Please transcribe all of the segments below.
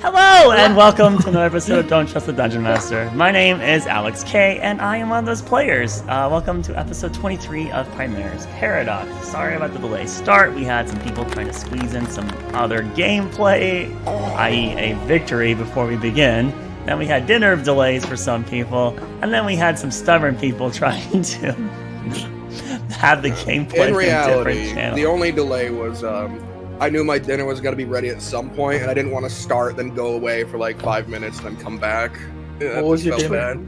Hello and welcome to another episode of Don't Trust the Dungeon Master. My name is Alex K and I am one of those players. Welcome to episode 23 of Primerus Paradox. Sorry about the delayed start. We had some people trying to squeeze in some other gameplay, i.e. a victory before we begin. Then we had dinner delays for some people, and then we had some stubborn people trying to have the gameplay in reality, different channels. The only delay was I knew my dinner was going to be ready at some point, and I didn't want to start, then go away for like 5 minutes, then come back. Yeah, what was your dinner? Bad.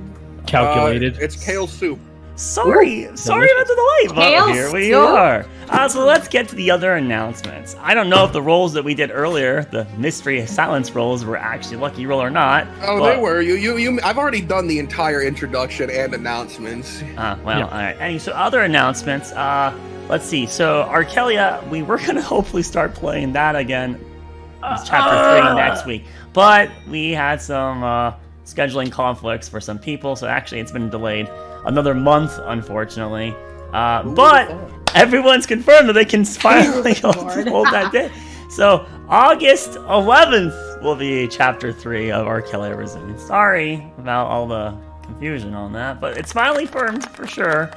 Calculated. It's kale soup. Sorry about the delay, but here we are. So let's get to the other announcements. I don't know if the rolls that we did earlier, the mystery silence rolls, were actually lucky roll or not. Oh, they were. I've already done the entire introduction and announcents. All right. So other announcements. Let's see. So Arkelya, we were gonna hopefully start playing that again, chapter 3 next week, but we had some scheduling conflicts for some people, so actually it's been delayed another month, unfortunately. But everyone's confirmed that they can finally hold that day. So August 11th will be chapter 3 of Arkelya Resumed. Sorry about all the confusion on that, but it's finally firmed for sure.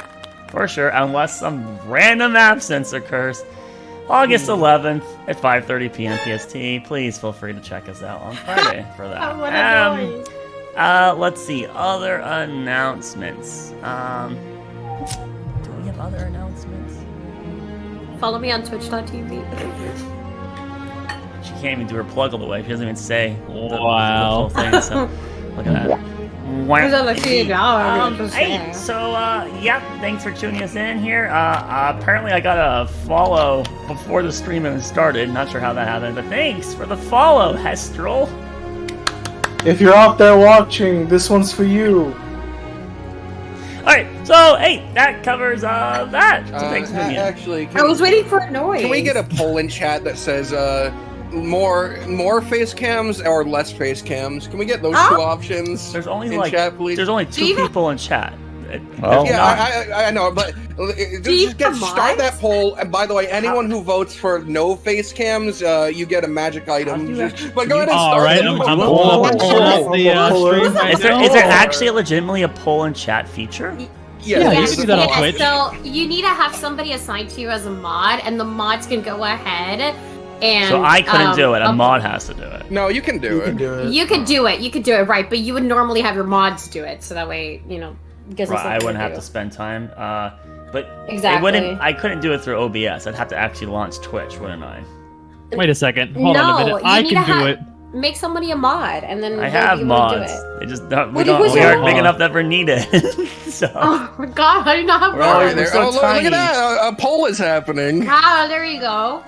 For sure, unless some random absence occurs. August 11th at 5:30 p.m. PST. Please feel free to check us out on Friday for that. Let's see, other announcements. Do we have other announcements? Follow me on twitch.tv. She can't even do her plug all the way. She doesn't even say the Wow. full thing, so look at that. Thanks for tuning us in here. Apparently I got a follow before the stream even started. Not sure how that happened, but thanks for the follow, Hestrel. If you're out there watching, this one's for you. Alright, so hey, that covers that. So thanks for tuning in. Actually, I was waiting for a noise. Can we get a poll in chat that says more face cams or less face cams? Can we get those two options? There's only in chat, please? There's only 2 people in chat. I know, but just start that poll. And by the way, anyone who votes for no face cams, you get a magic item. But go ahead and start. Is there actually legitimately a poll in chat feature? Yeah, you can do that on Twitch. So you need to have somebody assigned to you as a mod, and the mods can go ahead. And, so I couldn't do it. A mod has to do it. No, you can do it. You could do it. You could do it, right? But you would normally have your mods do it, so that way, gives us. Right, I wouldn't have to spend time. But exactly. I couldn't do it through OBS. I'd have to actually launch Twitch, wouldn't I? Wait a second. Hold on a minute. I can do it. Make somebody a mod, and then I have mods. They just don't. We aren't big enough to ever need it. So. Oh my god! I do not have mods. Look at that! A poll is happening. Ah, there you go.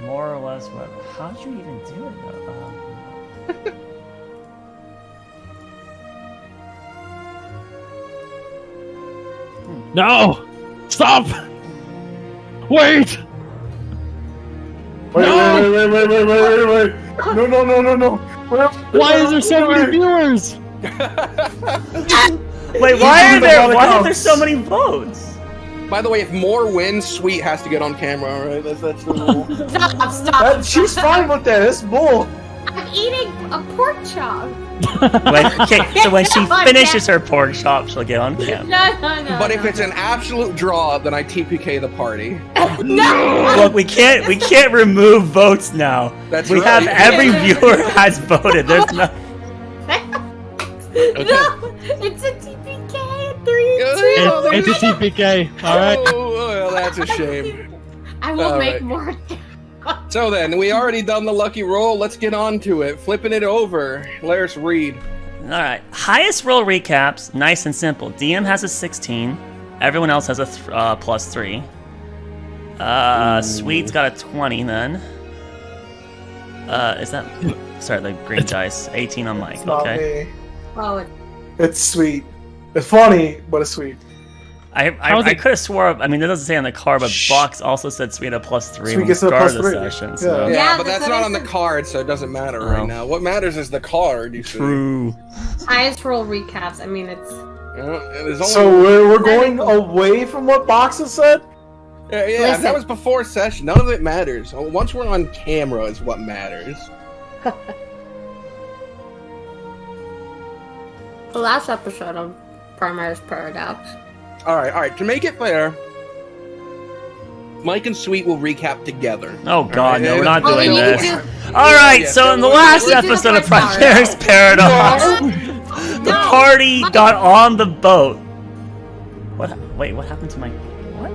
More or less, what? How'd you even do it though? No! Stop! Wait! Wait! No! Why is there so many viewers? Wait, why are there so many votes? By the way, if more wins, Sweet has to get on camera, right? That's the rule. Stop. She's fine with that. It's bull. I'm eating a pork chop. So when she finishes her pork chop, she'll get on camera. No. But if it's an absolute draw, then I TPK the party. No. Look, we can't remove votes now. We have every viewer has voted. There's no. No, it's a TPK. 3, 2. It's a TPK. All right. Oh, well, that's a shame. I will make more. So then, we already done the lucky roll. Let's get on to it. Flipping it over. Let us read. All right. Highest roll recaps. Nice and simple. DM has a 16. Everyone else has a +3. Sweet's got a 20 then. Is that? Sorry, the green dice. 18 on Mike. Okay. Oh, it's sweet. It's funny, but it's sweet. I could have swore. I mean, it doesn't say on the card, but Box also said Sweet a +3 when we gets a started the +3. session. So. Yeah, but that's not on the card, so it doesn't matter right now. What matters is the card. You see. True. Highest roll recaps. I mean, it's. So we're going away from what Box has said. Yeah, that was before session. None of it matters. Once we're on camera is what matters. The last episode of Primerus Paradox. All right. To make it fair, Mike and Sweet will recap together. Oh God, no, we're not Oh, doing we need this. to All right, Yeah, so in the we'll last do the episode of first part. Primerus Paradox, the party got on the boat. What? Wait, what happened to my? What?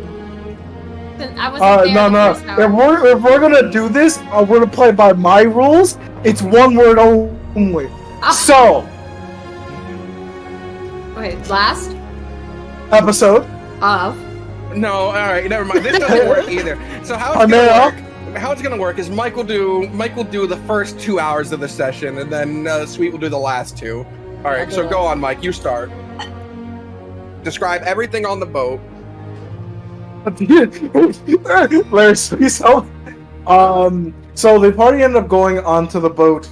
I wasn't there No. the first hour. If we're gonna do this, we're gonna play by my rules. It's one word only. Oh. So, Wait, last episode. of. No, all right, never mind. This doesn't work either. So how it's gonna work is Mike will do the first 2 hours of the session, and then Sweet will do the last 2. All right, so go on, Mike. You start. Describe everything on the boat. Larry, so the party ended up going onto the boat.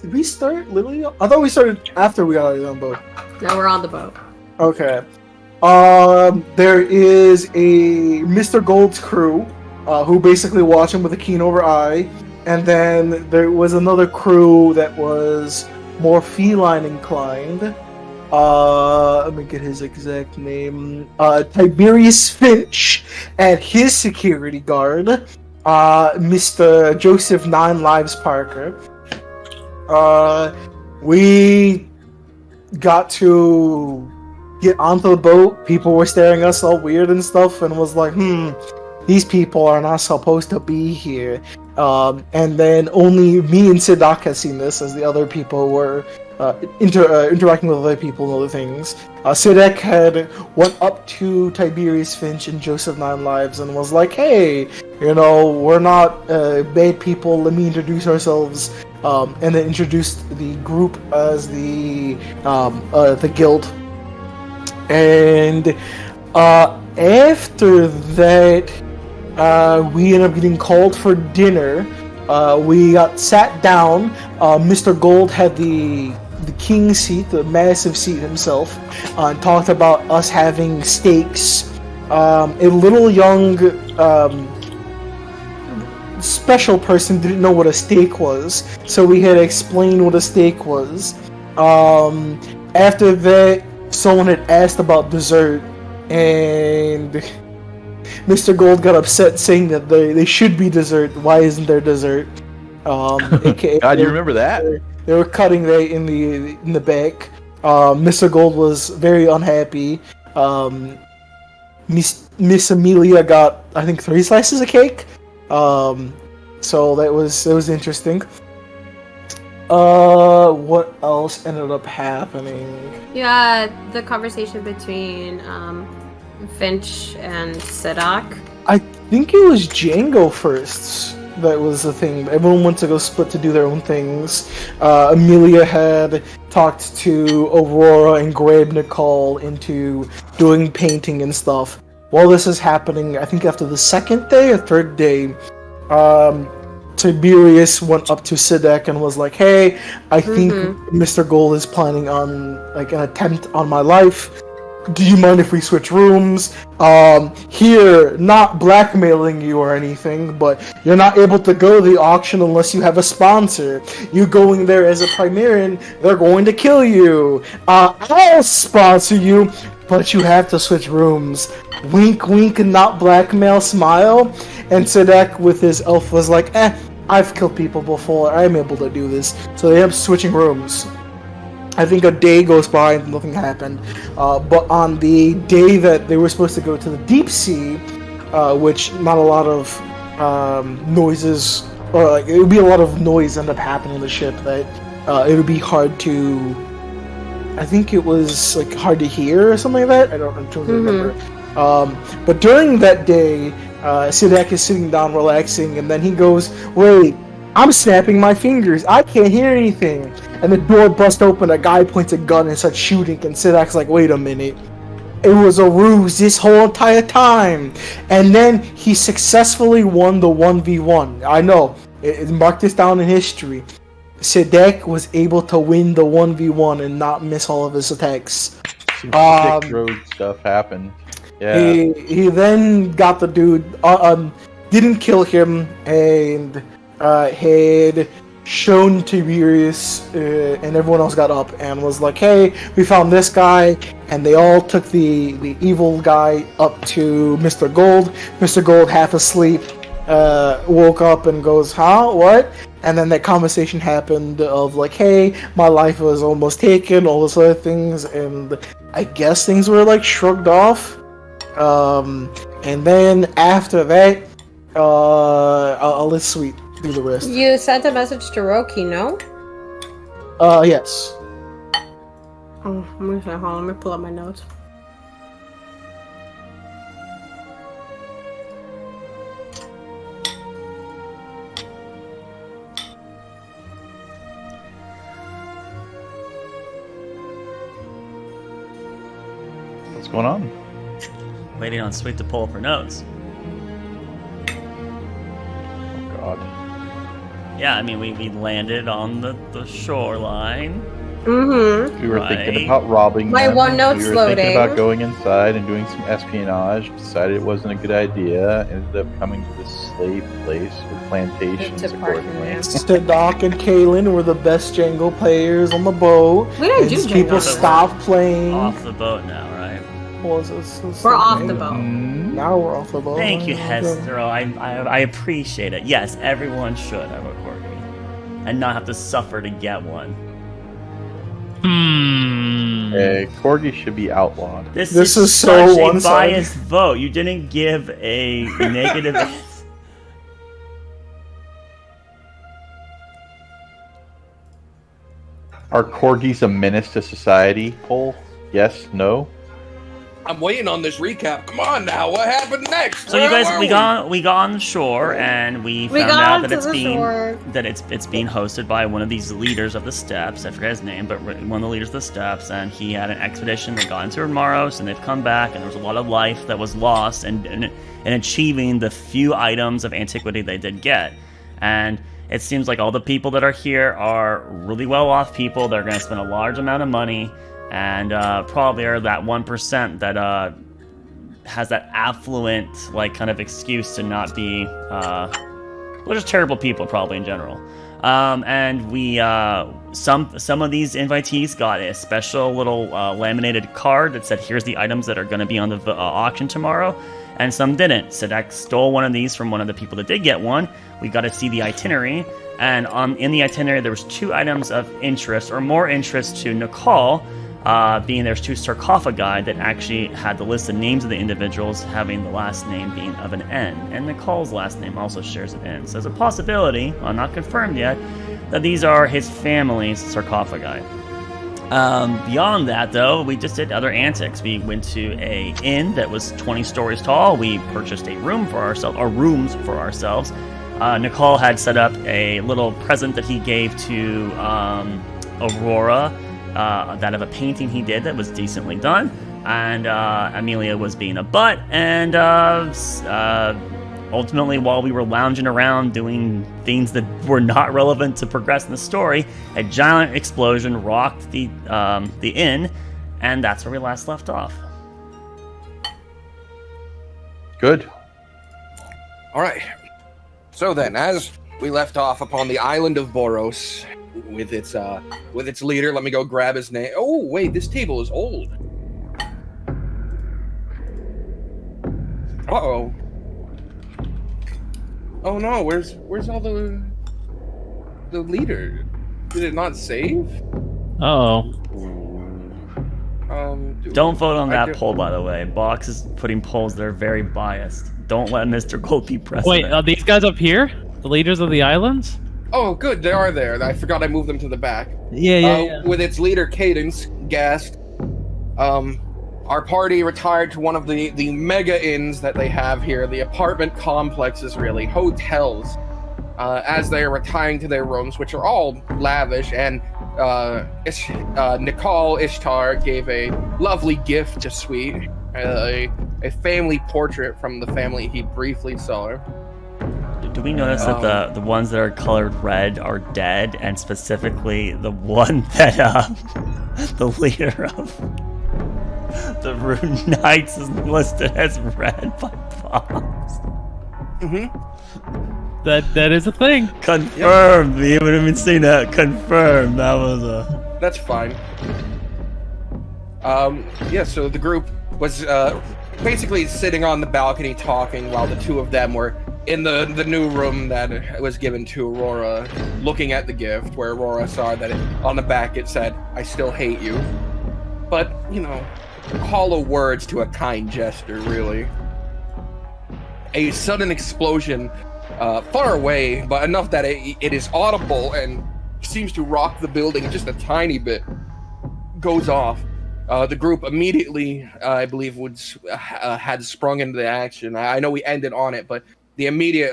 Did we start literally? I thought we started after we got on the boat. No, we're on the boat. Okay. There is a Mr. Gold's crew, who basically watch him with a keen over eye, and then there was another crew that was more feline inclined. Let me get his exact name. Tiberius Finch and his security guard, Mr. Joseph Nine Lives Parker. We got to get onto the boat. People were staring at us all weird and stuff, and was like, these people are not supposed to be here. And then only me and Sidak had seen this, as the other people were interacting with other people and other things. Sidak had went up to Tiberius Finch and Joseph Nine Lives and was like, hey, we're not bad people, let me introduce ourselves. And then introduced the group as the guild. And after that, we ended up getting called for dinner. We got sat down. Mr. Gold had the king seat, the massive seat himself, and talked about us having steaks. A little young special person didn't know what a steak was, so we had to explain what a steak was. After that, someone had asked about dessert, and Mr. Gold got upset, saying that they should be dessert. Why isn't there dessert? AKA, God, you remember that? They were cutting that in the back. Mr. Gold was very unhappy. Miss Amelia got, I think, 3 slices of cake. So that was interesting. What else ended up happening? Yeah, the conversation between Finch and Sidak. I think it was Django first. That was the thing. Everyone went to go split to do their own things. Amelia had talked to Aurora and grabbed Nicole into doing painting and stuff. While this is happening, I think after the second day or third day, Tiberius went up to Sidak and was like, hey, I think Mr. Gold is planning on like an attempt on my life. Do you mind if we switch rooms? Here, not blackmailing you or anything, but you're not able to go to the auction unless you have a sponsor. You going there as a Primarian, they're going to kill you. I'll sponsor you, but you have to switch rooms. Wink, wink, and not blackmail, smile. And Sidak with his elf was like, I've killed people before, I'm able to do this. So they end up switching rooms. I think a day goes by and nothing happened. But on the day that they were supposed to go to the deep sea, which not a lot of noises, or like it would be a lot of noise end up happening on the ship that it would be hard to. I think it was like hard to hear or something like that. I don't remember. But during that day, Sidak is sitting down relaxing, and then he goes, "Wait, I'm snapping my fingers. I can't hear anything." And the door busts open, a guy points a gun and starts shooting, and Sidak's like, wait a minute. It was a ruse this whole entire time. And then he successfully won the 1v1. I know, mark this down in history. Sidak was able to win the 1v1 and not miss all of his attacks. Some sick road stuff happened. Yeah. He then got the dude, didn't kill him, and had shown Tiberius and everyone else got up and was like, hey, we found this guy, and they all took the evil guy up to Mr. Gold. Mr. Gold, half asleep, woke up and goes, huh, what? And then that conversation happened of like, hey, my life was almost taken, all those other things, and I guess things were like shrugged off. And then after that, I'll let Sweet do the rest. You sent a message to Roki, no? Yes. Oh, hold on, let me pull up my notes. What's going on? Waiting on Sweet to pull up her notes. Oh God. Yeah, I mean, we landed on the shoreline. Mm-hmm. We were Right. thinking about robbing My them. OneNote's We were loading. thinking about going inside and doing some espionage. Decided it wasn't a good idea. Ended up coming to this slave place with plantations It's a parking accordingly. lot. Sadok and Kaylin were the best Django players on the boat. We didn't And do people Django. stopped playing. Off the boat now, right? We're off the name? boat. Now we're off the boat. Thank you, Okay. Hester. I appreciate it. Yes, everyone should have a corgi, and not have to suffer to get one. Corgi should be outlawed. This is is such so a one-sided. biased vote. You didn't give a negative. Are corgis a menace to society? Poll? Yes? No? I'm waiting on this recap. Come on now, what happened next? So you Where guys, were we got on the shore, and we We found got out that to it's the being shore. it's being hosted by one of these leaders of the Steppes. I forget his name, but one of the leaders of the Steppes, and he had an expedition that got into Maros, and they've come back, and there was a lot of life that was lost, and achieving the few items of antiquity they did get, and it seems like all the people that are here are really well-off people. They're going to spend a large amount of money, and probably are that 1% that has that affluent, like, kind of excuse to not be, well, just terrible people, probably in general. And we, some of these invitees got a special little laminated card that said, "Here's the items that are going to be on the auction tomorrow," and some didn't. Sadek stole one of these from one of the people that did get one. We got to see the itinerary, and in the itinerary there was 2 items of interest, or more interest to Nicole. Being there's 2 sarcophagi that actually had the list of names of the individuals having the last name being of an N, and Nicole's last name also shares an N. So there's a possibility, not confirmed yet, that these are his family's sarcophagi. Beyond that, though, we just did other antics. We went to a inn that was 20 stories tall. We purchased a room for ourselves, or rooms for ourselves. Nicole had set up a little present that he gave to Aurora. That of a painting he did that was decently done, and Amelia was being a butt, and ultimately, while we were lounging around doing things that were not relevant to progress in the story, a giant explosion rocked the inn, and that's where we last left off. Good. All right. So then, as we left off upon the island of Boros, with its leader, let me go grab his name. Oh wait, this table is old. Uh-oh. Oh no, where's all the leader? Did it not save? Uh-oh. Don't vote on that poll, by the way. Box is putting polls that are very biased. Don't let Mr. Gold be president. Wait, are these guys up here? The leaders of the islands? Oh, good, they are there. I forgot I moved them to the back. Yeah. With its leader, Cadence, gassed. Our party retired to one of the mega inns that they have here, the apartment complexes, really, hotels, as they are retiring to their rooms, which are all lavish, and Nicole Ishtar gave a lovely gift to Sweet, a family portrait from the family he briefly saw. Do we notice that the ones that are colored red are dead, and specifically the one that the leader of the Rune Knights is listed as red by Fox? Mm-hmm. That is a thing. Confirmed. We haven't even seen that. Confirmed. That was a. That's fine. Yeah, so the group was basically sitting on the balcony talking while the two of them were in the new room that was given to Aurora, looking at the gift, where Aurora saw that on the back it said, "I still hate you." But, you know, hollow words to a kind gesture, really. A sudden explosion far away, but enough that it is audible and seems to rock the building just a tiny bit, goes off. The group immediately, I believe, had sprung into the action. I know we ended on it, but the immediate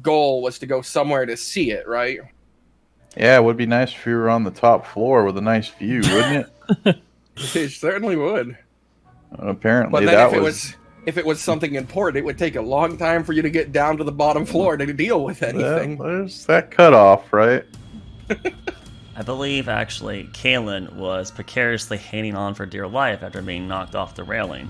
goal was to go somewhere to see it, right? Yeah, it would be nice if you were on the top floor with a nice view, wouldn't it? It certainly would. Apparently, But then that if it was something important, it would take a long time for you to get down to the bottom floor to deal with anything. Well, there's that cutoff, right? I believe actually Kalen was precariously hanging on for dear life after being knocked off the railing.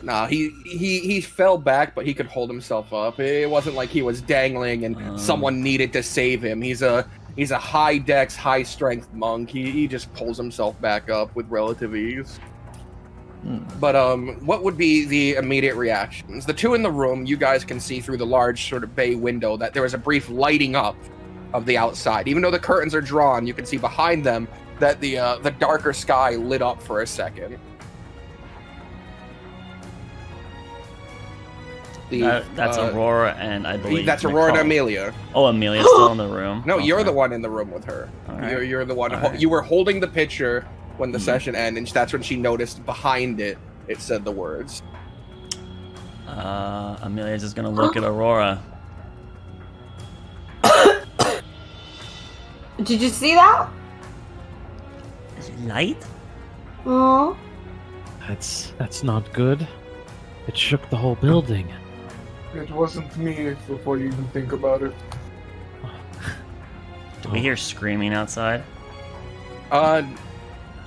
Nah, he fell back, but he could hold himself up. It wasn't like he was dangling and someone needed to save him. He's a high dex, high strength monk. He just pulls himself back up with relative ease. But what would be the immediate reactions? The two in the room, you guys can see through the large sort of bay window that there was a brief lighting up of the outside. Even though the curtains are drawn, you can see behind them that the darker sky lit up for a second. That's Aurora and I believe that's Aurora and Nicole. Amelia. Oh, Amelia's still in the room. No, Okay. you're the one in the room with her. All right. You're the one. All right. You were holding the picture when the session ended, and that's when she noticed behind it. It said the words. Amelia's just gonna look at Aurora. Did you see that? Is it light? Oh. That's not good. It shook the whole building. It wasn't me before you even think about it. Do we hear screaming outside?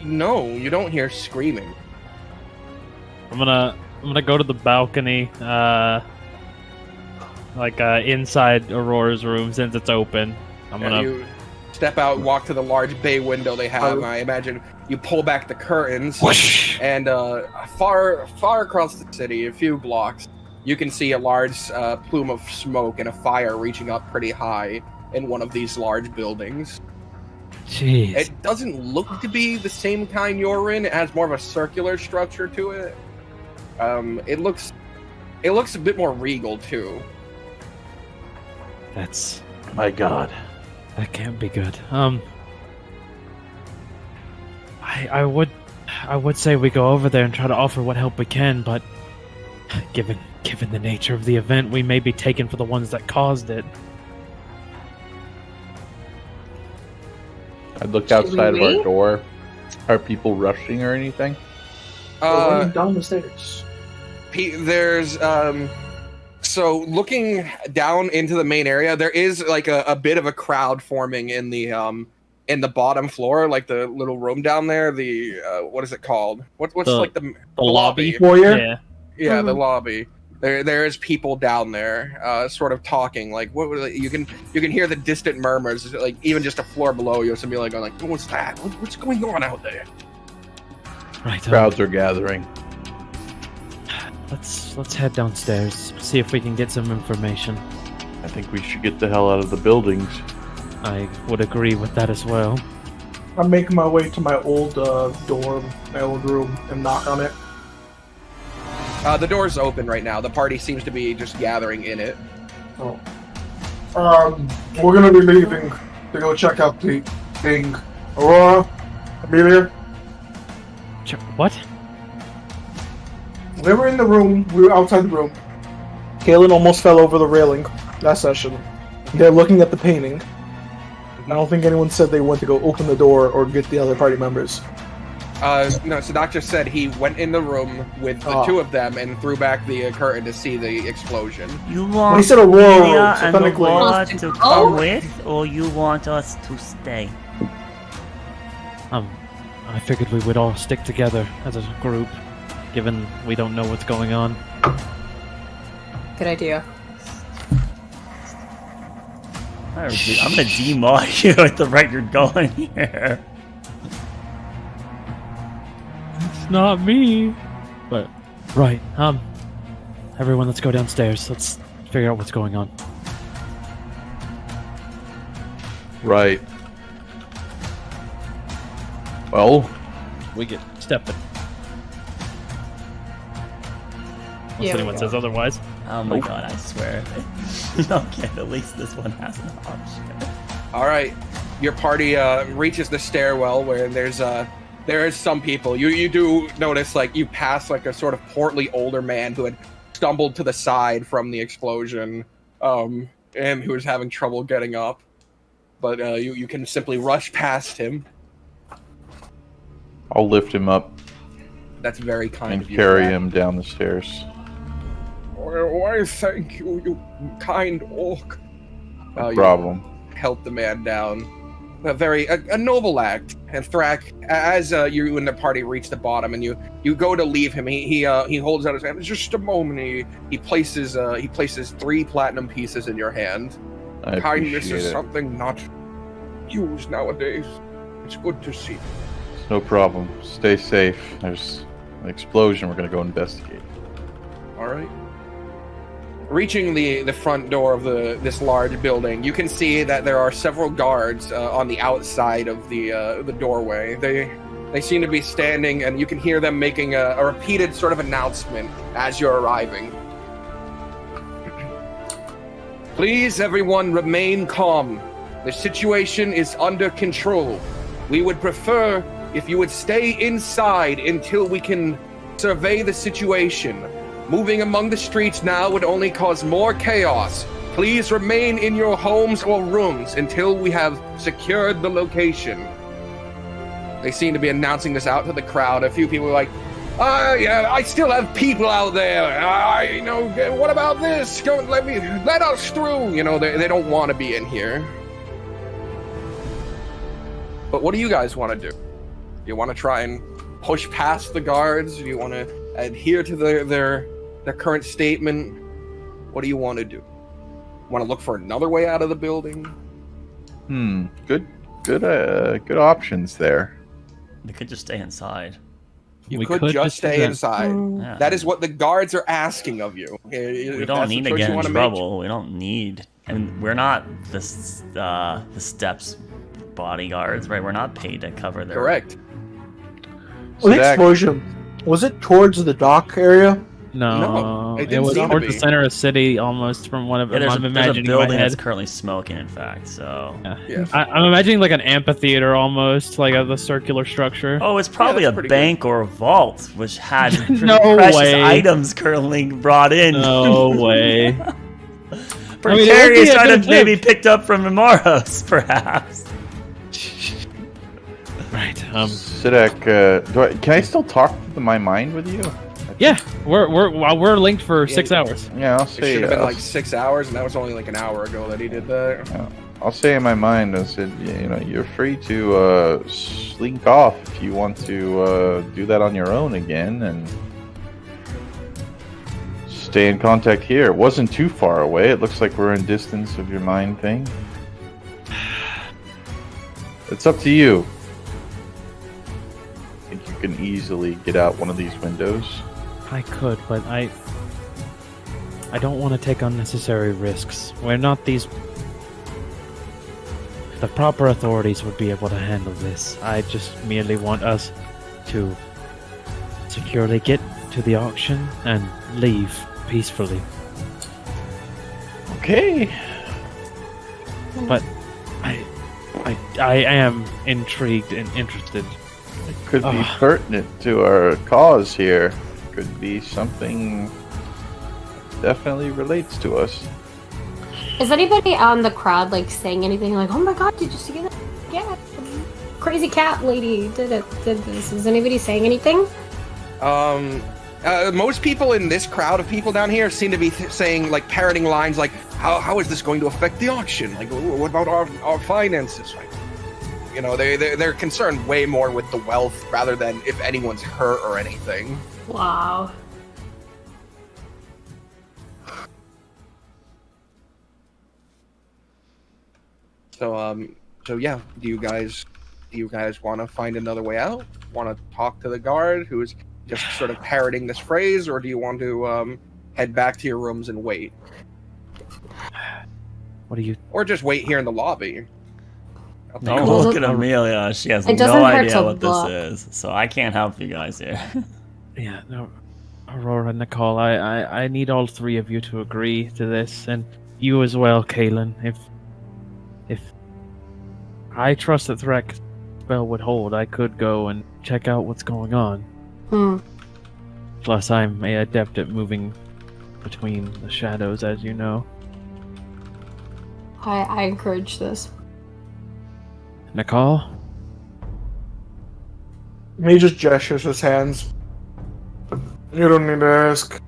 No, you don't hear screaming. I'm gonna go to the balcony, inside Aurora's room since it's open. You step out, walk to the large bay window they have. I imagine you pull back the curtains, and far across the city, a few blocks, you can see a large plume of smoke and a fire reaching up pretty high in one of these large buildings. Jeez. It doesn't look to be the same kind you're in. It has more of a circular structure to it. It looks a bit more regal too. That's My God. that can't be good. I would say we go over there and try to offer what help we can, but given the nature of the event, we may be taken for the ones that caused it. I'd look outside of our door. Are people rushing or anything? Down the stairs. There's so looking down into the main area, there is like a bit of a crowd forming in the bottom floor, like the little room down there. The what is it called? What's like the lobby? Foyer? Yeah. The lobby. There is people down there, sort of talking. Like you can hear the distant murmurs, like even just a floor below you. Somebody like going like, "What's that? What's going on out there?" Right. Crowds are gathering. Let's head downstairs. See if we can get some information. I think we should get the hell out of the buildings. I would agree with that as well. I'm making my way to my old dorm, my old room, and knock on it. The door's open right now. The party seems to be just gathering in it. Oh. We're gonna be leaving to go check out the thing. Aurora, Amelia, What? we were in the room. We were outside the room. Kalen almost fell over the railing last session. They're looking at the painting. I don't think anyone said they went to go open the door or get the other party members. No, so Doctor said he went in the room with the two of them and threw back the curtain to see the explosion. You When want he said Aurora, Amelia so and technically- Aurora to come with, or you want us to stay? I figured we would all stick together as a group, given we don't know what's going on. Good idea. I'm gonna demod you at the rate you're going here. It's not me. But, right, everyone, let's go downstairs. Let's figure out what's going on. Right. Well, We get stepping. Unless Yeah, anyone says otherwise. Oh my god, I swear. Okay, at least this one has an option. All right, your party reaches the stairwell where there is some people. You do notice like you pass like a sort of portly older man who had stumbled to the side from the explosion, and who was having trouble getting up. But you can simply rush past him. I'll lift him up That's very kind and of you. carry him down the stairs. Why, thank you, you kind orc. No You problem. help the man down. A noble act. And Thrak, as you and the party reach the bottom, and you go to leave him, he holds out his hand. Just a moment. He places 3 platinum pieces in your hand. I Kindness appreciate is it. something not used nowadays. It's good to see. No problem. Stay safe. There's an explosion. We're gonna go investigate. All right. Reaching the front door of this large building, you can see that there are several guards on the outside of the doorway. They seem to be standing, and you can hear them making a repeated sort of announcement as you're arriving. Please, everyone, remain calm. The situation is under control. We would prefer if you would stay inside until we can survey the situation. Moving among the streets now would only cause more chaos. Please remain in your homes or rooms until we have secured the location. They seem to be announcing this out to the crowd. A few people are like, yeah, I still have people out there. What about this? Let us through. They don't want to be in here. But what do you guys want to do? Do you want to try and push past the guards? Do you want to adhere to their current statement? What do you want to do? Want to look for another way out of the building? Good options there. We could just stay inside. You could just stay inside. Yeah. That is what the guards are asking of you. We don't need to get in trouble. We don't need, and we're not the steps bodyguards, right? We're not paid to cover their. Correct. Well, the Zach- explosion, was it towards the dock area? No, it it didn't was seem to towards the be. center of the city, almost from one of Yeah, there's I'm a imagining in my building head. that's currently smoking. In fact, so. Yeah. I'm imagining like an amphitheater almost, like the circular structure. Oh, it's probably that's a pretty bank or a vault, which had No precious way. items currently brought in. No way. Precarious it would be a items good maybe picked up from Moros, perhaps. Right. Sidak, can I still talk to my mind with you? Yeah, we're linked for 6 hours. Yeah, I'll It say. should have been like 6 hours, and that was only like an hour ago that he did that. I'll say in my mind. I said, you're free to slink off if you want to do that on your own again, and stay in contact here. It wasn't too far away. It looks like we're in distance of your mind thing. It's up to you. I think you can easily get out one of these windows. I could, but I don't want to take unnecessary risks. We're not these. The proper authorities would be able to handle this. I just merely want us to securely get to the auction and leave peacefully. Okay. But I am intrigued and interested. It could be pertinent to our cause here. Could be something definitely relates to us. Is anybody on the crowd like saying anything like, "Oh my god, did you see that? Yeah, crazy cat lady did this." Is anybody saying anything? Most people in this crowd of people down here seem to be saying, like, parroting lines like, how is this going to affect the auction? Like, what about our finances? Like, they're concerned way more with the wealth rather than if anyone's hurt or anything. Wow. So yeah, do you guys want to find another way out? Want to talk to the guard who's just sort of parroting this phrase, or do you want to head back to your rooms and wait, What do you? or just wait here in the lobby? Don't look at Amelia. She has It doesn't no hurt idea to what look. this is, so I can't help you guys here. Yeah, no, Aurora, Nicole, I need all three of you to agree to this, and you as well, Kaylin. If I trust that Threck's spell would hold, I could go and check out what's going on. Hmm. Plus, I'm a adept at moving between the shadows, as you know. I encourage this. Nicole? He just gestures his hands. You don't need to ask.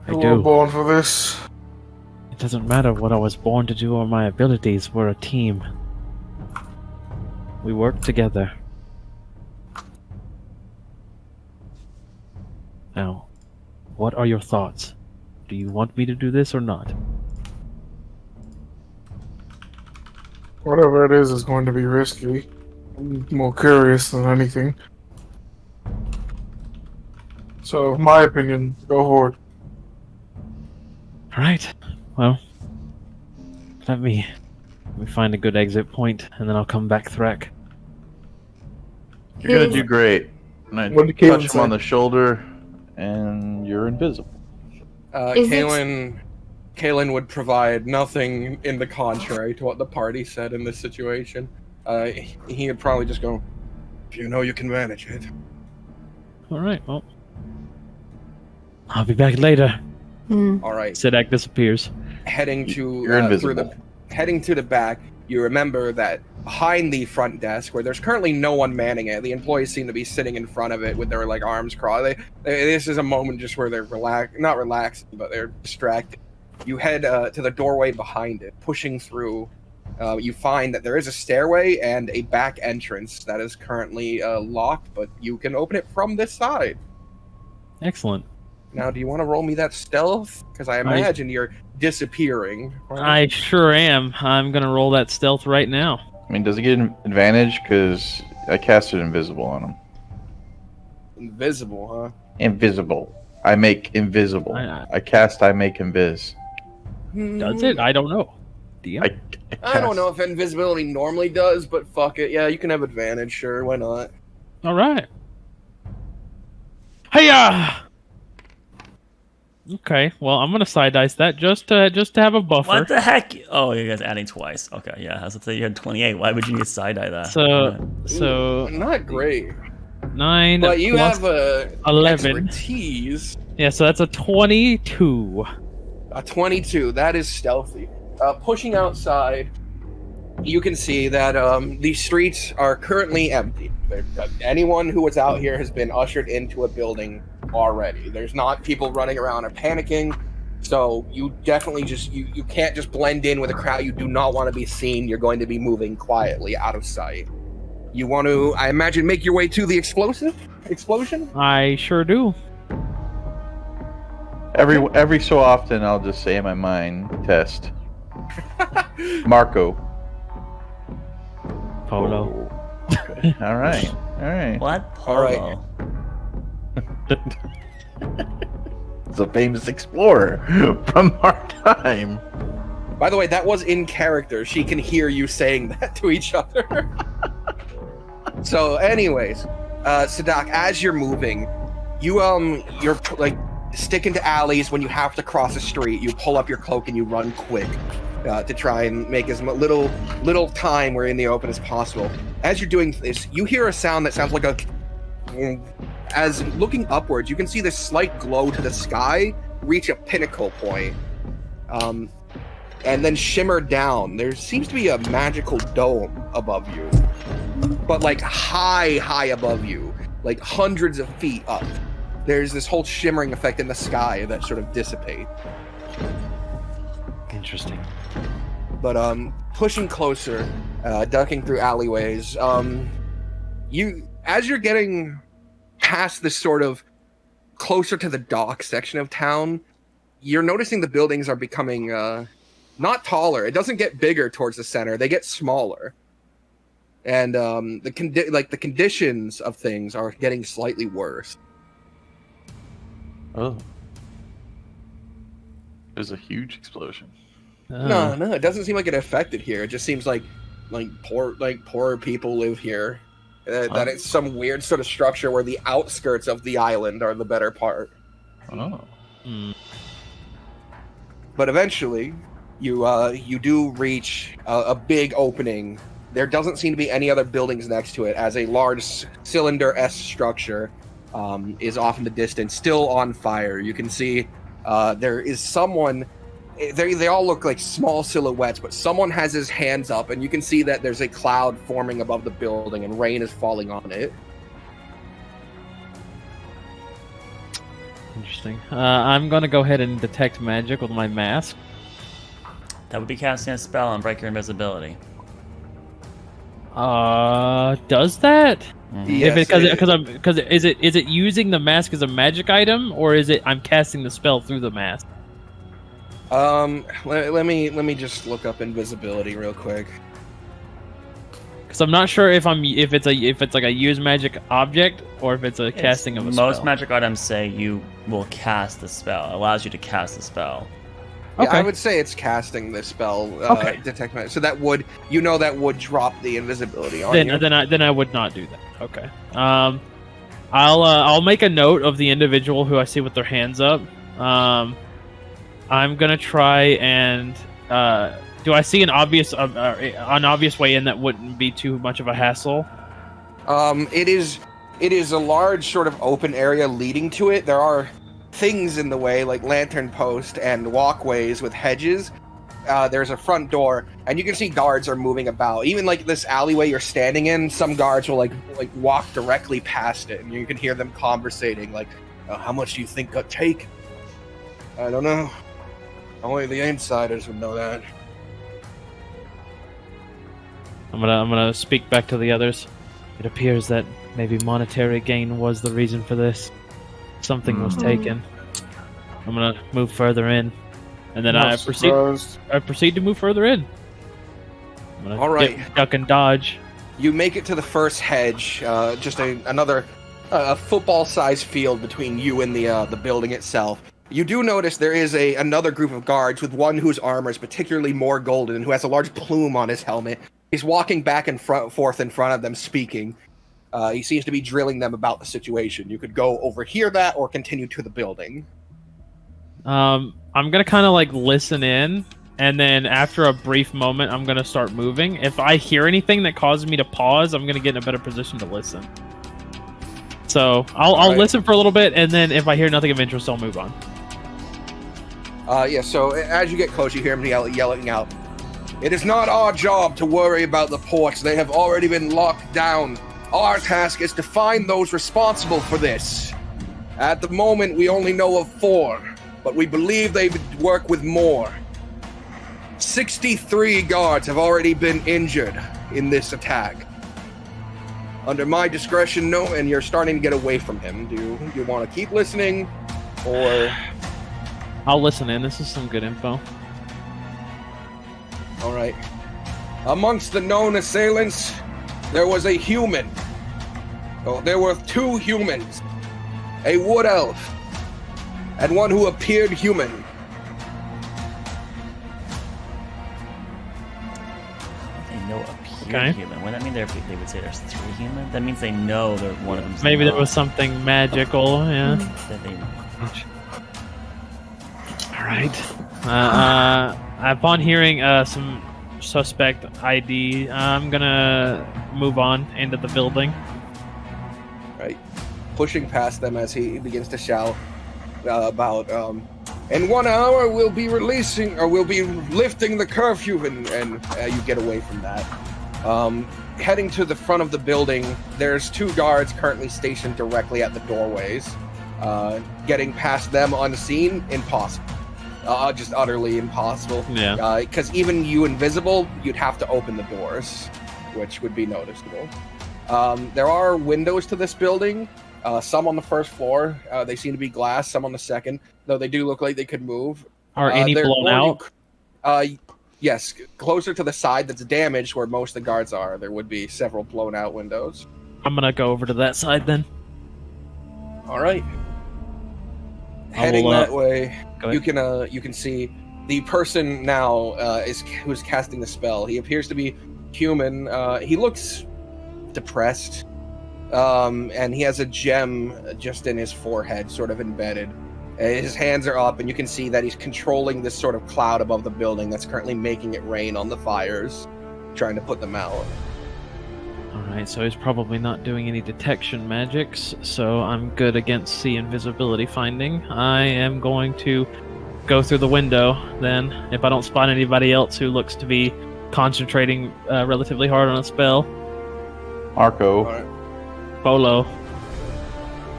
I You do. were born for this. It doesn't matter what I was born to do or my abilities. We're a team. We work together. Now, what are your thoughts? Do you want me to do this or not? Whatever it is going to be risky. I'm more curious than anything. So, in my opinion, go forward. Alright. Well, let me find a good exit point, and then I'll come back, Threck. You're gonna do great. And I What did Caitlin touch him say? on the shoulder, and you're invisible. Is it- Kaylin would provide nothing in the contrary to what the party said in this situation. He would probably just go, "If you know you can manage it." Alright, well. I'll be back later. Hmm. All right. Sidak disappears. Heading to You're invisible. heading to the back, you remember that behind the front desk, where there's currently no one manning it, the employees seem to be sitting in front of it with their like arms crossed. This is a moment just where they're not relaxed, but they're distracted. You head to the doorway behind it, pushing through. You find that there is a stairway and a back entrance that is currently locked, but you can open it from this side. Excellent. Now, do you want to roll me that stealth? Because I imagine you're disappearing. I sure am. I'm gonna roll that stealth right now. I mean, does he get an advantage? Because I casted invisible on him. Invisible, huh? Invisible. I make invisible. I I make invis. Does it? I don't know. DM? I don't know if invisibility normally does, but fuck it. Yeah, you can have advantage. Sure, why not? All right. Hiya! Okay, well, I'm gonna side dice that just to have a buffer. What the heck? Oh, you guys adding twice. Okay, yeah. I was gonna say you had 28. Why would you need side eye that? So Not great. 9 But you plus have a 11. expertise. Yeah, so that's a 22. A 22. That is stealthy. Pushing outside, you can see that these streets are currently empty. Anyone who was out here has been ushered into a building already. There's not people running around or panicking. So you definitely you can't just blend in with a crowd. You do not want to be seen. You're going to be moving quietly out of sight. You want to, I imagine, make your way to the explosion? I sure do. Every so often, I'll just say in my mind, test. Marco. Polo. Okay. All right. What? All right. Polo? It's a famous explorer from our time. By the way, that was in character. She can hear you saying that to each other. So, anyways, Sadak, as you're moving, you're like sticking to alleys when you have to cross a street. You pull up your cloak and you run quick to try and make as little time where in the open as possible. As you're doing this, you hear a sound that sounds like a. As looking upwards, you can see this slight glow to the sky reach a pinnacle point, and then shimmer down. There seems to be a magical dome above you, but like high above you, like hundreds of feet up. There's this whole shimmering effect in the sky that sort of dissipates. Interesting. But pushing closer, ducking through alleyways, as you're getting past this sort of closer to the dock section of town, you're noticing the buildings are becoming not taller. It doesn't get bigger towards the center. They get smaller. And the conditions of things are getting slightly worse. Oh. There's a huge explosion. No, it doesn't seem like it affected here. It just seems like poorer people live here. That it's some weird sort of structure where the outskirts of the island are the better part. Oh. But eventually, you do reach a big opening. There doesn't seem to be any other buildings next to it, as a large cylinder-esque structure is off in the distance, still on fire. You can see there is someone. They all look like small silhouettes, but someone has his hands up, and you can see that there's a cloud forming above the building, and rain is falling on it. Interesting. I'm gonna go ahead and detect magic with my mask. That would be casting a spell and break your invisibility. Does that? Yes, Because is it using the mask as a magic item, or is it I'm casting the spell through the mask? Let me just look up invisibility real quick. Because I'm not sure if it's like a use magic object or if it's a casting of a spell. Most magic items say you will cast the spell. It allows you to cast the spell. Yeah, Okay. I would say it's casting this spell. Okay. Detect magic. So that would drop the invisibility on you. Then I would not do that. Okay. I'll make a note of the individual who I see with their hands up. I'm gonna try and do I see an obvious way in that wouldn't be too much of a hassle? It is a large sort of open area leading to it. There are things in the way, like lantern posts and walkways with hedges. There's a front door, and you can see guards are moving about. Even like this alleyway you're standing in, some guards will like walk directly past it, and you can hear them conversating. Like, how much do you think got taken? I don't know. Only the insiders would know that. I'm gonna speak back to the others. It appears that maybe monetary gain was the reason for this. Something was taken. I'm gonna move further in, and then I proceed to move further in. I'm gonna All right. duck and dodge. You make it to the first hedge, just another football-sized field between you and the building itself. You do notice there is another group of guards with one whose armor is particularly more golden, who has a large plume on his helmet. He's walking back and forth in front of them, speaking. He seems to be drilling them about the situation. You could go overhear that or continue to the building. I'm gonna kind of like listen in, and then after a brief moment, I'm gonna start moving. If I hear anything that causes me to pause, I'm gonna get in a better position to listen. So I'll listen for a little bit, and then if I hear nothing of interest, I'll move on. So as you get close, you hear him yelling out, "It is not our job to worry about the ports. They have already been locked down. Our task is to find those responsible for this. At the moment, we only know of 4, but we believe they would work with more. 63 guards have already been injured in this attack. Under my discretion, no," and you're starting to get away from him. Do you want to keep listening, or... I'll listen in. This is some good info. All right. "Amongst the known assailants, there was a human. Oh, there were 2 humans. A wood elf, and one who appeared human. They know appeared Okay. human. What does that mean? They would say there's 3 humans? That means they know that one of them's Maybe not. there was something magical. Yeah. That they All right. Upon hearing some suspect ID, I'm gonna move on into the building. Right. Pushing past them as he begins to shout about, "In 1 hour, we'll be lifting the curfew," and you get away from that. Heading to the front of the building, there's 2 guards currently stationed directly at the doorways. Getting past them unseen, impossible. Just utterly impossible. Yeah. Because even you invisible, you'd have to open the doors, which would be noticeable. There are windows to this building, some on the first floor. They seem to be glass, some on the second, though they do look like they could move. Are any They're blown out? Yes, closer to the side that's damaged where most of the guards are. There would be several blown out windows. I'm gonna go over to that side then. All right. I Heading will, that way, go you can see the person now who's casting the spell. He appears to be human. He looks depressed, and he has a gem just in his forehead, sort of embedded. His hands are up, and you can see that he's controlling this sort of cloud above the building that's currently making it rain on the fires, trying to put them out. Alright, so he's probably not doing any detection magics, so I'm good against see invisibility finding. I am going to go through the window, then, if I don't spot anybody else who looks to be concentrating relatively hard on a spell. Marco. All right. Bolo.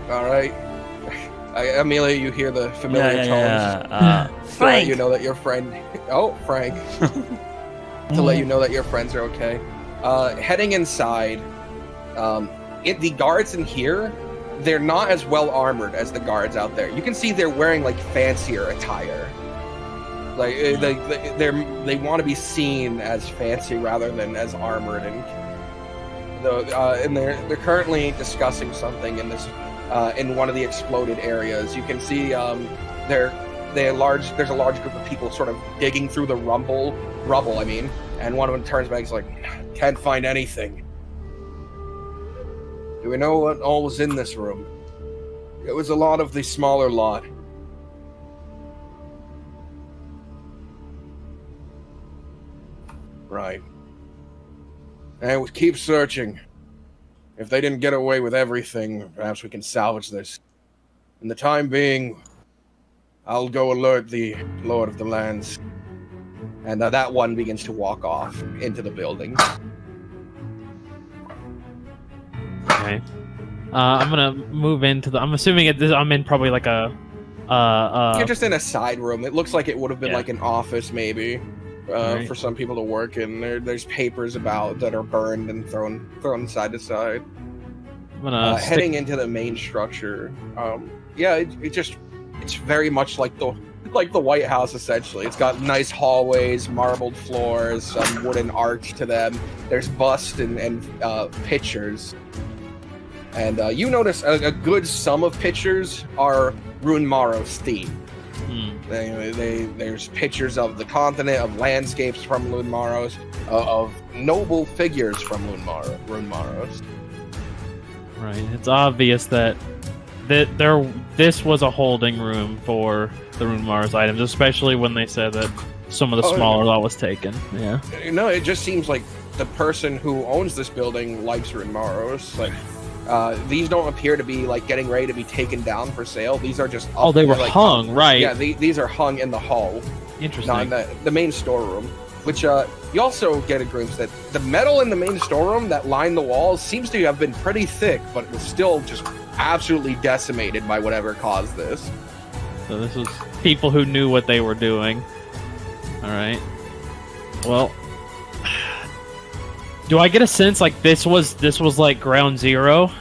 All right. Amelia, you hear the familiar tones. Frank. You know that your friend. Oh, Frank. To let you know that your friends are okay. Heading inside, the guards in here, they're not as well armored as the guards out there. You can see they're wearing like fancier attire. Like they want to be seen as fancy rather than as armored, and they're currently discussing something in this in one of the exploded areas. You can see there's a large group of people sort of digging through the rubble. I mean, and one of them turns back and is like, "Can't find anything. Do we know what all was in this room? It was a lot of the smaller lot." Right. And we keep searching. If they didn't get away with everything, perhaps we can salvage this. In the time being, I'll go alert the Lord of the Lands. And that one begins to walk off into the building. Okay. I'm gonna move into the. I'm assuming I'm in probably like a. You're just in a side room. It looks like it would have been like an office, maybe, Right. for some people to work in. There's papers about that are burned and thrown side to side. I'm gonna Heading into the main structure. It's very much like the White House, essentially. It's got nice hallways, marbled floors, some wooden arch to them. There's busts and pictures. And you notice a good sum of pictures are Runemaro's theme. There's pictures of the continent, of landscapes from Runemaro's, of noble figures from Runemaro's. Right. It's obvious that this was a holding room for the Runemaro's items, especially when they said that some of the smaller lot was taken. Yeah. No, it just seems like the person who owns this building likes Runemaro's. Like, these don't appear to be like getting ready to be taken down for sale. These are just they were hung, right? Yeah, these are hung in the hall. Interesting. Not in the main storeroom. Which you also get a glimpse that the metal in the main storeroom that lined the walls seems to have been pretty thick, but it was still just absolutely decimated by whatever caused this. So this was people who knew what they were doing. All right. Well, do I get a sense like this was like ground zero?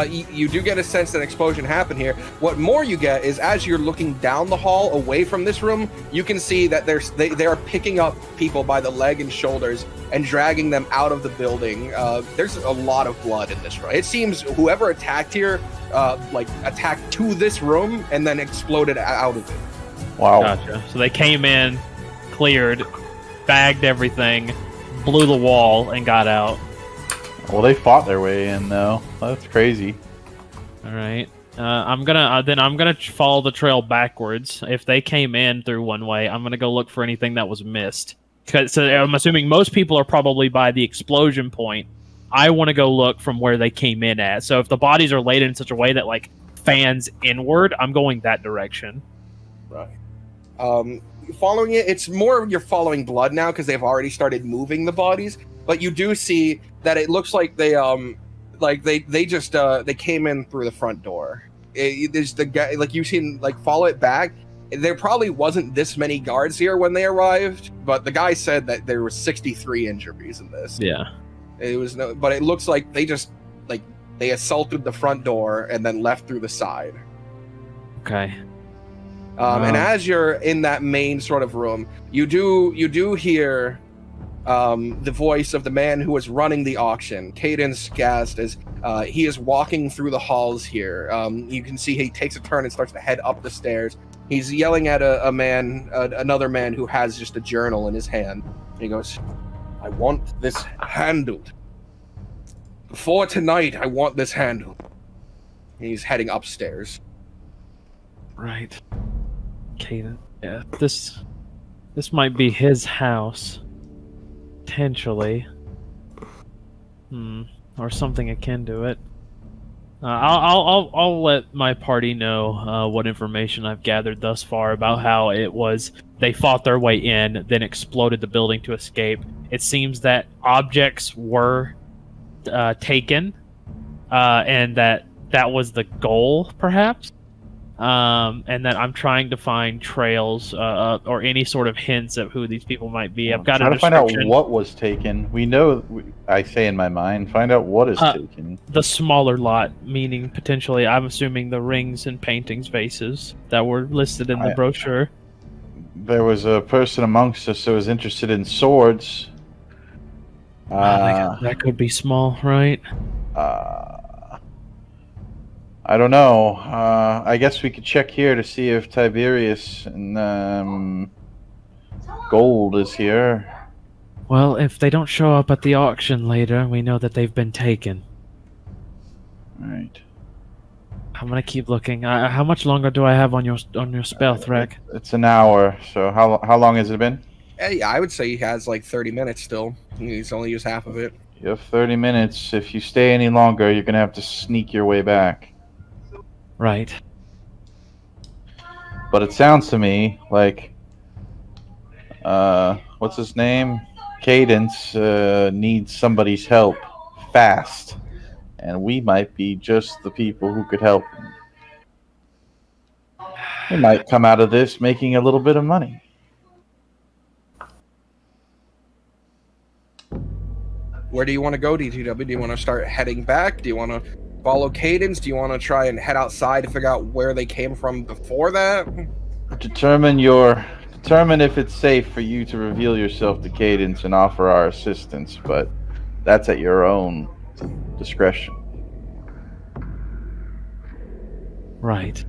You do get a sense that an explosion happened here. What more you get is as you're looking down the hall away from this room, you can see that they are picking up people by the leg and shoulders and dragging them out of the building. There's a lot of blood in this room. It seems whoever attacked here, attacked to this room and then exploded out of it. Wow. Gotcha. So they came in, cleared, bagged everything, blew the wall, and got out. Well, they fought their way in, though. That's crazy. All right. I'm gonna follow the trail backwards. If they came in through one way, I'm gonna go look for anything that was missed. So I'm assuming most people are probably by the explosion point. I want to go look from where they came in at. So if the bodies are laid in such a way that like fans inward, I'm going that direction. Right. Following it, it's more you're following blood now because they've already started moving the bodies. But you do see that it looks like they came in through the front door. There's the guy, like you've seen, like follow it back. There probably wasn't this many guards here when they arrived, but the guy said that there were 63 injuries in this. Yeah. But it looks like they just they assaulted the front door and then left through the side. Okay. And as you're in that main sort of room, you do hear the voice of the man who was running the auction, Cadence Gast, as he is walking through the halls here. You can see he takes a turn and starts to head up the stairs. He's yelling at another man who has just a journal in his hand. He goes, "I want this handled. Before tonight, I want this handled." He's heading upstairs. Right. Cadence. Yeah, this might be his house. Potentially. Or something akin to it. I'll let my party know what information I've gathered thus far about how it was they fought their way in, then exploded the building to escape. It seems that objects were taken, and that was the goal, perhaps. And that I'm trying to find trails or any sort of hints of who these people might be. I've got to find out what was taken. We know. I say in my mind, find out what is taken. The smaller lot, meaning potentially, I'm assuming the rings and paintings, vases that were listed in the brochure. There was a person amongst us that was interested in swords. That could be small, right? I don't know. I guess we could check here to see if Tiberius and Gold is here. Well, if they don't show up at the auction later, we know that they've been taken. Right. I'm gonna keep looking. How much longer do I have on your spell, Threk? It's an hour. So how long has it been? Yeah, I would say he has like 30 minutes still. He's only used half of it. You have 30 minutes. If you stay any longer, you're gonna have to sneak your way back. Right. But it sounds to me like, what's his name? Cadence needs somebody's help fast. And we might be just the people who could help him. We might come out of this making a little bit of money. Where do you want to go, DTW? Do you want to start heading back? Do you want to follow Cadence? Do you want to try and head outside to figure out where they came from before that? Determine if it's safe for you to reveal yourself to Cadence and offer our assistance, but that's at your own discretion. Right.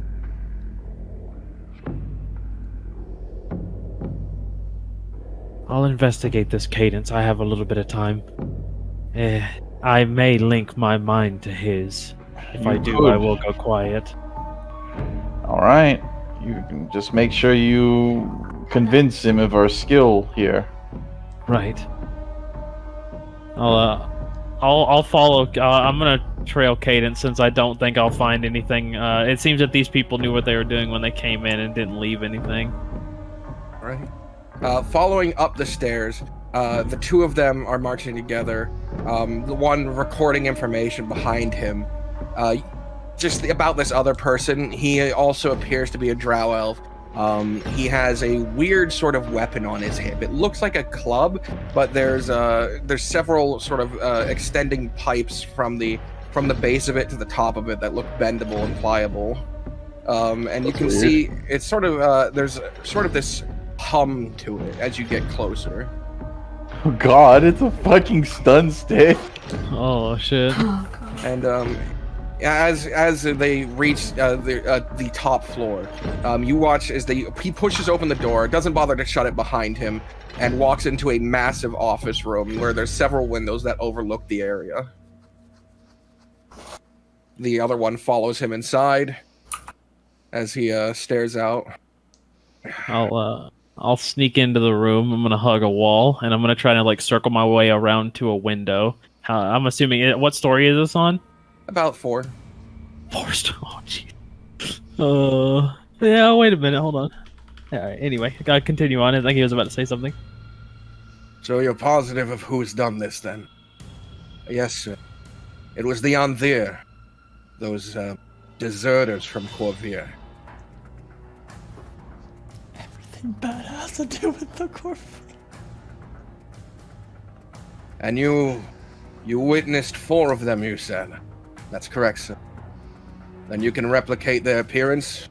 I'll investigate this, Cadence. I have a little bit of time. I may link my mind to his. If I do, I will go quiet. All right. You can just make sure you convince him of our skill here. Right. I'll follow. I'm gonna trail Cadence since I don't think I'll find anything. It seems that these people knew what they were doing when they came in and didn't leave anything. All right. Following up the stairs, the two of them are marching together. The one recording information behind him. Just about this other person, he also appears to be a drow elf. He has a weird sort of weapon on his hip. It looks like a club, but there's several sort of extending pipes from the base of it to the top of it that look bendable and pliable. And you can see it's sort of there's sort of this hum to it as you get closer. Oh God, it's a fucking stun stick. Oh shit. And as they reach the top floor, you watch as he pushes open the door, doesn't bother to shut it behind him, and walks into a massive office room where there's several windows that overlook the area. The other one follows him inside as he stares out. I'll sneak into the room. I'm gonna hug a wall, and I'm gonna try to like circle my way around to a window. I'm assuming. What story is this on? About 4. 4 story. Oh, jeez. Yeah. Wait a minute. Hold on. All right. Anyway, I gotta continue on. I think he was about to say something. So you're positive of who's done this, then? Yes, sir. It was the Anthir. Those deserters from Corvier. Everything bad has to do with the Corvier. And you witnessed 4 of them, you said? That's correct, sir. Then you can replicate their appearance?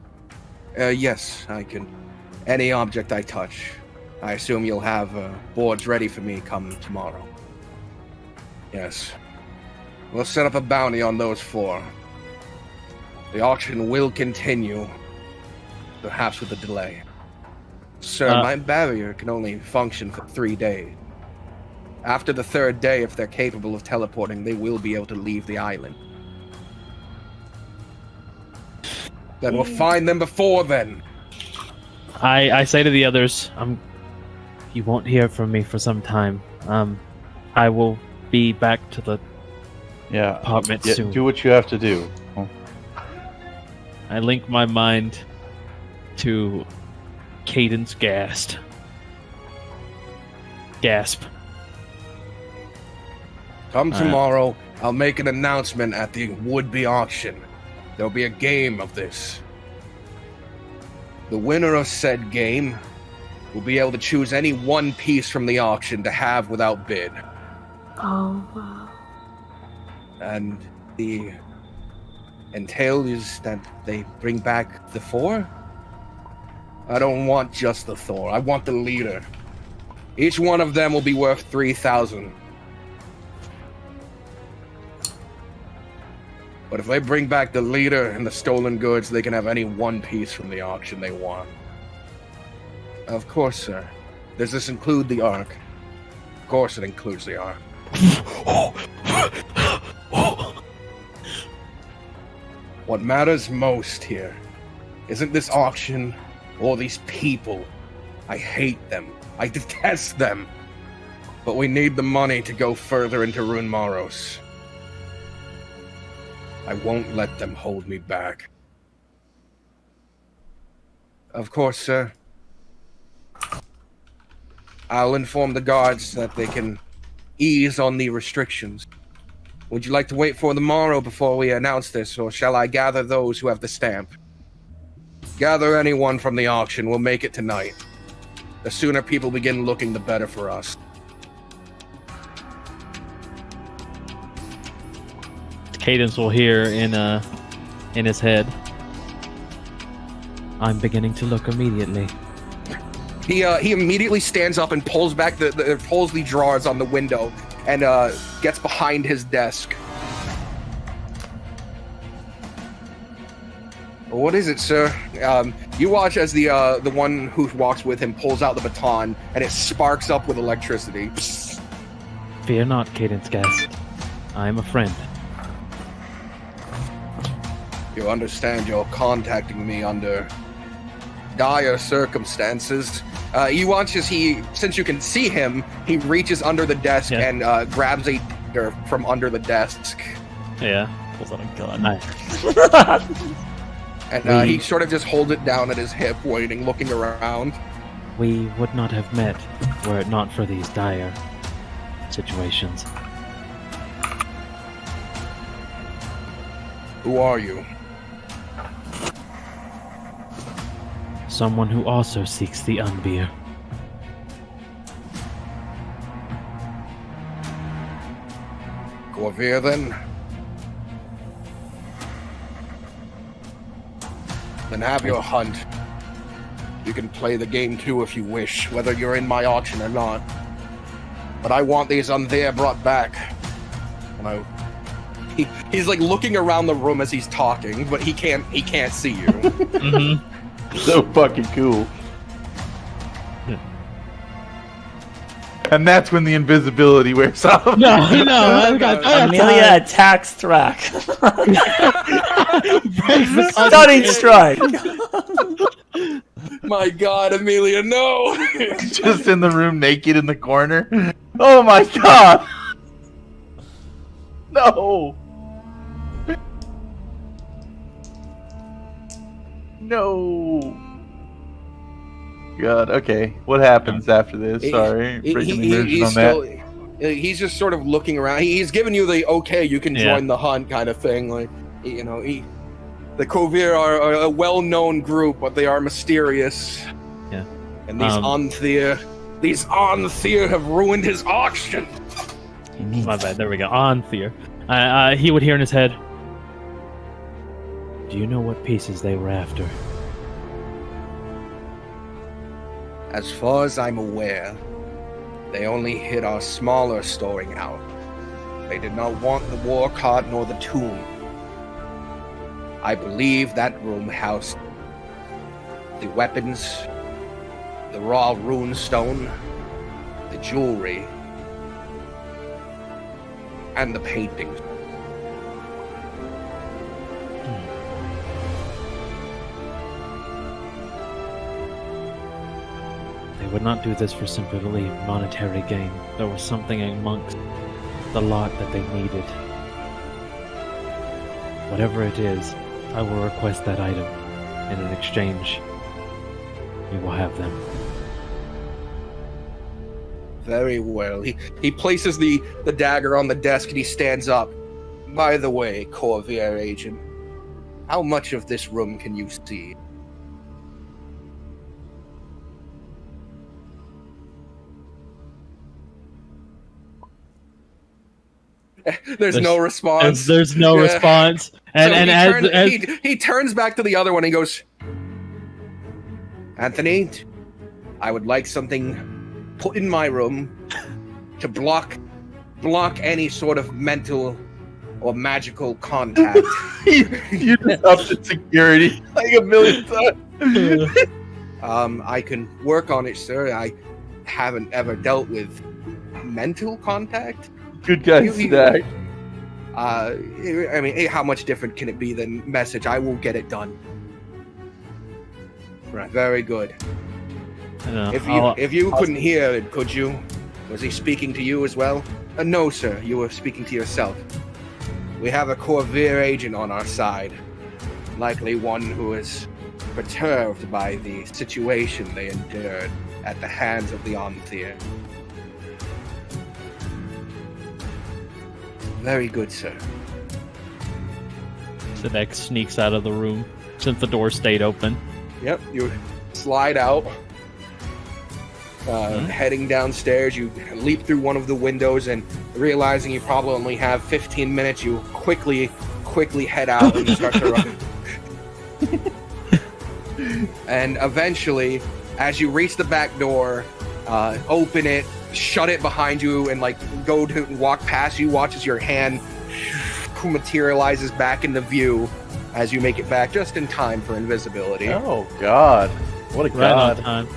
Yes, I can. Any object I touch. I assume you'll have boards ready for me come tomorrow. Yes. We'll set up a bounty on those 4. The auction will continue, perhaps with a delay. Sir, my barrier can only function for 3 days. After the 3rd day, if they're capable of teleporting, they will be able to leave the island. Then we'll find them before then. I say to the others, you won't hear from me for some time. I will be back to the apartment soon. Do what you have to do. I link my mind to Cadence Gasp. Come tomorrow, I'll make an announcement at the would-be auction. There'll be a game of this. The winner of said game will be able to choose any one piece from the auction to have without bid. Oh, wow. And the entail is that they bring back the 4? I don't want just the Thor. I want the leader. Each one of them will be worth 3,000. But if they bring back the leader and the stolen goods, they can have any one piece from the auction they want. Of course, sir. Does this include the Ark? Of course it includes the Ark. What matters most here isn't this auction or these people. I hate them. I detest them. But we need the money to go further into Rune Maros. I won't let them hold me back. Of course, sir. I'll inform the guards that they can ease on the restrictions. Would you like to wait for the morrow before we announce this, or shall I gather those who have the stamp? Gather anyone from the auction. We'll make it tonight. The sooner people begin looking, the better for us. Cadence will hear in his head, I'm beginning to look immediately. He immediately stands up and pulls back pulls the drawers on the window and gets behind his desk. What is it, sir? You watch as the one who walks with him pulls out the baton and it sparks up with electricity. Psst. Fear not, Cadence Guest. I am a friend. You understand you're contacting me under dire circumstances. You watch as since you can see him, he reaches under the desk and grabs a dagger from under the desk. Yeah. Pulls out a gun. And he sort of just holds it down at his hip, waiting, looking around. We would not have met were it not for these dire situations. Who are you? Someone who also seeks the Unbeer. Corvair, then? Then have your hunt. You can play the game too if you wish, whether you're in my auction or not. But I want these Unbeer brought back. And he's like looking around the room as he's talking, but he can't see you. Mm-hmm. So fucking cool. And that's when the invisibility wears off. Amelia attacks Thrak. Stunning strike. My God, Amelia, no! Just in the room, naked in the corner. Oh my God! No! No! God, okay. What happens after this? Sorry, breaking the immersion on that. He's just sort of looking around. He's giving you the okay, you can join the hunt kind of thing. Like, you know, the Kovir are a well-known group, but they are mysterious. Yeah. And these Anthir have ruined his auction. My bad. There we go. Anthir. He would hear in his head. Do you know what pieces they were after? As far as I'm aware, they only hid our smaller storing out. They did not want the war cart nor the tomb. I believe that room housed the weapons, the raw rune stone, the jewelry, and the paintings. They would not do this for simply monetary gain. There was something amongst the lot that they needed. Whatever it is, I will request that item, and in exchange, you will have them. Very well. He places the dagger on the desk and he stands up. By the way, Corvair agent, how much of this room can you see? There's no response. There's no response. And he turns back to the other one and goes, Anthony, I would like something put in my room to block any sort of mental or magical contact. You just upped the security like a million times. I can work on it, sir. I haven't ever dealt with mental contact. Good guy, Stack. I mean, how much different can it be than message? I will get it done. Right, very good. If you couldn't hear it, could you? Was he speaking to you as well? No, sir. You were speaking to yourself. We have a Corvair agent on our side. Likely one who is perturbed by the situation they endured at the hands of the Onthier. Very good, sir. Sadek sneaks out of the room since the door stayed open. Yep, you slide out. Heading downstairs, you leap through one of the windows and realizing you probably only have 15 minutes, you quickly head out and start to run. And eventually, as you reach the back door, open it, shut it behind you, and go to walk past you, watch as your hand materializes back into view as you make it back just in time for invisibility. Oh God! What a Right on god! time.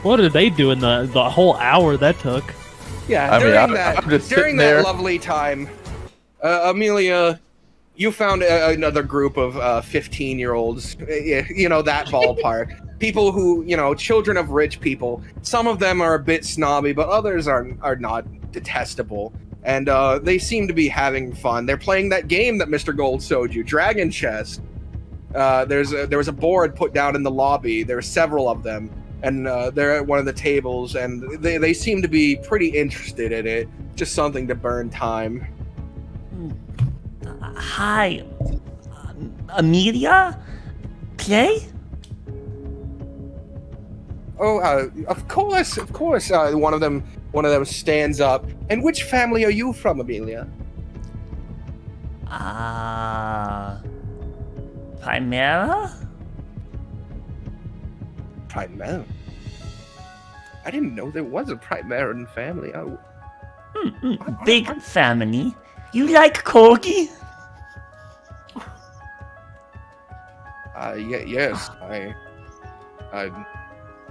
What did they do in the whole hour that took? Yeah, I'm just during sitting that there. lovely time, Amelia, you found another group of 15-year-olds, that ballpark. People who, children of rich people. Some of them are a bit snobby, but others are not detestable. And they seem to be having fun. They're playing that game that Mr. Gold showed you, Dragon Chess. There was a board put down in the lobby. There were several of them. And they're at one of the tables, and they seem to be pretty interested in it. Just something to burn time. Hi, Amelia? Play? Oh, of course. One of them stands up. And which family are you from, Amelia? Primera? Primera? I didn't know there was a Primeran family. Big family. You like corgi? Yes.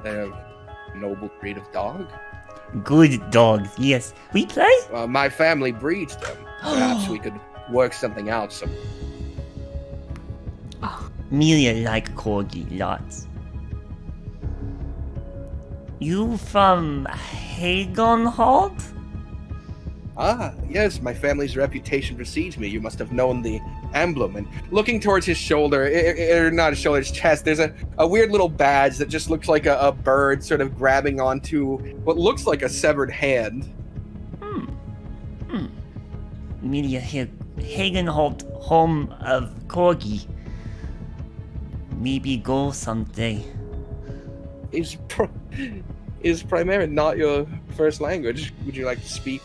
They're a noble breed of dog. Good dogs, yes. We play? My family breeds them. Perhaps we could work something out. Amelia like corgi lots. You from Hagenhold? Yes, my family's reputation precedes me. You must have known the emblem. And looking towards his shoulder, not his shoulder, his chest, there's a weird little badge that just looks like a bird sort of grabbing onto what looks like a severed hand. Amelia Hagenhold, home of corgi. Maybe go someday. Is Primeran not your first language? Would you like to speak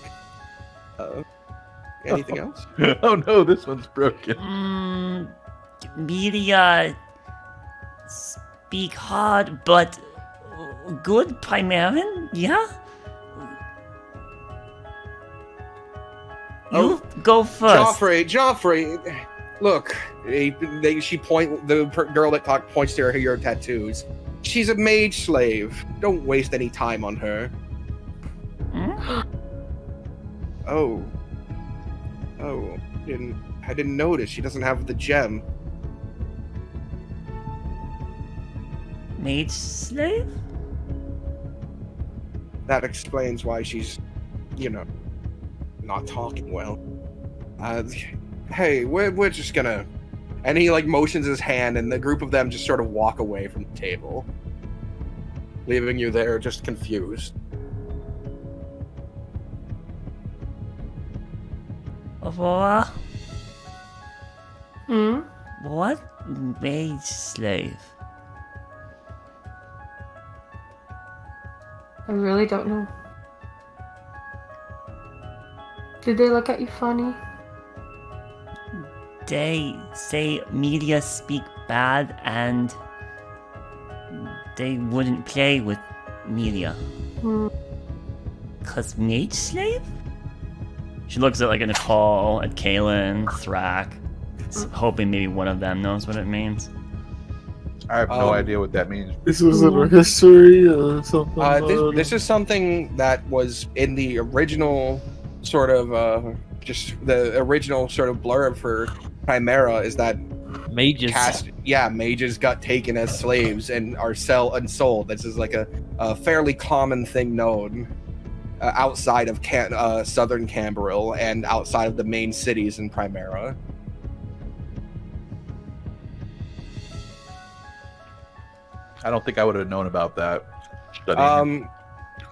anything else? Oh no, this one's broken. Media speak hard, but good Primeran? Yeah? You go first. Joffrey, look. The girl that points to her tattoos. She's a mage slave. Don't waste any time on her. Hmm? Oh, I didn't notice. She doesn't have the gem. Mage slave? That explains why she's, not talking well. Hey, we're just gonna... And he, motions his hand, and the group of them just sort of walk away from the table. Leaving you there just confused. Aurora? What? What mage slave? I really don't know. Did they look at you funny? They say media speak bad and they wouldn't play with media. Cause mage slave? She looks at Nicole, at Kaylin, Thrak, hoping maybe one of them knows what it means. I have no idea what that means. This was in our history or something. This is something that was in the original sort of just the original sort of blurb for Chimera is that Mages. mages got taken as slaves and are sold. This is a fairly common thing known outside of southern Camberil and outside of the main cities in Primera. I don't think I would have known about that.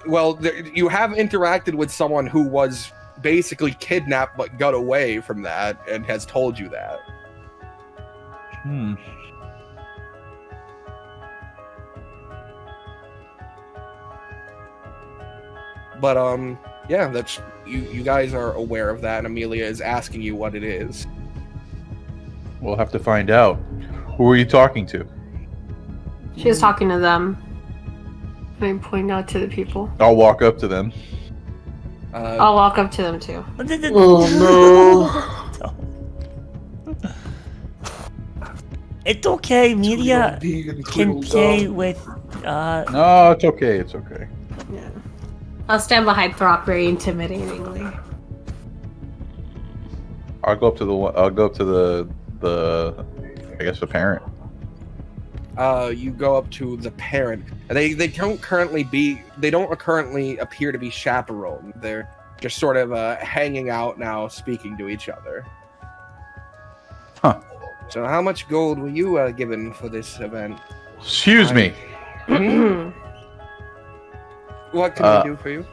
Well, you have interacted with someone who was basically kidnapped but got away from that and has told you that. But that's you guys are aware of that, and Amelia is asking you what it is. We'll have to find out. Who are you talking to? She was talking to them. I point out to the people. I'll walk up to them. I'll walk up to them too. Oh no. It's okay, media can play with No, it's okay, it's okay. Yeah. I'll stand behind Throck very intimidatingly. I'll go up to the I guess the parent. You go up to the parent. They don't currently appear to be chaperoned. They're just sort of hanging out now, speaking to each other. Huh. So how much gold were you given for this event? Excuse me. What can I do for you?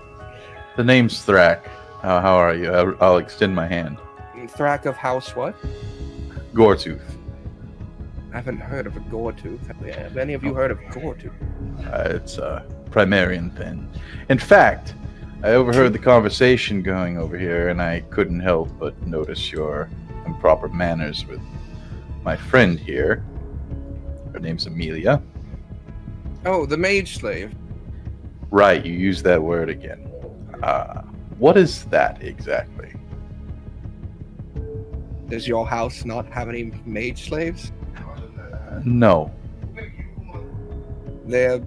The name's Thrak. How are you? I'll extend my hand. Thrak of House what? Goretooth. I haven't heard of a Goretooth. Have any of you heard of Goretooth? It's a Primarian thing. In fact, I overheard the conversation going over here, and I couldn't help but notice your improper manners with my friend here. Her name's Amelia. Oh, the mage slave. Right, you used that word again. What is that exactly? Does your house not have any mage slaves? No. They're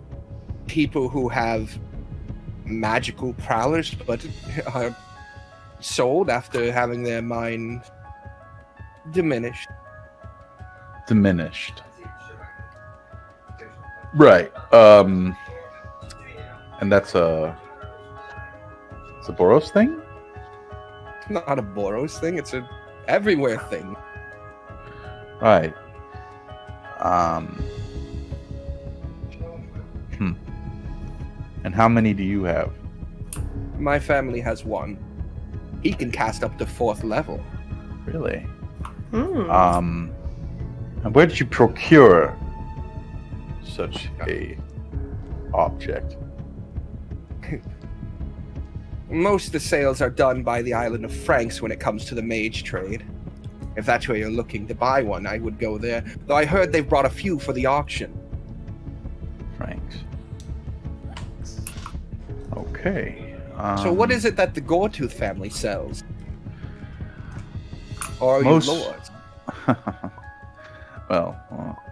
people who have magical prowess, but are sold after having their mind diminished. Diminished. Right. And that's it's a Boros thing? Not a Boros thing, it's a everywhere thing. Right. And how many do you have? My family has one. He can cast up to 4th level. Really? And where did you procure such a object? Most of the sales are done by the island of Franks when it comes to the mage trade. If that's where you're looking to buy one, I would go there. Though I heard they've brought a few for the auction. Franks. Okay. So what is it that the Goretooth family sells? Or are Most- you lords? Well,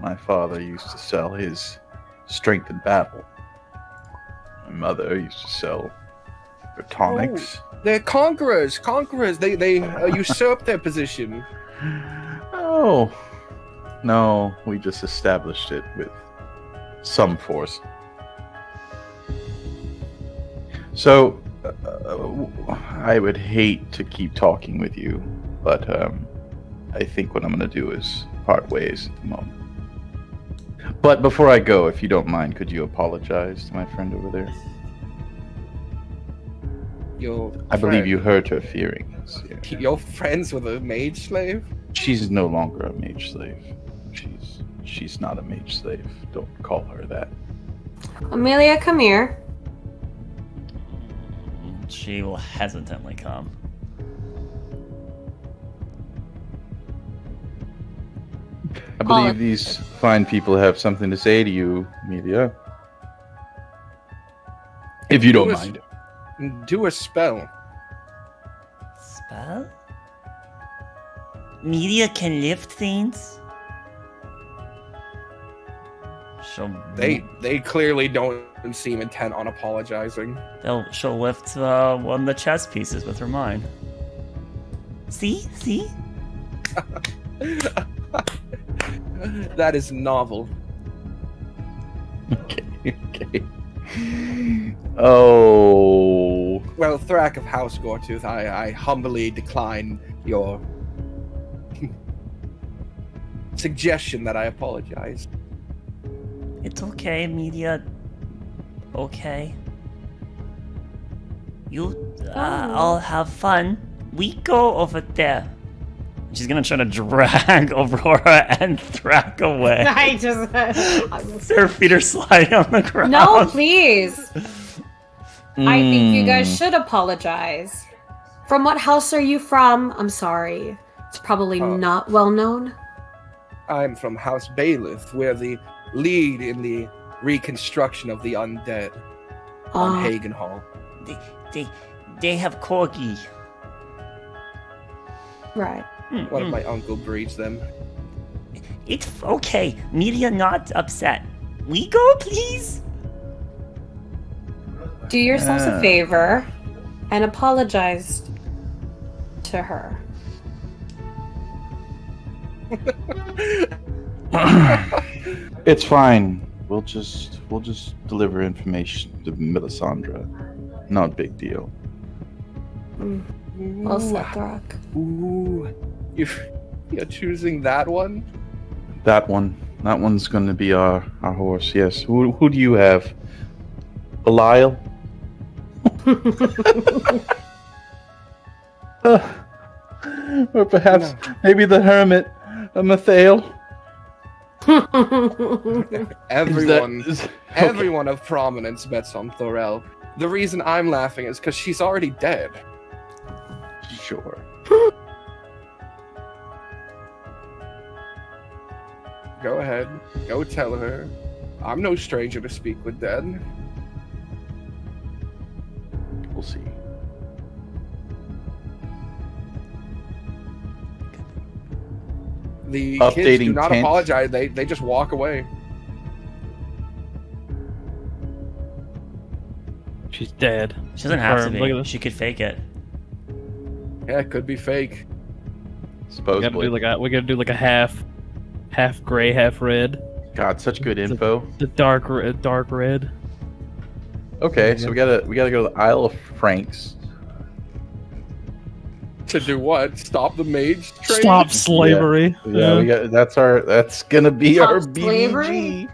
my father used to sell his strength in battle. My mother used to sell her tonics. They're conquerors. Conquerors. They usurp their position. Oh. No, we just established it with some force. So, I would hate to keep talking with you, but I think what I'm going to do is part ways at the moment. But before I go, if you don't mind, could you apologize to my friend over there? I believe you hurt her feelings. Yeah. You're friends with a mage slave? She's no longer a mage slave. She's not a mage slave. Don't call her that. Amelia, come here. She will hesitantly come. I believe these fine people have something to say to you, Amelia. If you don't mind. Do a spell. Spell? Media can lift things? They clearly don't seem intent on apologizing. She'll lift one of the chess pieces with her mind. See? That is novel. Okay. Oh. Well, Thrak of House Goretooth, I humbly decline your suggestion that I apologize. It's okay, Media. Okay. I'll have fun. We go over there. She's gonna try to drag Aurora and Thrak away. I just. Their feet are sliding on the ground. No, please. I think you guys should apologize. From what house are you from? I'm sorry. It's probably not well known. I'm from House Bailiff. We're the lead in the reconstruction of the undead on Hagen Hall. They have corgi. Right. One of my uncle breeds them. It's okay. Media not upset. We go, please. Do yourselves a favor and apologize to her. It's fine. We'll just deliver information to Melisandre. Not a big deal. Well said, Thrak. Ooh, you're choosing that one? That one's going to be our horse. Yes. Who do you have? Belial? Or perhaps maybe the hermit, Mathael. Everyone of prominence bets on Thorel. The reason I'm laughing is because she's already dead. Sure. Go ahead. Go tell her. I'm no stranger to speak with dead. We'll see. The Updating kids do not tent. apologize. They just walk away. She's dead. She doesn't have to Confirmed. Look at be. this. She could fake it. Yeah, it could be fake. We gotta do like a half gray, half red. God, such good info. The dark red. Okay, so we gotta go to the Isle of Franks. To do what? Stop the mage trade? Stop slavery. Yeah, we got. That's gonna be Stop our slavery? BBG.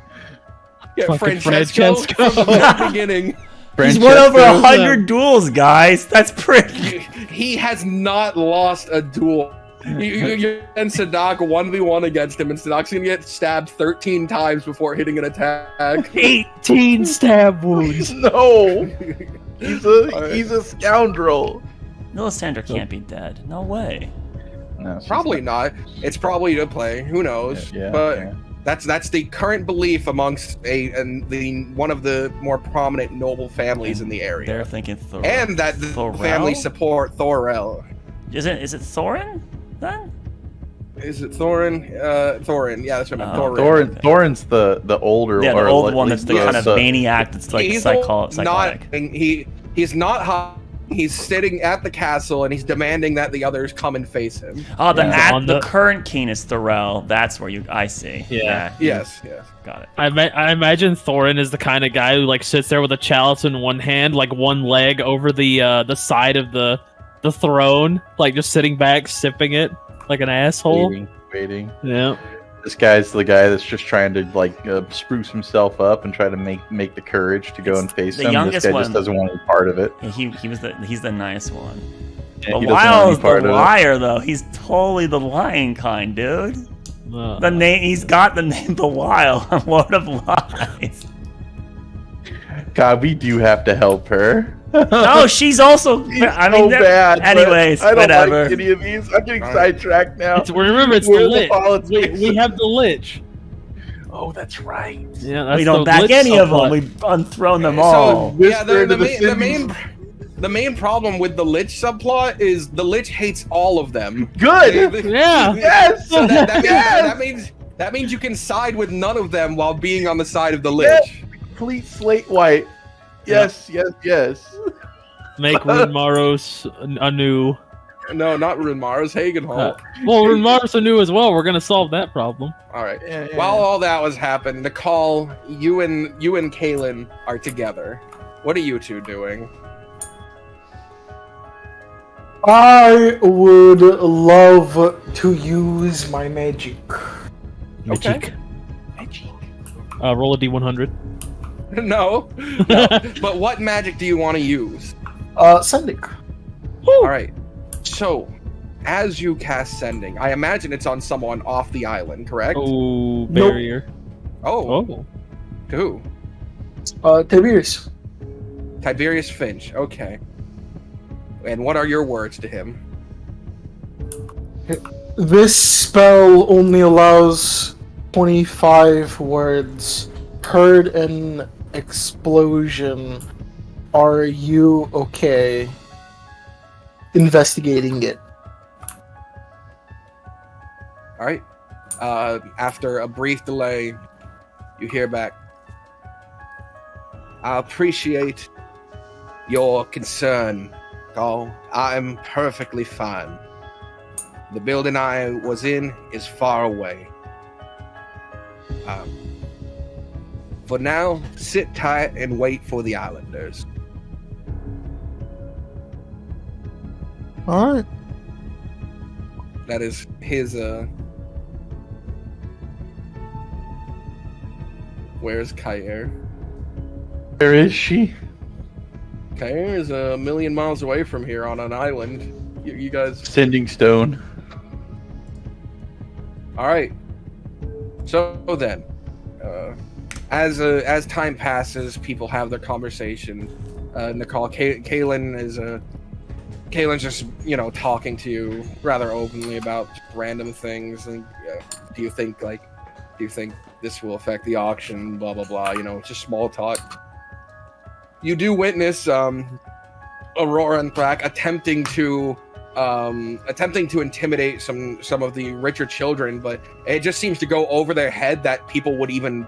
Yeah, Fucking Francesco Francesco. from the very beginning. He's won over Francesco. 100 duels, guys. That's pretty. He has not lost a duel. You and Sadak 1v1 against him, and Sadak's gonna get stabbed 13 times before hitting an attack. 18 stab wounds. No, he's a scoundrel. Melisandre can't be dead. No way. No, she's Probably not. It's probably to play. Who knows? Yeah, but yeah. That's the current belief amongst one of the more prominent noble families in the area. They're thinking Thorel. And that the Thorel? family support Thorel. Is it Thorin then? Is it Thorin? Thorin. Yeah, that's what I meant. Oh, Thorin. Thorin's the older, Yeah, the or old at one that's least the kind of maniac that's like He's psychotic. He's not high. He's sitting at the castle and he's demanding that the others come and face him. Oh, Yeah. the current king is Thorel. That's where I see. Yeah. Yes. Got it. I imagine Thorin is the kind of guy who like sits there with a chalice in one hand, like one leg over the side of the throne, like just sitting back sipping it like an asshole. Waiting. Yeah. This guy's the guy that's just trying to like spruce himself up and try to make the courage to go and face the him. youngest This guy one. just doesn't want any part of it. He's the nice one. Yeah, he doesn't want Belial any is the part of it. liar though. He's totally the lying kind, dude. The name he's got the name Belial on Lord of Lies. God, we do have to help her. No, she's also. I mean, so bad. but anyways, I don't whatever. like any of these. I'm getting sidetracked now. Remember, it's the Where's the lich. politics? We have the lich. Oh, that's right. Yeah, that's We don't the back lich any of them. subplot. We've unthrown them all. So yeah, Whisper into the main problem with the Lich subplot is the Lich hates all of them. Good. Yeah. Yes. So Yes! that means you can side with none of them while being on the side of the Lich. Complete slate white. Yes. Make Runmaros anew. No, not Runmaros, Hagenhall. Well, Runmaros anew as well. We're gonna solve that problem. All right. Yeah. While all that was happening, Nicole, you and Kaylin are together. What are you two doing? I would love to use my magic. Magic. Roll a d100. No. But what magic do you want to use? Sending. All right. So, as you cast Sending, I imagine it's on someone off the island, correct? Oh, barrier. Oh. Who? Tiberius. Tiberius Finch. Okay. And what are your words to him? This spell only allows 25 words. Heard an explosion. Are you okay? Investigating it. All right. After a brief delay, you hear back. I appreciate your concern, Carl. I'm perfectly fine. The building I was in is far away. For now, sit tight and wait for the islanders. Alright. That is his, Where's Kair? Where is she? Kair is a million miles away from here on an island. You guys... Sending stone. Alright. So then, as time passes, people have their conversation. Nicole, Kaylin's just, talking to you rather openly about random things. And do you think this will affect the auction? Blah blah blah. Just small talk. You do witness Aurora and Thrak attempting to intimidate some of the richer children, but it just seems to go over their head that people would even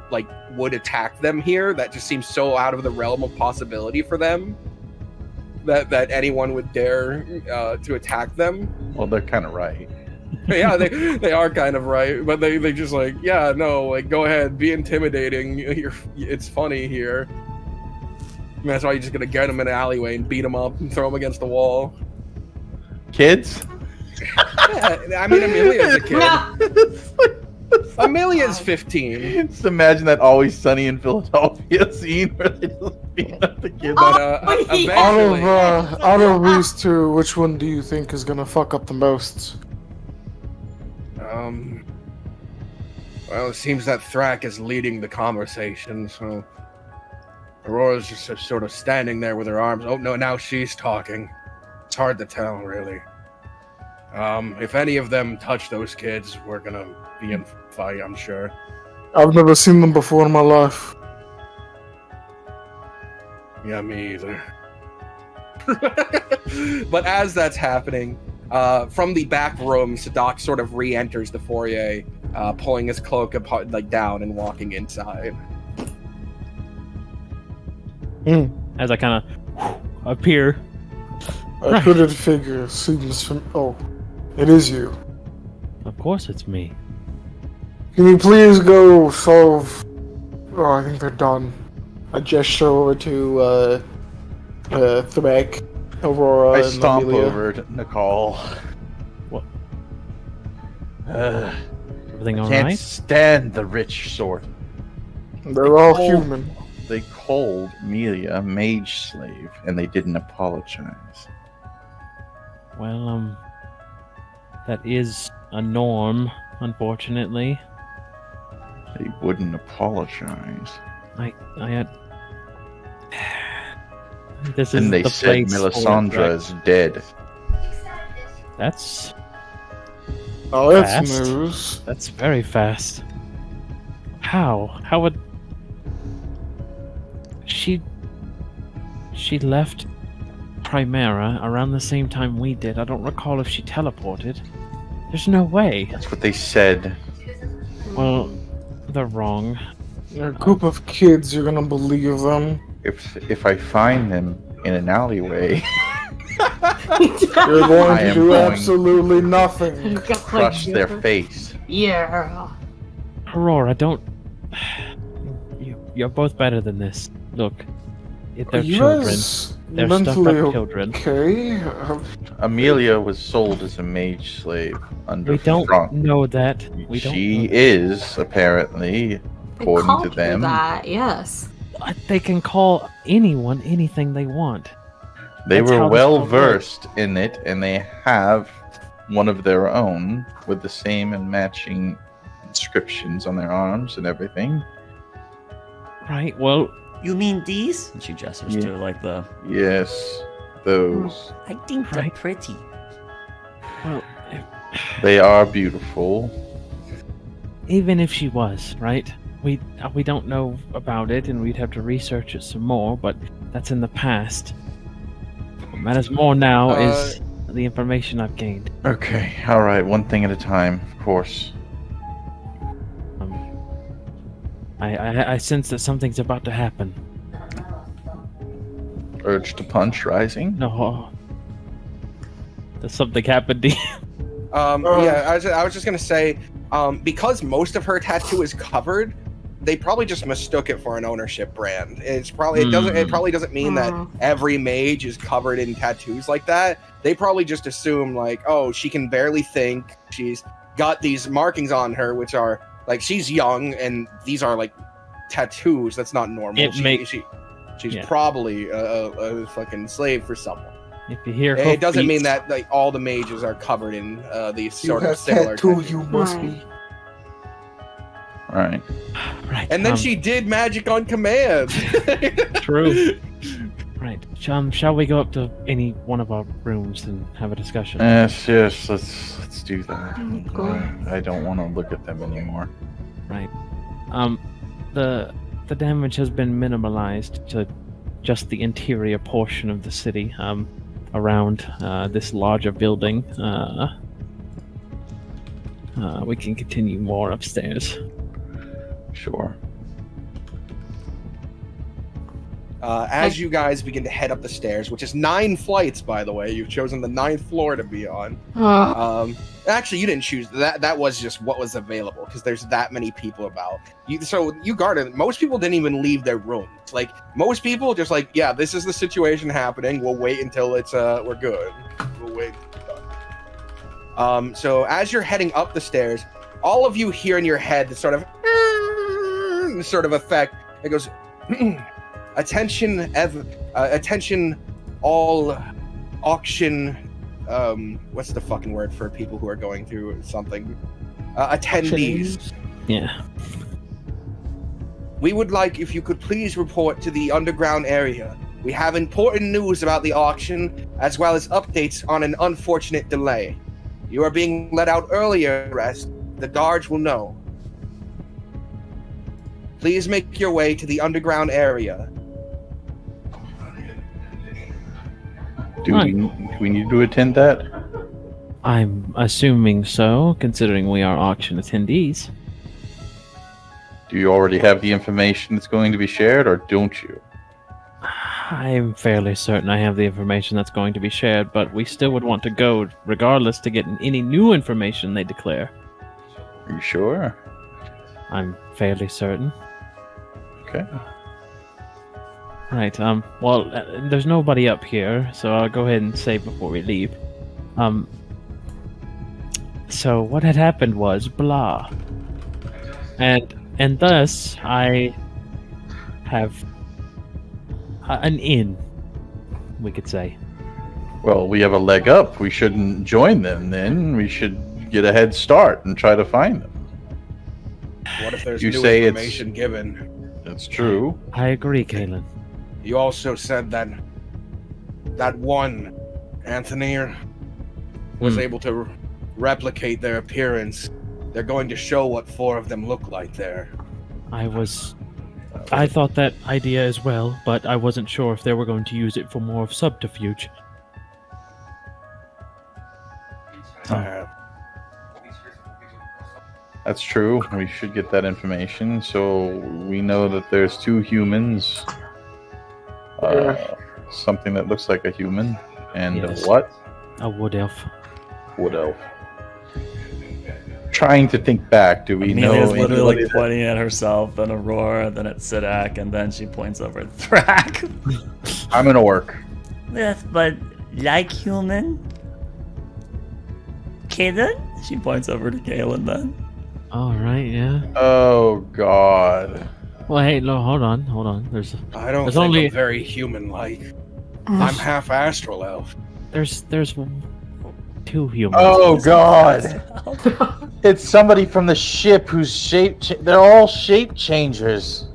would attack them here. That just seems so out of the realm of possibility for them that anyone would dare to attack them. Well, they're kind of right. Yeah, they are kind of right, but they just go ahead, be intimidating. It's funny here. And that's why you're just gonna get them in an alleyway and beat them up and throw them against the wall. Kids? Yeah, I mean, Amelia's a kid. Amelia's 15. Just imagine that Always Sunny in Philadelphia scene where they just beat up the kids. But eventually, Out of these two, which one do you think is gonna fuck up the most? well, it seems that Thrak is leading the conversation, so Aurora's just sort of standing there with her arms. Oh no, now she's talking. It's hard to tell, really. If any of them touch those kids, we're gonna be in fight, I'm sure. I've never seen them before in my life. Yeah, me either. But as that's happening, from the back room, Sadak sort of re-enters the foyer, pulling his cloak down and walking inside. As I kind of appear. I couldn't figure. Seems from. Oh, it is you. Of course it's me. Can you please go solve? Oh, I think they're done. I gesture over to Thrak, Aurora, I and stomp Amelia. over to Nicole. What? I Everything all can't right? stand the rich sort. They're all Oh. human. They called Amelia a mage slave, and they didn't apologize. Well, that is a norm, unfortunately. They wouldn't apologize. I had. This is And they the said place for it, Melisandre right? is dead. That's Oh, that's Fast. news. that's very fast. How? How would she left Primera around the same time we did? I don't recall if she teleported. There's no way. That's what they said. Well, they're wrong. They're a group of kids. You're gonna believe them. If I find them in an alleyway, You're going I to am do going- absolutely nothing. crush their face. Yeah. Aurora, don't. You're both better than this. Look, they're Are you children. guys They're mentally stuck-up children. okay? Amelia was sold as a mage slave under We don't Frank. know that. We don't. She know that. is, apparently, They according called to her them. that, yes. They can call anyone anything they want. They That's were how this well all versed in it, and they have one of their own with the same and matching inscriptions on their arms and everything. Right. Well, You mean these? And she gestures Yeah. to like the. Yes, those. I think they're Right. pretty. well, They are beautiful. even if she was right, we don't know about it, and we'd have to research it some more. But that's in the past. What matters more now is the information I've gained. Okay, alright, one thing at a time, of course. I sense that something's about to happen. Urge to punch rising. No. Does something happen to you? Yeah, I was just gonna say, because most of her tattoo is covered, they probably just mistook it for an ownership brand. It probably doesn't mean that every mage is covered in tattoos like that. They probably just assume like, oh, she can barely think. She's got these markings on her, which are like she's young, and these are like tattoos. That's not normal. She's Yeah. probably a fucking slave for someone. If you hear It doesn't hoofbeats- mean that like all the mages are covered in these You sort of have similar tattoo. tattoos. You must Right. be. Alright. Right. And then she did magic on command. True. Right. Shall we go up to any one of our rooms and have a discussion? Yes, let's do that. Cool. I don't want to look at them anymore. Right. The damage has been minimalized to just the interior portion of the city, around this larger building. We can continue more upstairs. Sure. As you guys begin to head up the stairs, which is 9 flights, by the way, you've chosen the 9th floor to be on. Actually, you didn't choose that. That was just what was available because there's that many people about. You guarded. Most people didn't even leave their rooms. Like most people, just like, yeah, this is the situation happening. We'll wait until it's we're good. We'll wait. So as you're heading up the stairs, all of you hear in your head this sort of effect. It goes. Attention, all auction. What's the fucking word for people who are going through something? Attendees. Yeah. We would like if you could please report to the underground area. We have important news about the auction, as well as updates on an unfortunate delay. You are being let out earlier, rest. The guards will know. please make your way to the underground area. Do we need to attend that? I'm assuming so, considering we are auction attendees. Do you already have the information that's going to be shared, or don't you? I'm fairly certain I have the information that's going to be shared, but we still would want to go regardless to get any new information they declare. Are you sure? I'm fairly certain. Okay. Right, well, there's nobody up here, so I'll go ahead and say before we leave. So what had happened was blah. And thus, I have an in, we could say. Well, we have a leg up. We shouldn't join them then. We should get a head start and try to find them. What if there's You new say it's- information given? That's true. I agree, Kalen. You also said that one Anthony was able to replicate their appearance. They're going to show what 4 of them look like there. I thought that idea as well, but I wasn't sure if they were going to use it for more of subterfuge. That's true. We should get that information. So we know that there's 2 humans. Something that looks like a human. And Yes. a what? A wood elf. Wood elf. Trying to think back. Do we Amelia's know literally anybody like pointing at herself, then Aurora, then at Sidak, and then she points over at Thrak. I'm an orc. Yes, but like human? Kaden? She points over to Kaelin then. Alright, yeah. Oh God. Well, hey, no, hold on. There's I don't There's think only- I'm very human-like. I'm half astral elf. there's 2 humans. Oh God. It's somebody from the ship who's they're all shape changers.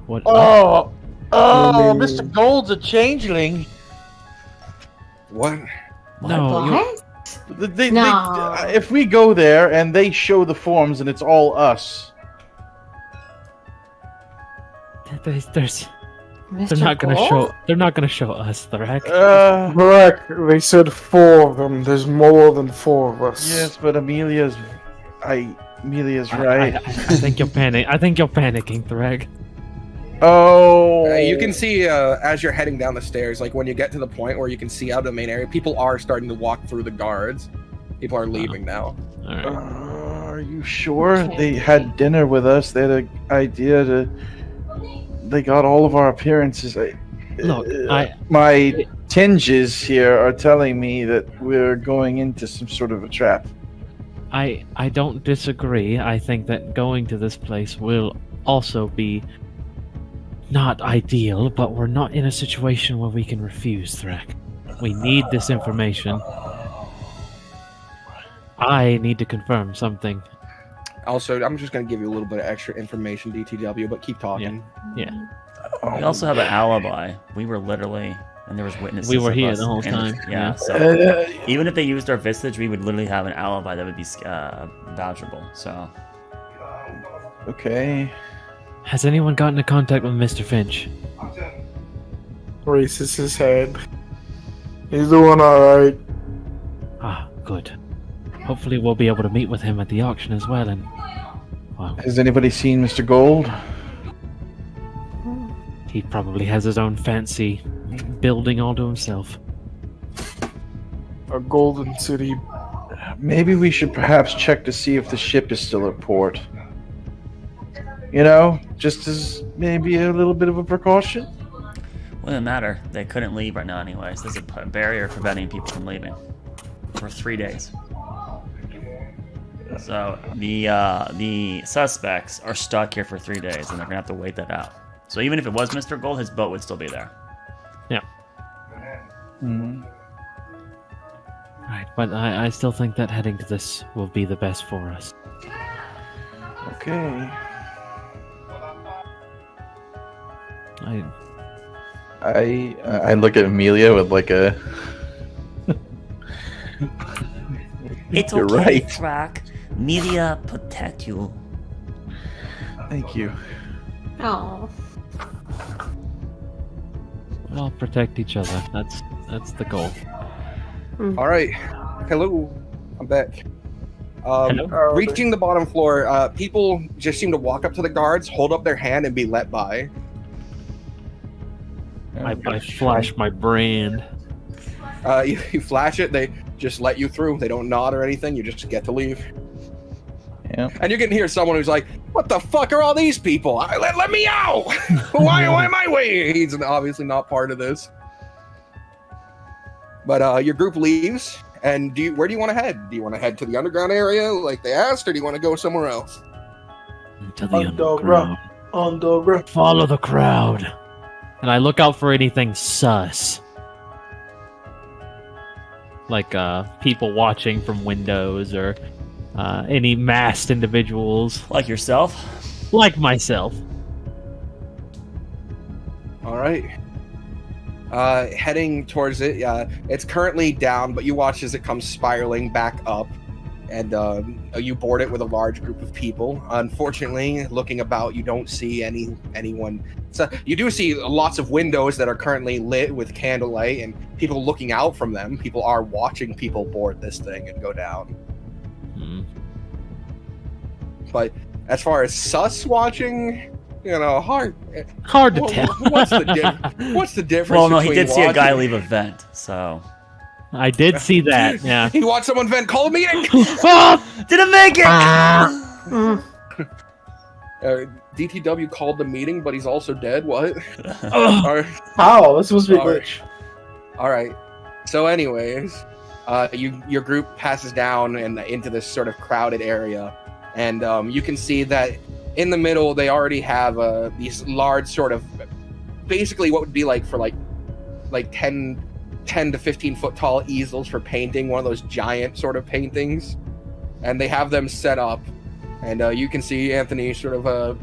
What? Oh, Mr. Gold's a changeling. What? No, you, What? They- No. if we go there and they show the forms and it's all us, there's Mr. they're not gonna Gold? show. They're not gonna show us, Thrak. Correct. They said 4 of them. There's more than 4 of us. yes, but Amelia's right. I think you're panicking. I think you're panicking, Thrak. Oh, You can see as you're heading down the stairs, like when you get to the point where you can see out of the main area, people are starting to walk through the guards. People are leaving now. All right. Are you sure they had dinner with us? They had an idea to. They got all of our appearances. Look, My tinges here are telling me that we're going into some sort of a trap. I don't disagree. I think that going to this place will also be not ideal, but we're not in a situation where we can refuse, Thrak. We need this information. I need to confirm something. Also, I'm just going to give you a little bit of extra information, DTW, but keep talking. Yeah. We also have an alibi. We were literally, and there was witnesses. We were of here us the whole in time, Yeah, yeah. so even if they used our visage, we would literally have an alibi that would be vouchable. So Okay. Has anyone gotten in contact with Mr. Finch? Raises his head. He's doing alright. Ah, good. Hopefully we'll be able to meet with him at the auction as well, and... Well, Has anybody seen Mr. Gold? he probably has his own fancy building all to himself. A golden city. Maybe we should perhaps check to see if the ship is still at port. You know, just as maybe a little bit of a precaution. wouldn't matter. They couldn't leave right now, anyways. There's a barrier preventing people from leaving for 3 days. So the suspects are stuck here for 3 days, and they're gonna have to wait that out. So even if it was Mr. Gold, his boat would still be there. Yeah. Mm-hmm. Right, but I still think that heading to this will be the best for us. Okay. I look at Amelia with like a. It's You're okay, right. Thrak. Media protect you. Thank you. Oh. We'll all protect each other. That's the goal. All right. Hello. I'm back. Hello. Reaching the bottom floor, people just seem to walk up to the guards, hold up their hand, and be let by. I flash my brand. You flash it, they just let you through. They don't nod or anything. You just get to leave. Yeah. And you can hear someone who's like, "What the fuck are all these people? Let me out! why am I waiting?" He's obviously not part of this. But your group leaves, and where do you want to head? Do you want to head to the underground area like they asked, or do you want to go somewhere else? To the Underground. Underground. Follow the crowd. And I look out for anything sus. Like people watching from windows or any masked individuals. Like yourself? Like myself. All right. Heading towards it. It's currently down, but you watch as it comes spiraling back up, and you board it with a large group of people. Unfortunately, looking about, you don't see anyone. So you do see lots of windows that are currently lit with candlelight, and people looking out from them. People are watching people board this thing and go down. But as far as sus watching, hard to tell. What's the difference? Well, no, he between did see a guy watching- leave a vent, so. I did see that, yeah. He watched someone vent. Call a meeting. Didn't make it! DTW called the meeting, but he's also dead. What? How? This was a glitch. All right. So, anyways, your group passes down and into this sort of crowded area, and you can see that in the middle they already have these large sort of, basically what would be like for like 10 to 15 foot tall easels for painting, one of those giant sort of paintings, and they have them set up, and you can see Anthony sort of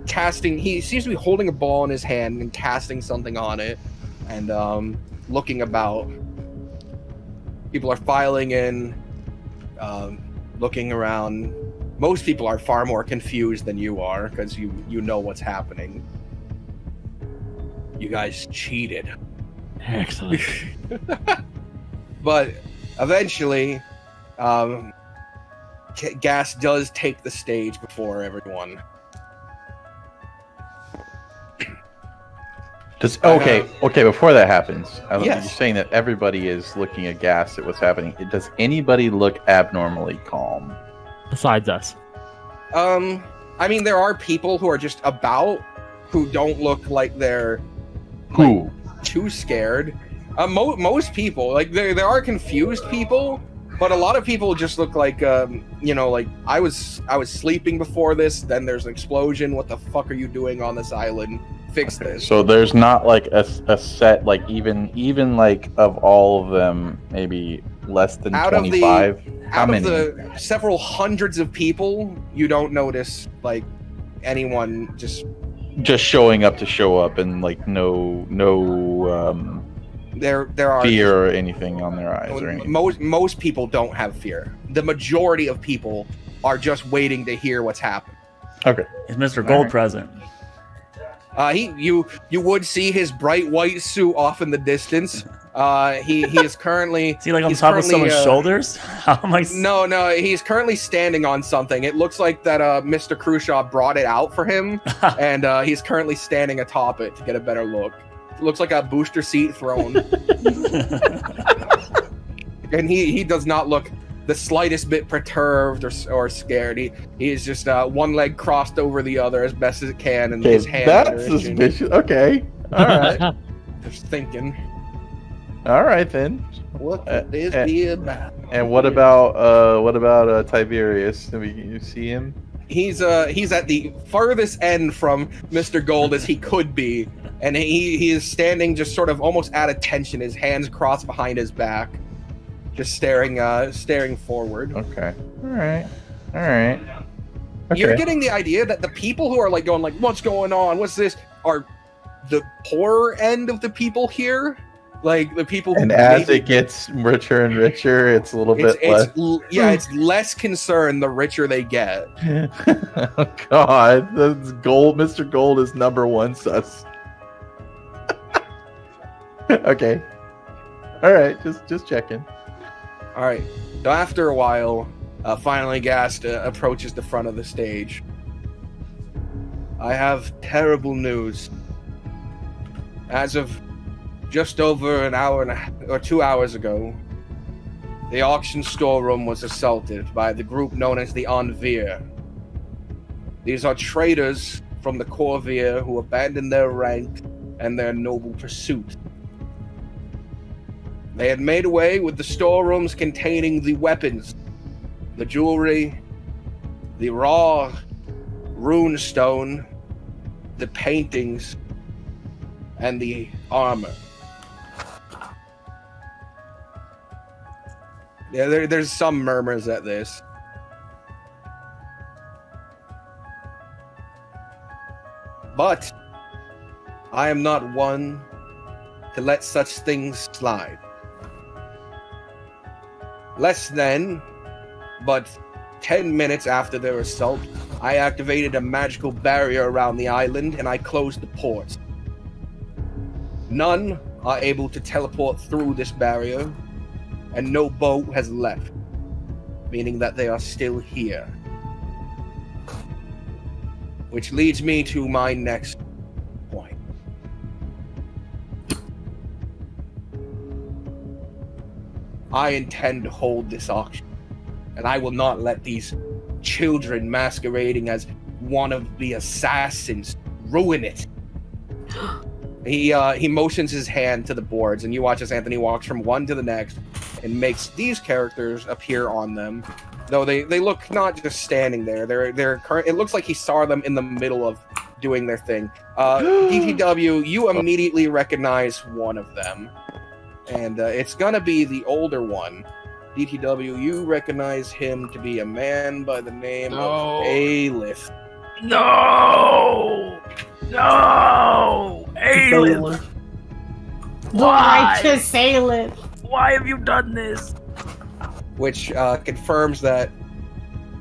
casting. He seems to be holding a ball in his hand and casting something on it, and looking about. People are filing in, looking around. Most people are far more confused than you are, because you know what's happening. You guys cheated. Excellent. But eventually, Gas does take the stage before everyone. Okay, before that happens, Yes. you're saying that everybody is looking aghast at what's happening. Does anybody look abnormally calm? Besides us. I mean, there are people who are just about, who don't look like they're Who? too scared. Most people, like there are confused people, but a lot of people just look like like I was sleeping before this, then there's an explosion. What the fuck are you doing on this island? Fix this. So there's not like a set, like even like of all of them, maybe less than Out of the- 25. How Out many? of the several hundreds of people, you don't notice like anyone just showing up to show up, and like no there are fear or anything on their eyes or anything. most people don't have fear. The majority of people are just waiting to hear what's happening. Okay. Is Mr. Gold present? You would see his bright white suit off in the distance. He is currently. Is he like on he's top of currently, someone's shoulders? How am I? No, he's currently standing on something. It looks like that Mr. Khrushchev brought it out for him, and he's currently standing atop it to get a better look. It looks like a booster seat throne. And he does not look the slightest bit perturbed or scared. He is just one leg crossed over the other as best as it can, and his hands That's are itching. suspicious. Okay. All right. Just thinking, All right then. what could this be about? And what about Tiberius? Do you see him? He's at the farthest end from Mr. Gold as he could be, and he is standing just sort of almost at attention, his hands crossed behind his back, just staring forward. Okay. All right. Okay. You're getting the idea that the people who are like what's going on? What's this? Are the poorer end of the people here, Like the people who And as it gets richer and richer, it's a little bit less. It's less concern the richer they get. Oh God, that's Gold. Mr. Gold is number one sus. Okay. All right, just checking. All right. So after a while, finally Gast approaches the front of the stage. I have terrible news. As of just over an hour or 2 hours ago, the auction storeroom was assaulted by the group known as the Envir. These are traitors from the Corvair who abandoned their rank and their noble pursuit. They had made away with the storerooms containing the weapons, the jewelry, the raw rune stone, the paintings, and the armor. Yeah, there's some murmurs at this. But I am not one to let such things slide. Less than, but 10 minutes after their assault, I activated a magical barrier around the island and I closed the ports. None are able to teleport through this barrier, and no boat has left, meaning that they are still here. Which leads me to my next point. I intend to hold this auction, and I will not let these children masquerading as one of the assassins ruin it. He motions his hand to the boards, and you watch as Anthony walks from one to the next and makes these characters appear on them. Though they look not just standing there. They're current. It looks like he saw them in the middle of doing their thing. DTW, you immediately recognize one of them, and it's gonna be the older one. DTW, you recognize him to be a man by the name of Aelith. No! Aelith! The righteous Aelith. Why have you done this? Which confirms that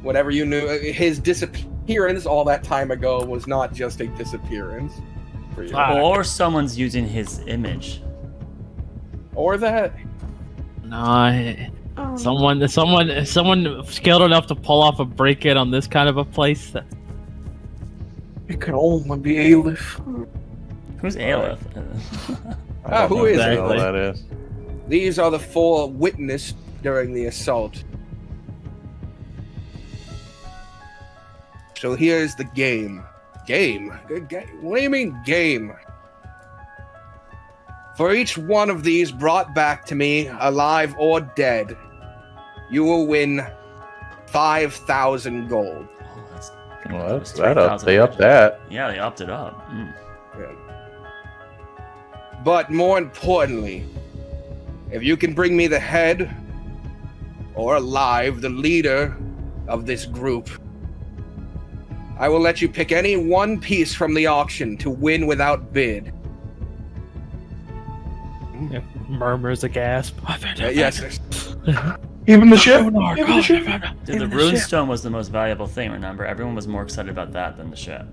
whatever you knew, his disappearance all that time ago was not just a disappearance for you. Or someone's using his image. Or that. No, someone skilled enough to pull off a break-in on this kind of a place. It could only be Aelith. Who's Aelith? Who is Exactly. it? That is. These are the four witnessed during the assault. So here's the game. Game? What do you mean game? For each one of these brought back to me, alive or dead, you will win 5,000 gold. Well, they upped that. Yeah, they upped it up. But more importantly, if you can bring me the head, or alive, the leader of this group, I will let you pick any one piece from the auction to win without bid. Yeah, murmurs a gasp. Yes. Even the ship? Dude, the runestone was the most valuable thing, remember? Everyone was more excited about that than the ship.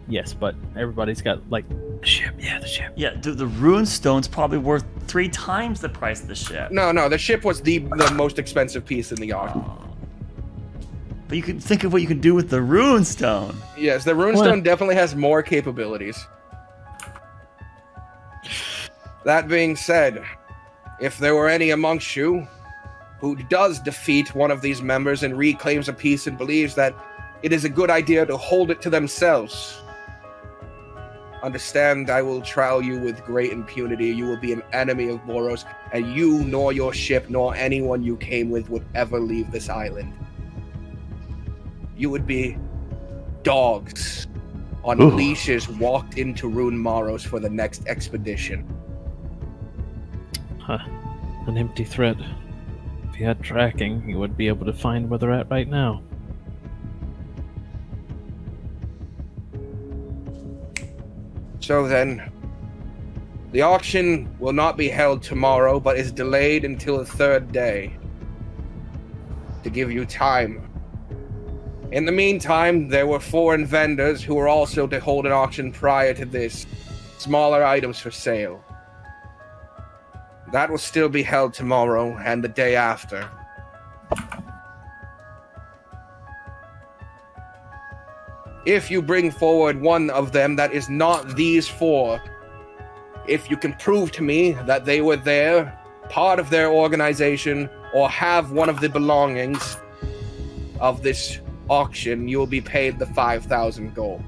Yes, but everybody's got, like, the ship. Yeah, the ship. Yeah, dude, the runestone's probably worth 3 times the price of the ship. No, the ship was the most expensive piece in the auction. But you can think of what you can do with the runestone. Yes, the runestone definitely has more capabilities. That being said, if there were any amongst you who does defeat one of these members and reclaims a piece and believes that it is a good idea to hold it to themselves, understand I will trial you with great impunity. You will be an enemy of Boros, and you nor your ship nor anyone you came with would ever leave this island. You would be dogs on leashes walked into Rune Maros for the next expedition. Huh. An empty threat. If he had tracking, he would be able to find where they're at right now. So then, The auction will not be held tomorrow, but is delayed until the 3rd day to give you time. In the meantime, there were foreign vendors who were also to hold an auction prior to this. Smaller items for sale. That will still be held tomorrow and the day after. If you bring forward one of them that is not these 4, if you can prove to me that they were there, part of their organization, or have one of the belongings of this auction, you will be paid the 5,000 gold.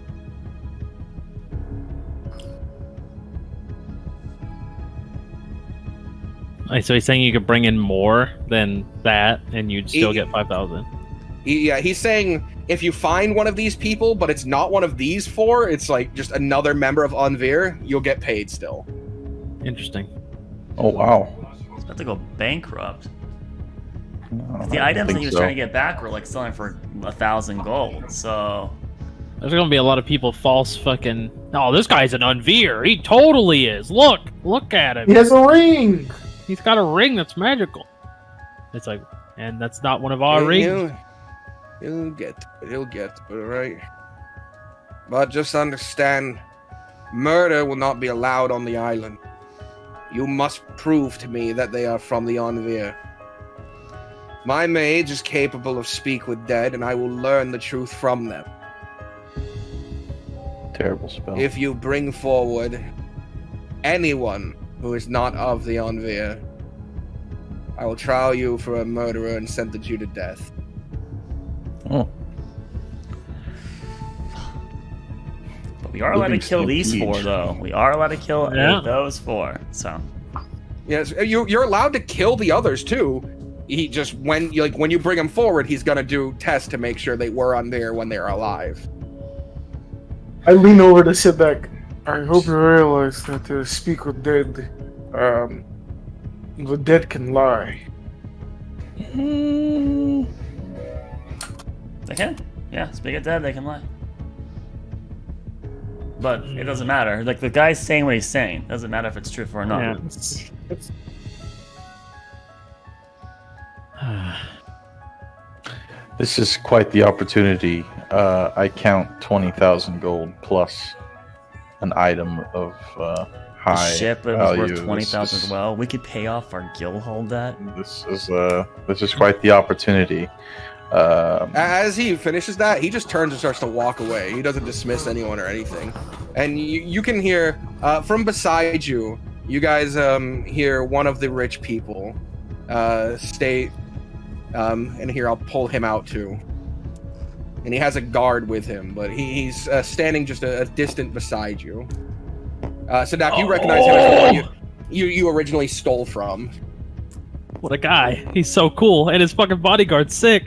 So he's saying you could bring in more than that, and you'd still get 5,000. Yeah, he's saying if you find one of these people, but it's not one of these 4, it's like just another member of Unveer, you'll get paid still. Interesting. Oh wow. He's about to go bankrupt. No, The I items that think he was so. trying to get back were like selling for 1,000 gold. So There's gonna be a lot of people false fucking. Oh, this guy's an Unveer. He totally is. Look at him. He has a ring. He's got a ring that's magical. It's like, and that's not one of our rings. He'll get it, alright? But just understand, murder will not be allowed on the island. You must prove to me that they are from the Unveer. My mage is capable of speak with dead, and I will learn the truth from them. Terrible spell. If you bring forward anyone who is not of the Unveer, I will trial you for a murderer and sentence you to death. Oh. but we are allowed to Living kill these siege. 4, though. We are allowed to kill those 4. So Yes, you're allowed to kill the others too. He just when you bring him forward, he's gonna do tests to make sure they were on there when they're alive. I lean over to sit back. I hope you realize that to speak with dead, the dead can lie. they can. Yeah, speak of dead, they can lie. But it doesn't matter. Like, the guy's saying what he's saying. It doesn't matter if it's truthful or not. Yeah. This is quite the opportunity. I count 20,000 gold plus an item of The high ship was value. worth 20,000 This as is- well. We could pay off our guildhold debt. This is quite the opportunity. As he finishes that, he just turns and starts to walk away. He doesn't dismiss anyone or anything. And you can hear from beside you. You guys hear one of the rich people state, and here I'll pull him out too. And he has a guard with him, but he's standing just a distant beside you. Sadak, you recognize him as the one you originally stole from. What a guy. He's so cool. And his fucking bodyguard's sick.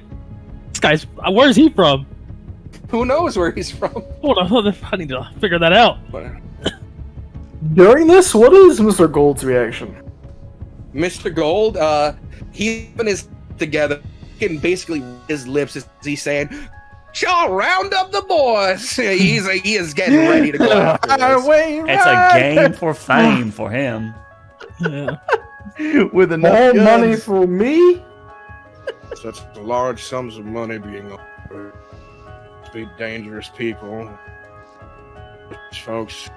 This guy's. Where's he from? Who knows where he's from? Hold on. I need to figure that out. During this, what is Mr. Gold's reaction? Mr. Gold, he's putting his together, and basically his lips as he's saying, "Y'all round up the boys." He is getting ready to go after this. It's a game for fame for him. Yeah. With enough More guns. money for me? Such large sums of money being offered. Be dangerous people. Folks.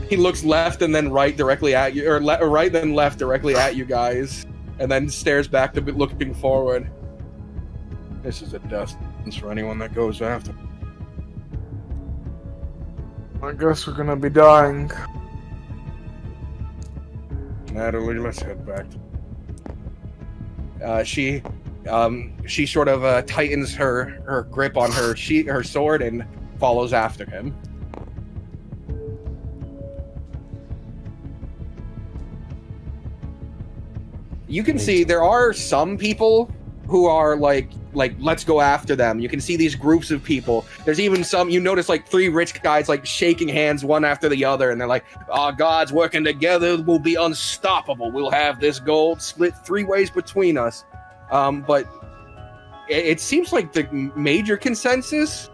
He looks left and then right directly at you, or right then left directly at you guys, and then stares back to looking forward. This is a death sentence for anyone that goes after. I guess we're gonna be dying. Natalie, let's head back. She sort of tightens her grip on her sword and follows after him. You can see there are some people who are like let's go after them. You can see these groups of people. There's even some, you notice like 3 rich guys like shaking hands one after the other, and they're like, our gods working together will be unstoppable. We'll have this gold split 3 ways between us. But it seems like the major consensus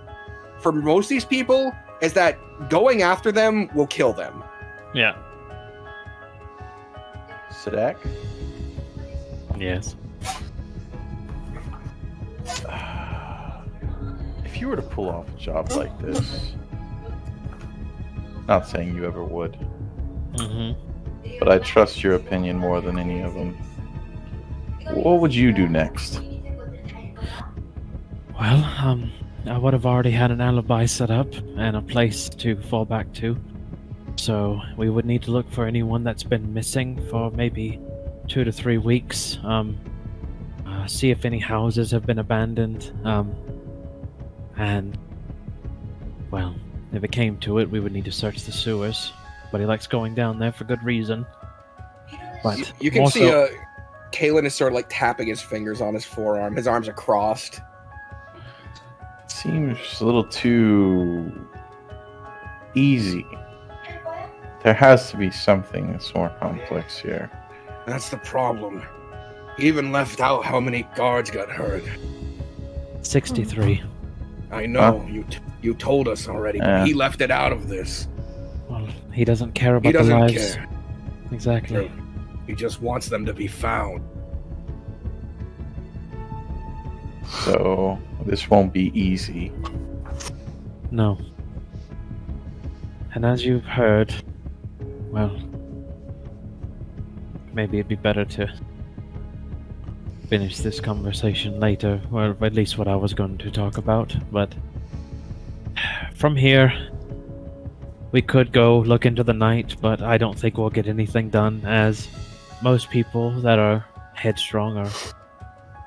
for most of these people is that going after them will kill them. Yeah. Sadak? Yes. If you were to pull off a job like this, not saying you ever would, but I trust your opinion more than any of them. What would you do next? Well, I would have already had an alibi set up and a place to fall back to. So we would need to look for anyone that's been missing for maybe 2 to 3 weeks. See if any houses have been abandoned. And, well, if it came to it, we would need to search the sewers. But he likes going down there for good reason. But You can also, see Kalen is sort of like tapping his fingers on his forearm. His arms are crossed. Seems a little too easy. There has to be something that's more complex here. That's the problem. He even left out how many guards got hurt. 63. I know, Huh? you told us already, but Yeah. he left it out of this. Well, he doesn't care about He doesn't the lives. care. Exactly. He just wants them to be found. So this won't be easy. No. And as you've heard, well, maybe it'd be better to finish this conversation later, or at least what I was going to talk about. But from here, we could go look into the night, but I don't think we'll get anything done, as most people that are headstrong or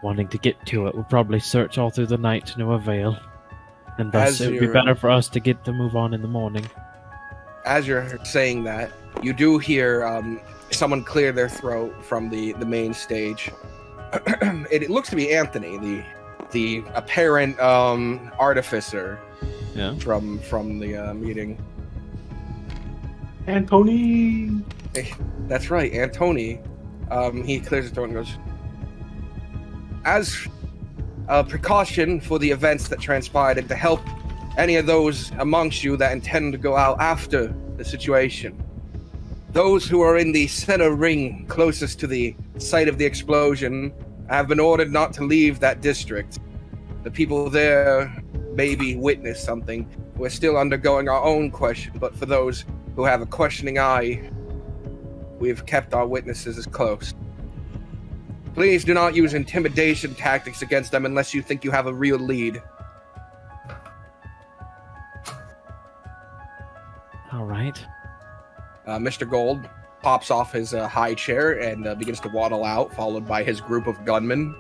wanting to get to it will probably search all through the night to no avail. And thus As it would be you're- better for us to get to move on in the morning. As you're saying that, you do hear someone clear their throat from the main stage. It looks to be Anthony, the apparent artificer Yeah. from the meeting. Antony. That's right, Antony. He clears his throat and goes, as a precaution for the events that transpired and to help any of those amongst you that intend to go out after the situation, those who are in the center ring closest to the site of the explosion have been ordered not to leave that district. The people there maybe witnessed something. We're still undergoing our own question, but for those who have a questioning eye, we've kept our witnesses as close. Please do not use intimidation tactics against them unless you think you have a real lead. All right. Mr. Gold pops off his high chair and begins to waddle out, followed by his group of gunmen.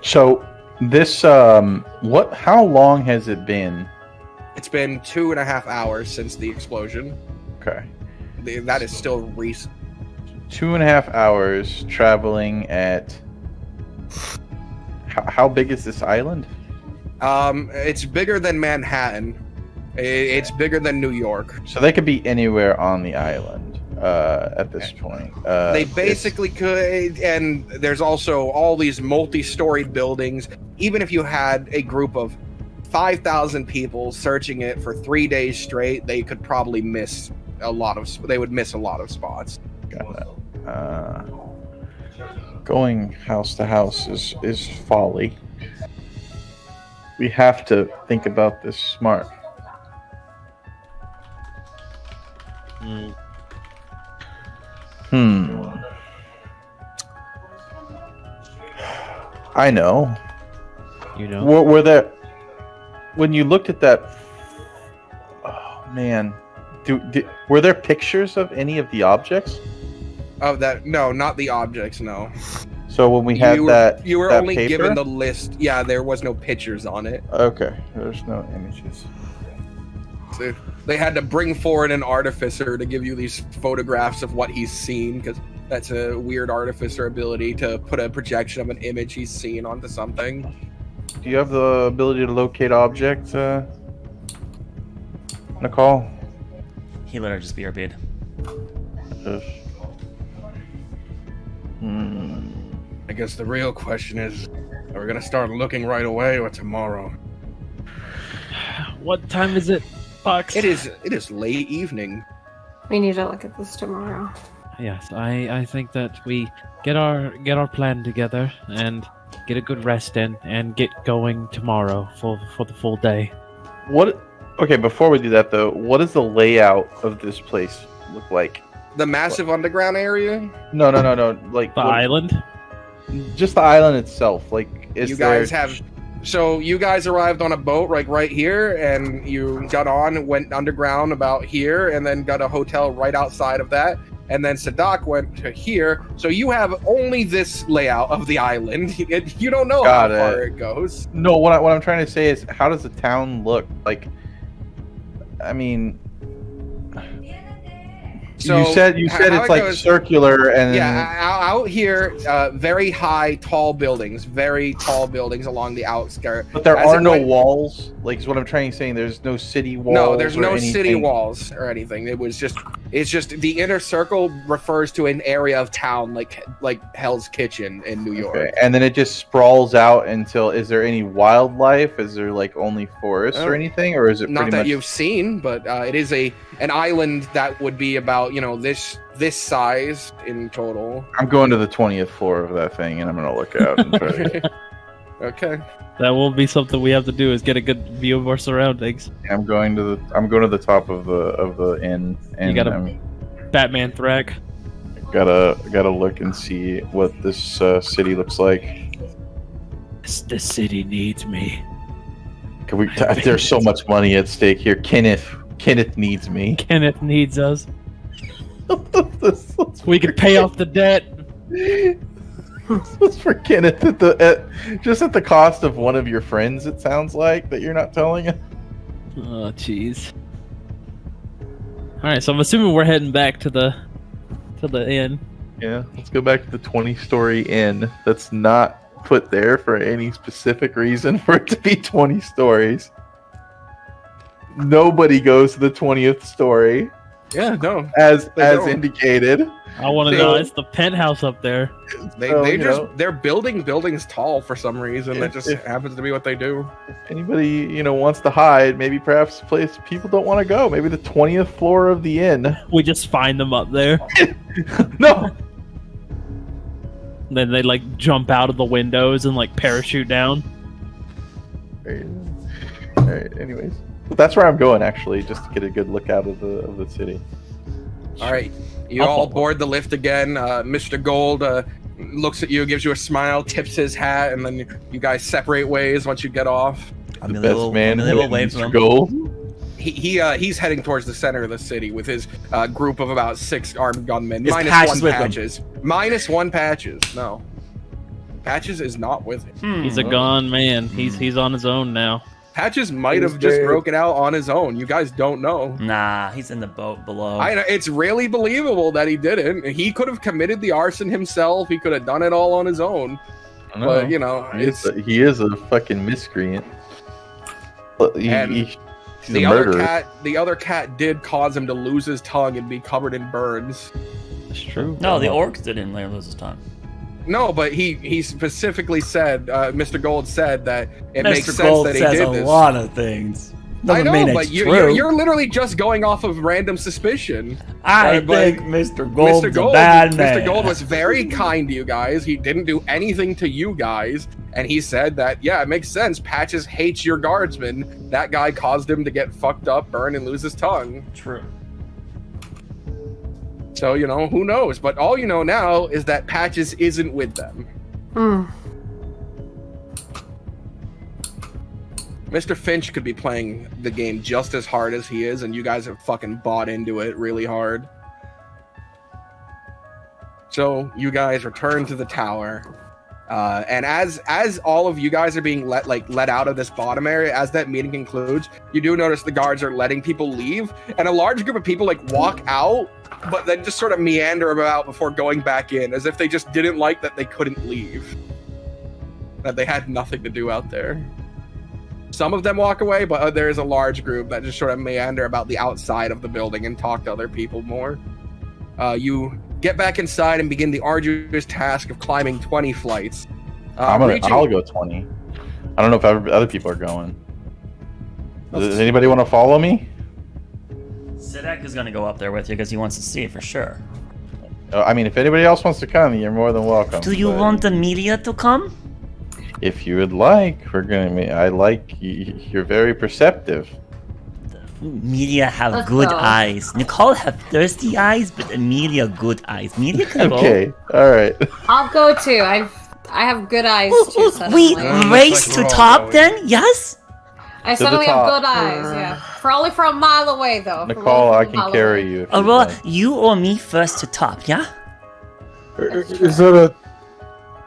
So this how long has it been? It's been 2.5 hours since the explosion. Okay. That is still recent. 2.5 hours traveling at how big is this island? It's bigger than Manhattan. It's bigger than New York. So they could be anywhere on the island at this point. They basically could, and there's also all these multi-storied buildings. Even if you had a group of 5,000 people searching it for 3 days straight, they could probably miss a lot of. They would miss a lot of spots. Got that. Going house to house is folly. We have to think about this smart. I know. You know. Were there, when you looked at that? Oh man, were there pictures of any of the objects? Of that, no, not the objects. No. So when we had you were that only paper? given the list. Yeah, there was no pictures on it. Okay, there's no images. So they had to bring forward an artificer to give you these photographs of what he's seen, because that's a weird artificer ability to put a projection of an image he's seen onto something. Do you have the ability to locate objects, Nicole? He let her just BRB'd. I guess the real question is, are we gonna start looking right away or tomorrow? What time is it, Fox? It is late evening. We need to look at this tomorrow. Yes, I think that we get our plan together and get a good rest in and get going tomorrow for the full day. What? Okay, before we do that though, what does the layout of this place look like? The massive underground area? No. Like The island? just the island itself. Like, is You guys have... So you guys arrived on a boat like right here, and you got on, went underground about here, and then got a hotel right outside of that. And then Sadak went to here. So you have only this layout of the island. You don't know how far it goes. No, what I'm trying to say is, how does the town look? Like, I mean, So you said it's like circular and out here, very high, tall buildings along the outskirts. But there are no walls. Like, is what I'm trying to say. There's no city walls. No, there's no anything. city walls or anything. It's just the inner circle refers to an area of town like Hell's Kitchen in New York. Okay. And then it just sprawls out until. Is there any wildlife? Is there like only forests or anything, or is it not pretty that much... you've seen? But it is an island that would be about this size in total. I'm going to the 20th floor of that thing, and I'm gonna look out. And try to... Okay. That will be something we have to do, is get a good view of our surroundings. I'm going to the top of the inn, and You got a Batman Thrak. gotta look and see what this city looks like. The city needs me. Can we? There's so much money at stake here. Kenneth needs me. Kenneth needs us. We could pay off the debt. Let's for Kenneth just at the cost of one of your friends. It sounds like that you're not telling him. Oh, jeez. All right, so I'm assuming we're heading back to the inn. Yeah, let's go back to the 20-story inn. That's not put there for any specific reason for it to be 20 stories. Nobody goes to the 20th story. Yeah, no. As don't. indicated. I want to know. It's the penthouse up there. They're building buildings tall for some reason. That just happens to be what they do. If anybody wants to hide, maybe perhaps a place people don't want to go. Maybe the 20th floor of the inn. We just find them up there. No. Then they like jump out of the windows and like parachute down. All right. Anyways, but that's where I'm going actually, just to get a good look out of the city. All right, you all board the lift again. Mr. Gold looks at you, gives you a smile, tips his hat, and then you guys separate ways once you get off. The best man, Mr. Gold. He's heading towards the center of the city with his group of about 6 armed gunmen. Is Minus Patches one with him? Patches. Minus one Patches. No, Patches is not with him. He's a gone man. He's on his own now. Patches might have just broken out on his own. You guys don't know. Nah, he's in the boat below. It's really believable that he didn't. He could have committed the arson himself. He could have done it all on his own. But he is a fucking miscreant. He's a murderer. The other cat did cause him to lose his tongue and be covered in burns. That's true. No, the orcs didn't lose his tongue. No, but he specifically said, Mr. Gold said that it makes sense Gold that he says did a this. lot of things. I Doesn't know, mean but it's you're true. literally just going off of random suspicion. I think Mr. Gold's a bad man. Mr. Gold was very kind to you guys. He didn't do anything to you guys. And he said that, yeah, it makes sense. Patches hates your guardsman. That guy caused him to get fucked up, burn, and lose his tongue. True. So, who knows? But all you know now is that Patches isn't with them. Mr. Finch could be playing the game just as hard as he is, and you guys have fucking bought into it really hard. So you guys return to the tower, and as all of you guys are being let out of this bottom area, as that meeting concludes, you do notice the guards are letting people leave, and a large group of people walk out, but then just sort of meander about before going back in, as if they just didn't like that they couldn't leave, that they had nothing to do out there. Some of them walk away, but there is a large group that just sort of meander about the outside of the building and talk to other people more. You get back inside and begin the arduous task of climbing 20 flights. I'll go 20. I don't know if other people are going. Does anybody want to follow me? Sidek is gonna go up there with you because he wants to see it for sure. I mean, if anybody else wants to come, you're more than welcome. Do you but want Amelia to come? If you would like, we're gonna. I like you're very perceptive. Amelia have Let's good go. eyes. Nicole have thirsty eyes, but Amelia good eyes. Amelia can go. Okay, all right. I'll go too. I have good eyes too. We Suddenly. race like to we're all top going. then? Yes? I the suddenly have top. good eyes. Yeah, only for a mile away though. Nicole, I can carry you. If you'd Aurora, like. you or me first to top, yeah? Is that a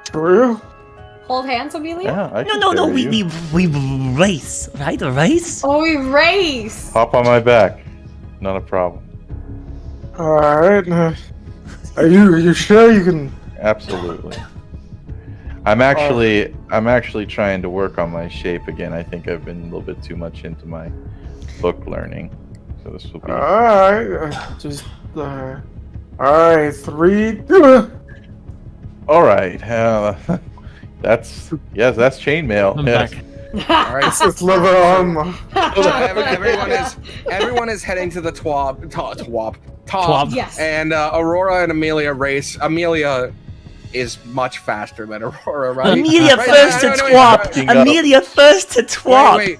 true? Hold hands, Amelia. Yeah, I can No, carry you. we race, right? A race? Oh, we race. Hop on my back. Not a problem. All right. Are you sure you can? Absolutely. I'm actually trying to work on my shape again. I think I've been a little bit too much into my book learning. So this will be All right. All right. 3, 2. all right. That's chainmail. I'm Yes. back. All right. It's lever arm. Everyone is heading to the top. Twab. Yes. And Aurora and Amelia race. Amelia is much faster than Aurora, right? Amelia Right, first to no, twop! Fucking Amelia first to twop! Wait.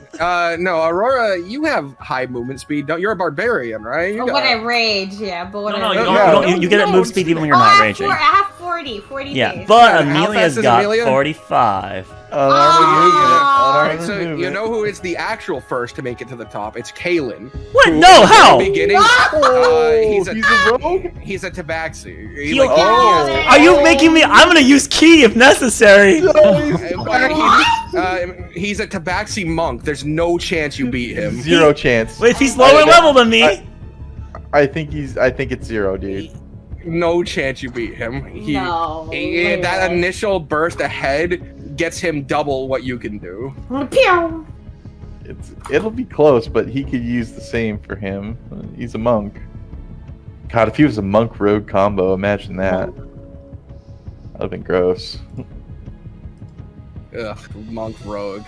No, Aurora, you have high movement speed. You're a barbarian, right? You But when I rage, yeah. But when No, I you rage, don't, Yeah. you, don't- you get that move speed even when you're not raging. I have 40 Yeah, days. but Yeah, how Amelia's fast is got Amelia? 45. All Ah. right, so you know who is the actual first to make it to the top? It's Kalen. What? who, No, at how? the beginning, he's a rogue? he's a tabaxi. He, He'll- like, Are you making me? I'm gonna use key if necessary. he's a tabaxi monk. There's no chance you beat him. Zero chance. Wait, if he's lower level than me. I think it's 0, dude. No chance you beat him. No. That initial burst ahead gets him double what you can do. Pew! It'll be close, but he could use the same for him. He's a monk. God, if he was a monk rogue combo, imagine that. That'd have been gross. Ugh, monk rogue.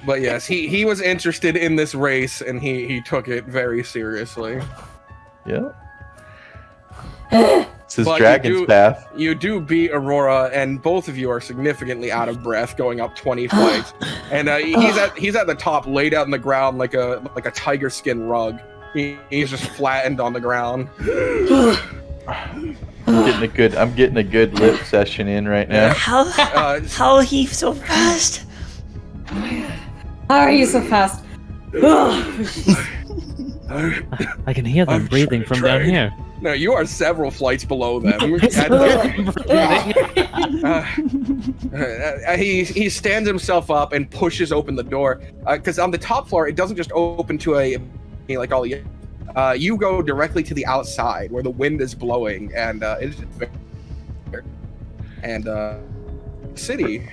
But yes, he was interested in this race and he took it very seriously. Yeah. It's his But dragon's path. You do beat Aurora, and both of you are significantly out of breath, going up 20 flights. And he's at the top, laid out on the ground like a tiger skin rug. He's just flattened on the ground. I'm getting a good lip session in right now. How he so fast? How are you so fast? I can hear them breathing from down here. No, you are several flights below them. He stands himself up and pushes open the door because on the top floor it doesn't just open to a like all the. You go directly to the outside where the wind is blowing and city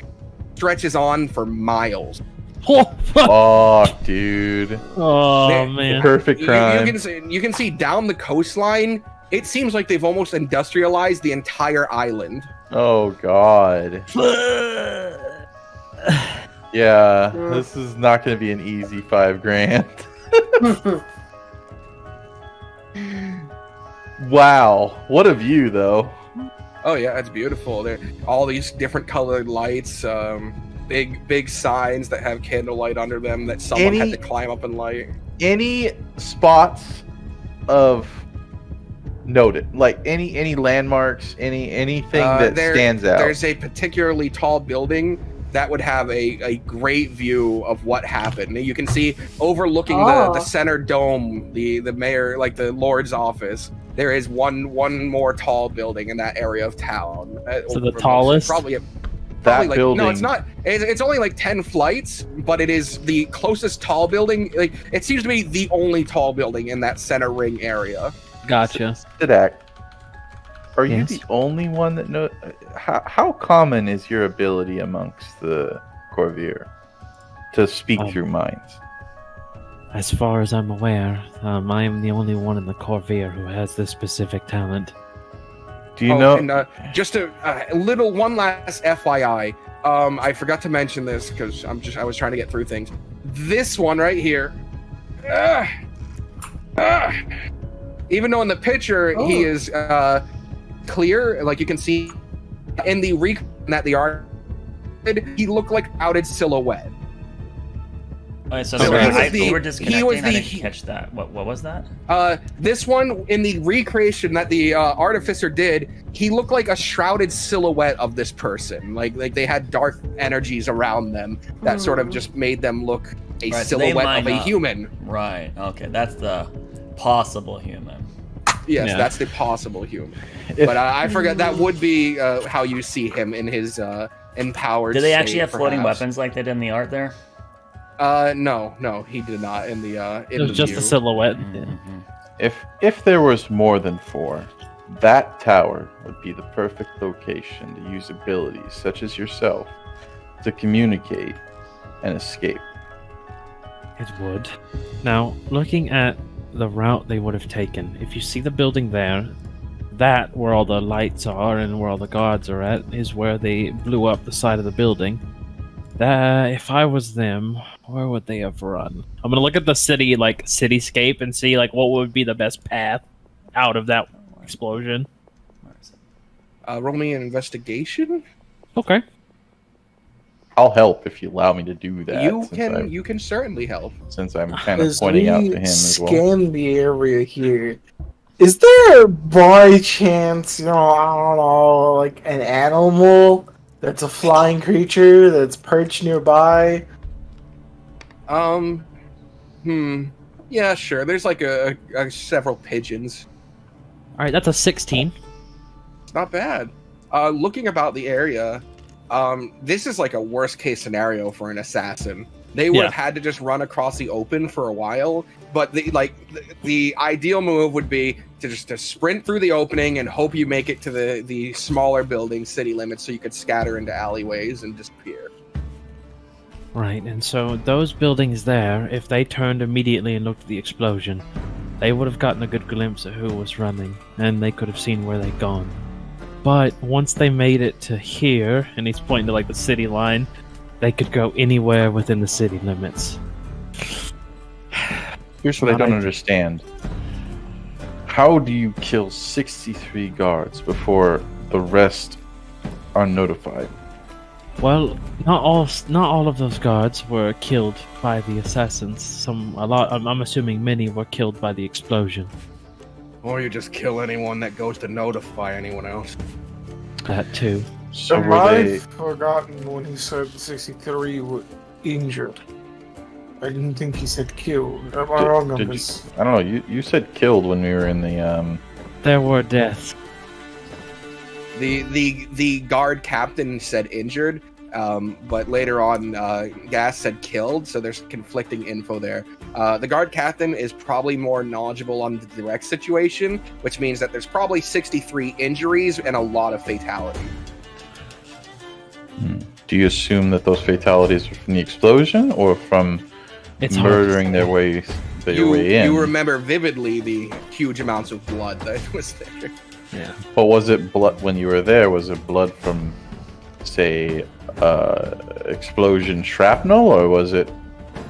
stretches on for miles. Oh, fuck. Oh, dude. Oh There- man. Perfect crime. You can see down the coastline. It seems like they've almost industrialized the entire island. Oh, God. Yeah, this is not going to be an easy $5,000. Wow, what a view, though. Oh yeah, it's beautiful. There, all these different colored lights, big signs that have candlelight under them that someone had Any- to climb up and light. Any spots of noted, like any landmarks, anything that stands out? There's a particularly tall building that would have a great view of what happened. You can see overlooking the center dome, the mayor, like the Lord's office. There is one more tall building in that area of town. So the tallest? Probably that like, building. No, it's not. It's only like 10 flights, but it is the closest tall building. Like it seems to be the only tall building in that center ring area. Gotcha. Sidak, are you Yes? the only one that knows? How common is your ability amongst the Corvair to speak through minds? As far as I'm aware, I am the only one in the Corvair who has this specific talent. Do you know? And just a little one last FYI. I forgot to mention this because I was trying to get through things. This one right here. Even though in the picture he is clear, like you can see in the recon that the art, he looked like outed silhouette. Okay, so So we were disconnecting. I didn't catch that. What was that? This one in the recreation that the artificer did, he looked like a shrouded silhouette of this person. Like they had dark energies around them that sort of just made them look a silhouette of a human. Right. Okay, that's the possible human. Yes, that's the possible human. But I forgot that would be how you see him in his empowered. Do they actually state, have floating perhaps. weapons like they did in the art there? No, he did not in the It was just a silhouette. If there was more than 4, that tower would be the perfect location to use abilities such as yourself to communicate and escape. It would. Now, looking at the route they would have taken, if you see the building there, that where all the lights are and where all the guards are at is where they blew up the side of the building. That if I was them, where would they have run? I'm gonna look at the city, like cityscape, and see like what would be the best path out of that explosion. Roll me an investigation. Okay. I'll help if you allow me to do that. You can certainly help. Since I'm kind of pointing out to him as well. Scan the area here. Is there by chance, I don't know, like an animal that's a flying creature that's perched nearby? Yeah, sure. There's like a several pigeons. All right, that's a 16. It's not bad. Looking about the area, this is like a worst case scenario for an assassin. They would have had to just run across the open for a while, but the ideal move would be to sprint through the opening and hope you make it to the smaller building city limits so you could scatter into alleyways and disappear. Right, and so those buildings there, if they turned immediately and looked at the explosion, they would have gotten a good glimpse of who was running, and they could have seen where they'd gone. But once they made it to here, and he's pointing to like the city line, they could go anywhere within the city limits. Here's what I don't understand. How do you kill 63 guards before the rest are notified? Well, not all of those guards were killed by the assassins. I'm assuming many were killed by the explosion. Or you just kill anyone that goes to notify anyone else. That too. So were I've they? forgotten when he said 63 were injured. I didn't think he said killed. Am I wrong on this? I don't know. You said killed when we were in the There were deaths. The guard captain said injured, but later on Gas said killed, so there's conflicting info there. The guard captain is probably more knowledgeable on the direct situation, which means that there's probably 63 injuries and a lot of fatality. Do you assume that those fatalities were from the explosion or from murdering their way in? You remember vividly the huge amounts of blood that was there. Yeah. But was it blood when you were there? Was it blood from, say, explosion shrapnel, or was it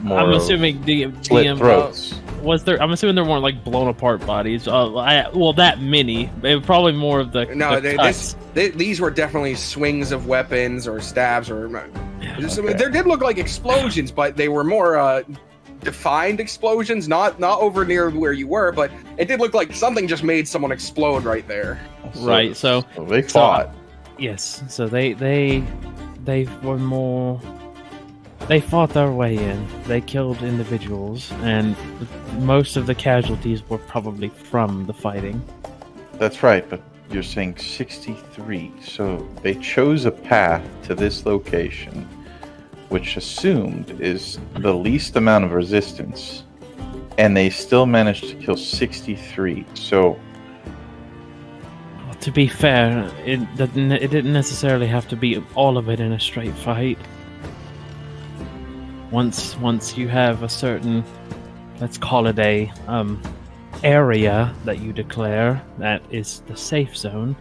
more? I'm assuming slit throats. Was there? I'm assuming there weren't like blown apart bodies. That many. It was probably more of the. No, the cuts. These were definitely swings of weapons or stabs or. Okay. There did look like explosions, but they were more defined explosions, not over near where you were, but it did look like something just made someone explode right there. Right. So they fought. Yes. So they were more. They fought their way in. They killed individuals, and most of the casualties were probably from the fighting. That's right, but you're saying 63. So they chose a path to this location, which assumed is the least amount of resistance, and they still managed to kill 63. So, to be fair, it didn't necessarily have to be all of it in a straight fight. Once you have a certain, let's call it a area that you declare that is the safe zone,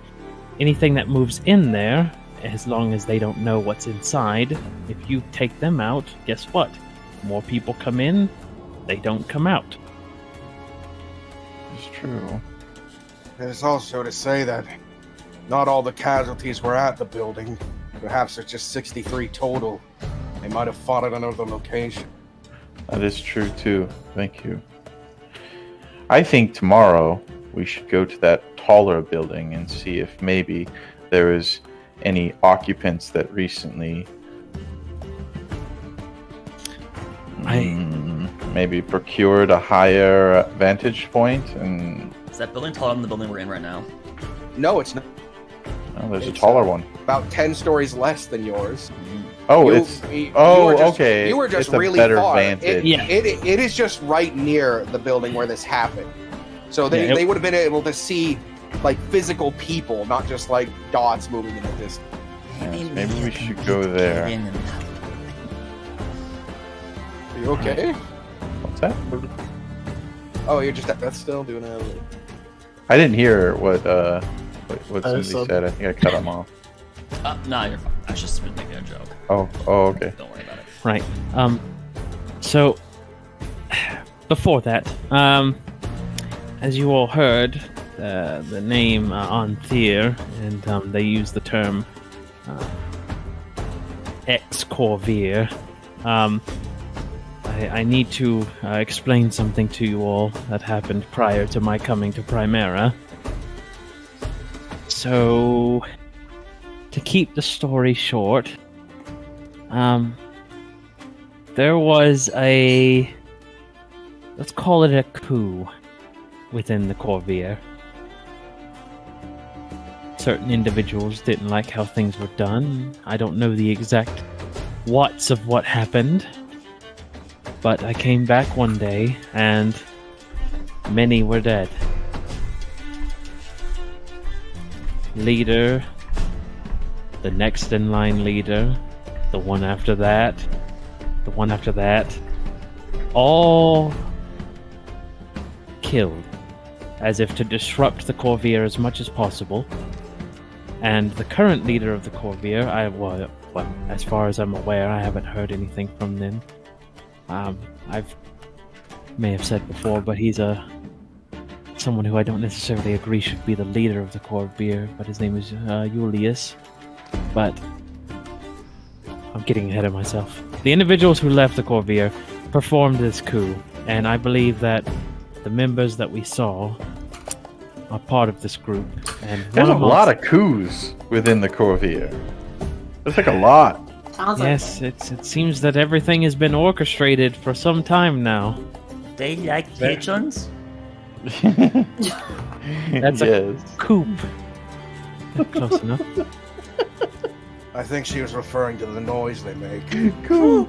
anything that moves in there, as long as they don't know what's inside, if you take them out, guess what? More people come in, they don't come out. is true. There's also to say that not all the casualties were at the building. Perhaps there's just 63 total. They might have fought at another location. That is true too. Thank you. I think tomorrow we should go to that taller building and see if maybe there is any occupants that recently maybe procured a higher vantage point. And Is that building taller than the building we're in right now? No, it's not. oh, there's a It's, taller one. About 10 stories less than yours. Oh, You- it's you oh, were just- okay. You were just It's a really better far. vantage. It is just right near the building where this happened. So they, Yeah, they would have been able to see like physical people, not just like dots moving in the distance. Yes, maybe we should go there. Are you okay? What's that? Oh, you're just that's still doing it. I didn't hear what Cindy said- said. I think I cut him off. Nah, you're fine. I was just making a joke. Oh, okay. Don't worry about it. Right. So before that, as you all heard, the name on Thier, and they use the term ex-Corvier. I need to explain something to you all that happened prior to my coming to Primera. So, to keep the story short, there was let's call it a coup within the Corvier. Certain individuals didn't like how things were done. I don't know the exact what's of what happened, but I came back one day and many were dead. Leader, the next in line leader, the one after that, the one after that, all killed, as if to disrupt the Corvier as much as possible. And the current leader of the Corvier, well, as far as I'm aware, I haven't heard anything from them. May have said before, but he's someone who I don't necessarily agree should be the leader of the Corvier, but his name is Julius. But I'm getting ahead of myself. The individuals who left the Corvier performed this coup, and I believe that the members that we saw are part of this group. And There's a lot of coups within the Corvier. There's like a lot. Sounds Yes, it seems that everything has been orchestrated for some time now. They like pigeons? That's a coup. Close enough. I think she was referring to the noise they make. Cool.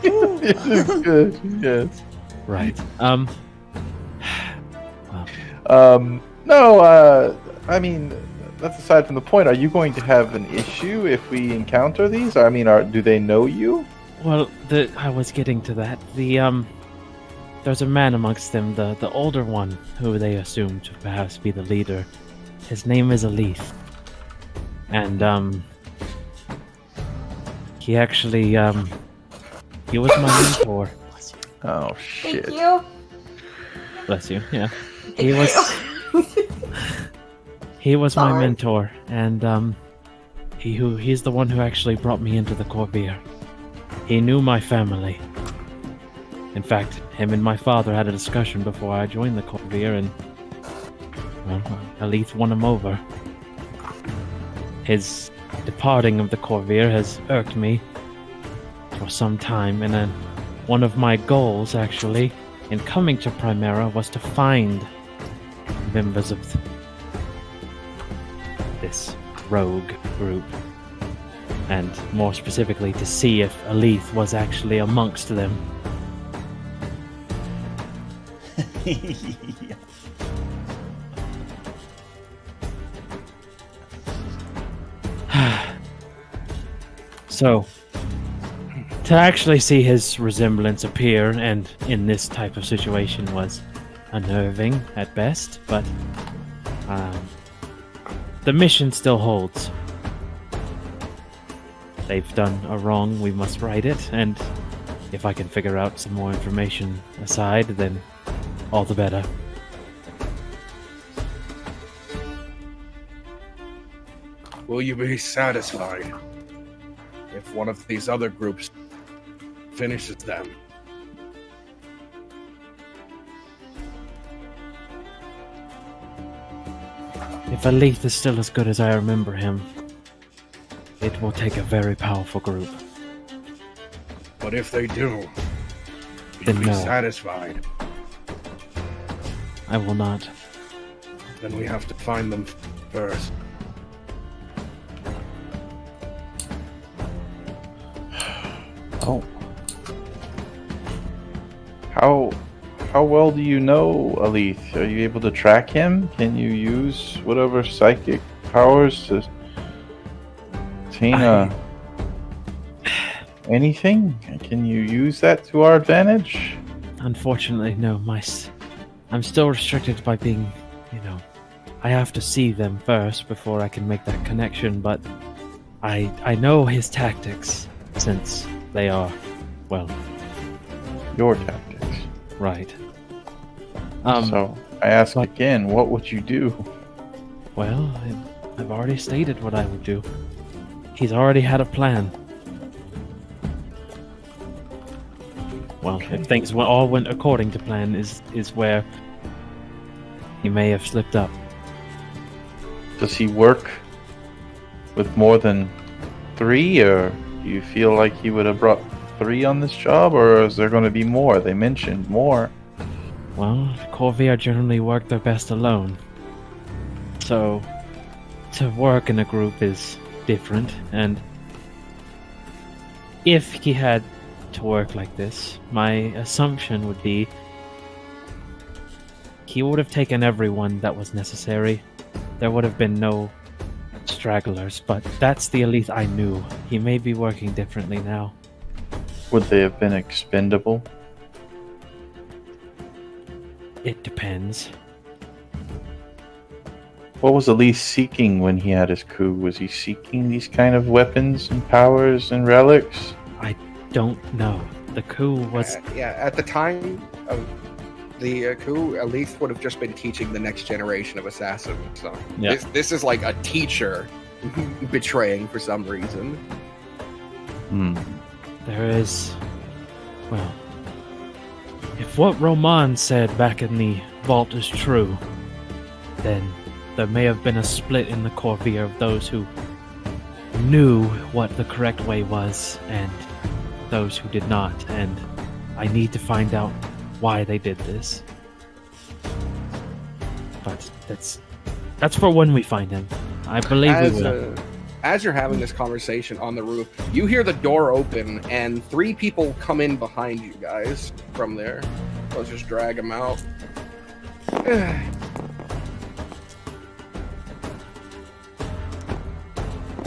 It is good. Yes. Right. No, I mean, that's aside from the point. Are you going to have an issue if we encounter these? I mean, do they know you? Well, I was getting to that. There's a man amongst them, the older one, who they assume to perhaps be the leader. His name is Alith. And, he actually, he was my mentor. Oh, shit. Thank you. Bless you, yeah. He was my Sorry. mentor, and, he's the one who actually brought me into the Corvier. He knew my family. In fact, him and my father had a discussion before I joined the Corvier, and well, Alith won him over. His departing of the Corvier has irked me for some time, and then one of my goals, actually, in coming to Primera was to find members of this rogue group, and more specifically to see if Alith was actually amongst them. Yeah. So, to actually see his resemblance appear and in this type of situation was unnerving at best, but the mission still holds. They've done a wrong, we must right it, and if I can figure out some more information aside, then all the better. will you be satisfied if one of these other groups finishes them? If Alith is still as good as I remember him, it will take a very powerful group. But if they do, Then you'll be no. satisfied. I will not. Then we have to find them first. Oh. How well do you know Alith? Are you able to track him? Can you use whatever psychic powers to attain anything? Can you use that to our advantage? Unfortunately, no. I'm still restricted by being, I have to see them first before I can make that connection, but I know his tactics since they are, well, Your tactics. right. So I ask but- again, what would you do? Well, I've already stated what I would do. He's already had a plan. Well, if things all went according to plan, is where he may have slipped up. Does he work with more than 3, or do you feel like he would have brought 3 on this job, or is there going to be more? They mentioned more. Well, Corvair generally work their best alone. So, to work in a group is different, and if he had to work like this, my assumption would be he would have taken everyone that was necessary. There would have been no stragglers, but that's the Alith I knew. He may be working differently now. Would they have been expendable? It depends. What was Elise seeking when he had his coup? Was he seeking these kind of weapons and powers and relics? Don't know. The coup was... At the time of the coup, Elise would have just been teaching the next generation of assassins. So Yeah. this is like a teacher betraying for some reason. There is... Well... If what Roman said back in the vault is true, then there may have been a split in the Corvair of those who knew what the correct way was, and those who did not, and I need to find out why they did this. But that's for when we find him. I believe we will. As you're having this conversation on the roof, you hear the door open and 3 people come in behind you guys from there. Let's just drag them out.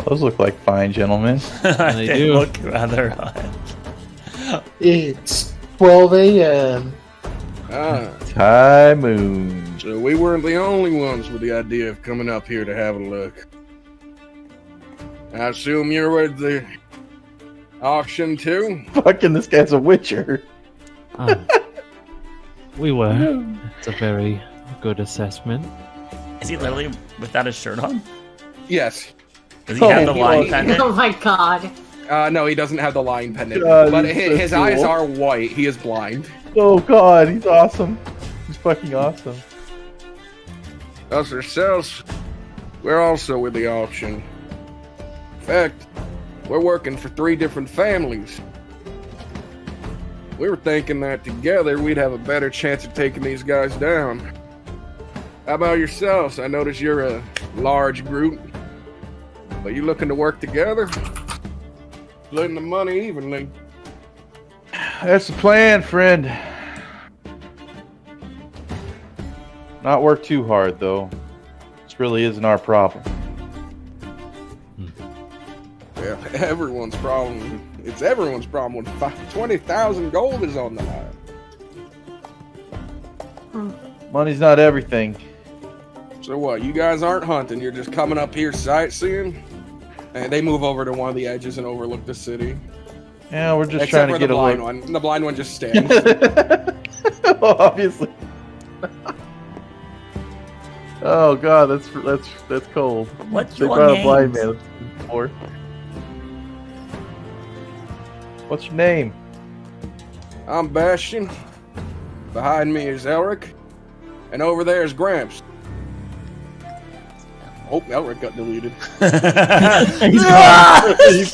Those look like fine gentlemen. They do. look rather It's 12 a.m. High moon. So we weren't the only ones with the idea of coming up here to have a look. I assume you're with the auction too? Fucking this guy's a witcher. We were. It's a very good assessment. Is he literally without his shirt on? Yes. Does he have the line pendant? Oh my god. No, he doesn't have the line pendant. God, but he's so his eyes cool. are white. He is blind. Oh god, he's awesome. He's fucking awesome. Us ourselves, we're also with the auction. In fact, we're working for 3 different families. We were thinking that together we'd have a better chance of taking these guys down. How about yourselves? I notice you're a large group. But you looking to work together? Splitting the money evenly. That's the plan, friend. Not work too hard, though. This really isn't our problem. Yeah, everyone's problem. It's everyone's problem when 20,000 gold is on the line. Money's not everything. So what, you guys aren't hunting, you're just coming up here sightseeing? And they move over to one of the edges and overlook the city. Yeah, we're just Except trying to for get the a blind look. one. The blind one just stands. Obviously. Oh god, that's cold. What's They your brought a blind name? man before. What's your name? I'm Bastion. Behind me is Elric. And over there is Gramps. Oh, Elric got deleted. You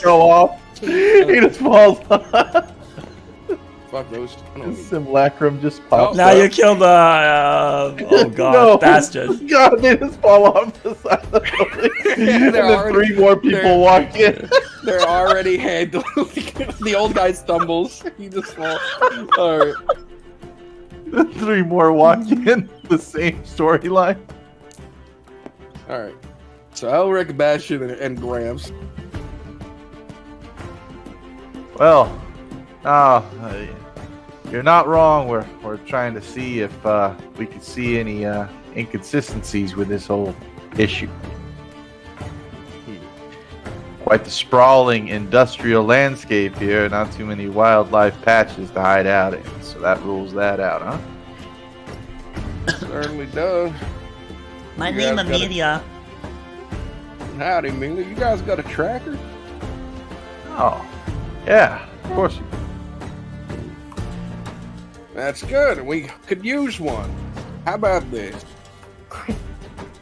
go off. He just falls off. Fuck those. I don't His need- simulacrum just pops Now up. you killed the oh god, No. Bastion. God, they just fall off the side of the building. And then already- 3 more people they're- walk in. They're already handled. The old guy stumbles. He just falls. Alright. 3 more walk in. The same storyline. Alright. So Elric, Bastion, and Gramps. Well, you're not wrong. We're trying to see if we could see any inconsistencies with this whole issue. Quite the sprawling industrial landscape here. Not too many wildlife patches to hide out in. So that rules that out, huh? Certainly does. My You name guys gotta- Amelia. Howdy, Mila. You guys got a tracker? Oh, yeah, of course. That's good. We could use one. How about this?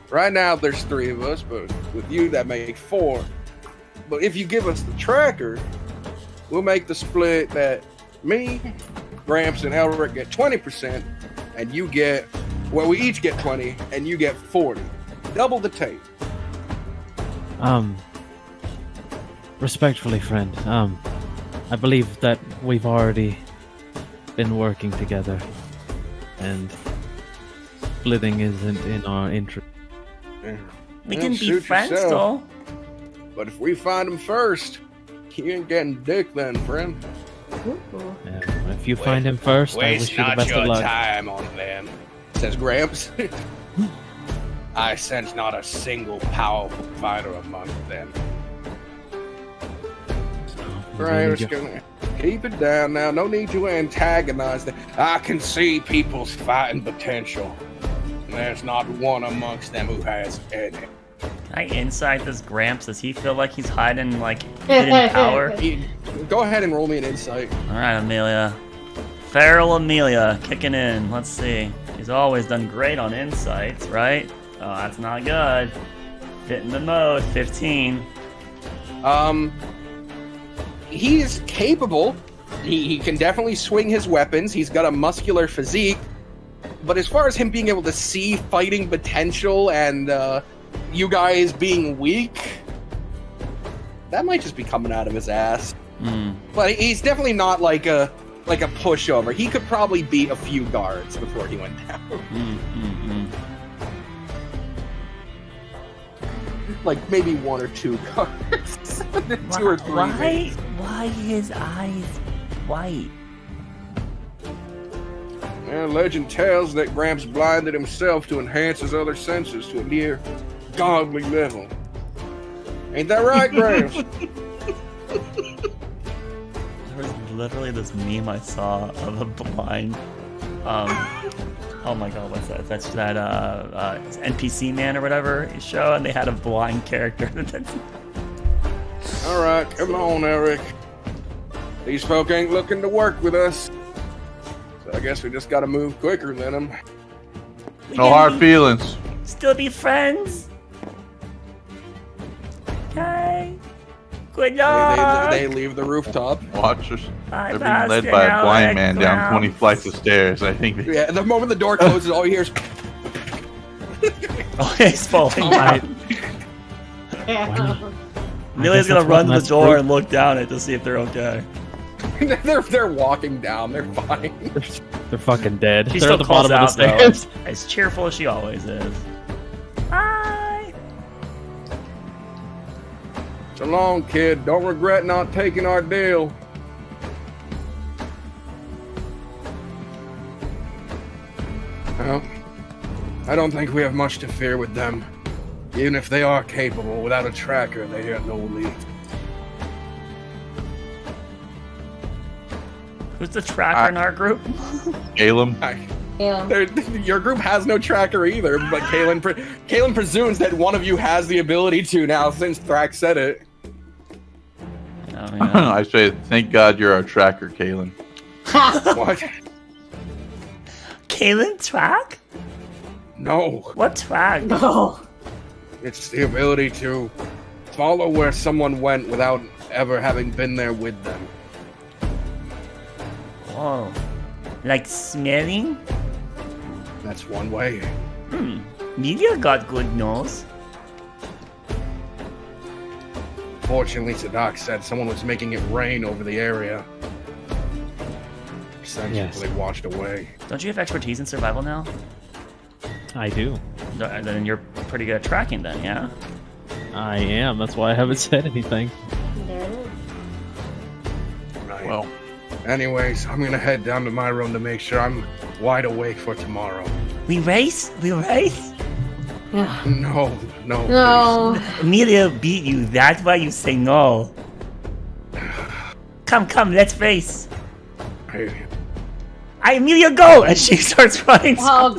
Right now there's 3 of us, but with you that makes 4. But if you give us the tracker, we'll make the split that me, Gramps, and Elric get 20%, and you get, well, we each get 20, and you get 40. Double the take. Respectfully, friend, I believe that we've already been working together, and splitting isn't in our interest. We Yeah, can be suit friends yourself. though. But if we find them first, you ain't getting dick then, friend. Yeah, if you find him first, I wish you the best of luck. time on them, says Gramps. I sense not a single powerful fighter among them. Right, we're just gonna keep it down now. No need to antagonize them. I can see people's fighting potential. There's not one amongst them who has any. Can I insight this Gramps? Does he feel like he's hiding like hidden power? Go ahead and roll me an insight. Alright, Amelia. Feral Amelia kicking in. Let's see. He's always done great on insights, right? Oh, that's not good. Fitting the mode, 15. He's capable. He can definitely swing his weapons. He's got a muscular physique. But as far as him being able to see fighting potential and you guys being weak, that might just be coming out of his ass. But he's definitely not like a pushover. He could probably beat a few guards before he went down. Like maybe 1 or 2 guards. 2 or 3. Why his eyes white? Yeah, legend tells that Gramps blinded himself to enhance his other senses to a near godly level. Ain't that right, Gramps? There was literally this meme I saw of a blind oh my god, what's that? That's that NPC man or whatever show, and they had a blind character. All right, come on, Eric. These folk ain't looking to work with us, so I guess we just gotta move quicker than them. No hard feelings. Still be friends. Okay. Good luck. They leave the rooftop. Watchers. Bye, They're being led Bastion, by a blind Alex, man down 20 Gramps. flights of stairs. I think. Yeah, the moment the door closes, all you hear is Oh, he's falling down. Yeah. Amelia's guess gonna that's run to one the less door group. and look down it to see if they're okay. they're walking down. They're fine. They're fucking dead. She They're still at the calls bottom out of the though, stairs. as cheerful as she always is. Bye. So long, kid. Don't regret not taking our deal. Well, I don't think we have much to fear with them. Even if they are capable, without a tracker, they have no lead. Who's the tracker in our group? Caleb. Yeah. Your group has no tracker either, but Kaylin presumes that one of you has the ability to now since Thrax said it. Oh, yeah. I say, thank God you're our tracker, Kaylin. What? Kaylin track? No. What track? No. It's the ability to follow where someone went without ever having been there with them. Whoa. Like smelling? That's one way. Media got good nose. Fortunately, Sadak said someone was making it rain over the area. Essentially washed away. Don't you have expertise in survival now? I do. Then you're pretty good at tracking then, yeah? I am. That's why I haven't said anything. There it is. Right. Well, Anyways, I'm gonna head down to my room to make sure I'm wide awake for tomorrow. We race? We race? Yeah. No. No. Amelia beat you, that's why you say no. Come, let's race. Please. Amelia, go! And she starts running. Oh,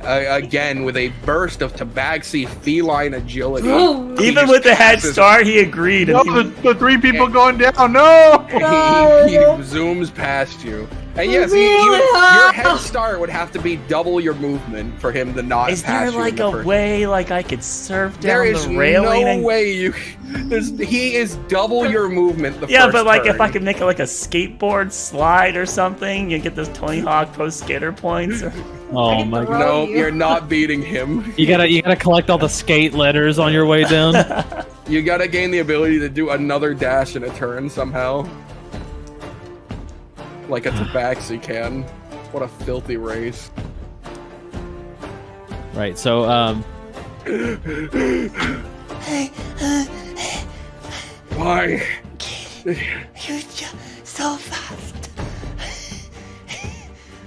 Again, with a burst of tabaxi feline agility. God. He Even just with the head passes- start, he agreed. no, And the 3 people going down. No. he zooms past you. And yes, your head start would have to be double your movement for him to not is pass there you. like in the a first- way like I could surf There down is the railing? no and... way you. He is double your movement. The Yeah, first but like turn. if I could make it like a skateboard slide or something, you get those Tony Hawk Pro Skater points. Oh my god. No, you're not beating him. You gotta collect all the skate letters on your way down. You gotta gain the ability to do another dash in a turn somehow. Like a tabaxi can. What a filthy race. Right, so Why? You're just so fast.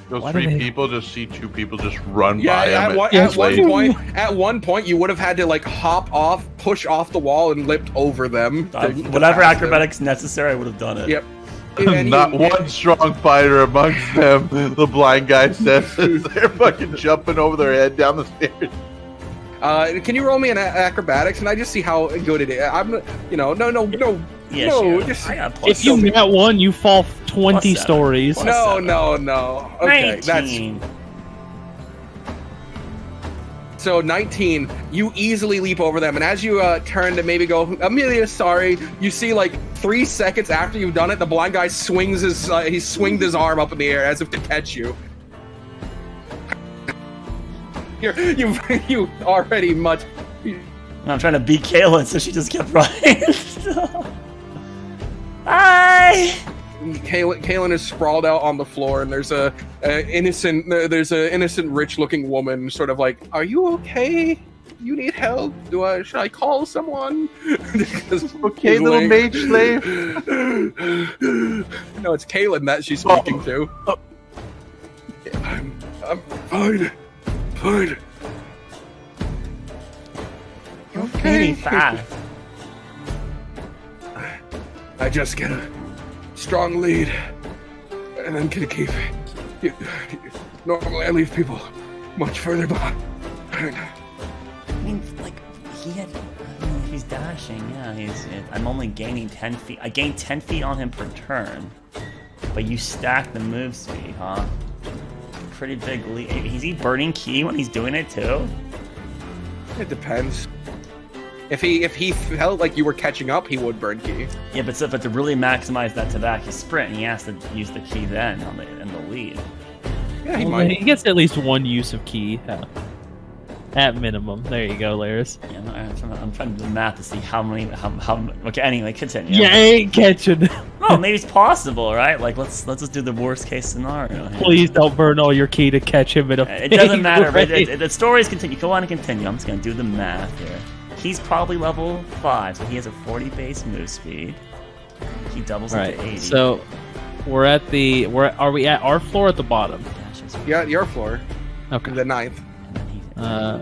Those Why do 3 they- people just see 2 people just run Yeah, by at, him. one, at one point, you would have had to like hop off, push off the wall, and leapt over them. to Whatever pass them. acrobatics necessary, I would have done it. Yep. And Not you- one strong fighter amongst them. The blind guy says as they're fucking jumping over their head down the stairs. Can you roll me an acrobatics, and I just see how good it is? I'm, no. Yeah, No, sure. just- I got plus if you so- net one, you fall 20 Plus 7. stories. Plus No. 7. Okay, 19. So 19, you easily leap over them, and as you turn to maybe go, Amelia, sorry, you see like 3 seconds after you've done it, the blind guy swings he swings his arm up in the air as if to catch you. You already much. I'm trying to beat Kaylin, so she just kept running. Hi! Kaylin is sprawled out on the floor, and there's a innocent rich-looking woman, sort of like, "Are you okay? You need help? Should I call someone?" Okay, little mage slave. No, it's Kaylin that she's speaking to. I'm fine. Pretty fast. I just get a strong lead, and then can keep. Normally, I leave people much further behind. I mean, like, if he's dashing, yeah, I'm only gaining 10 feet. I gain 10 feet on him per turn, but you stack the move speed, huh? Pretty big lead. Is he burning ki when he's doing it too? It depends. If he felt like you were catching up, he would burn ki. Yeah, but to really maximize that Tabaki sprint, he has to use the ki then in the lead. Yeah, he Well, might. he gets at least one use of key. At minimum. There you go, Laris. Yeah, I'm trying to do the math to see how many. Okay, anyway, continue. You ain't catching. No, maybe it's possible, right? Like, let's just do the worst case scenario. Here. Please don't burn all your key to catch him in a It doesn't matter. Right? race. The stories continue. Go on and continue. I'm just gonna do the math here. He's probably level 5, so he has a 40 base move speed. He doubles Right. into 80. So we're at the. Are we at our floor or at the bottom? Yeah, your floor. Okay. The 9th.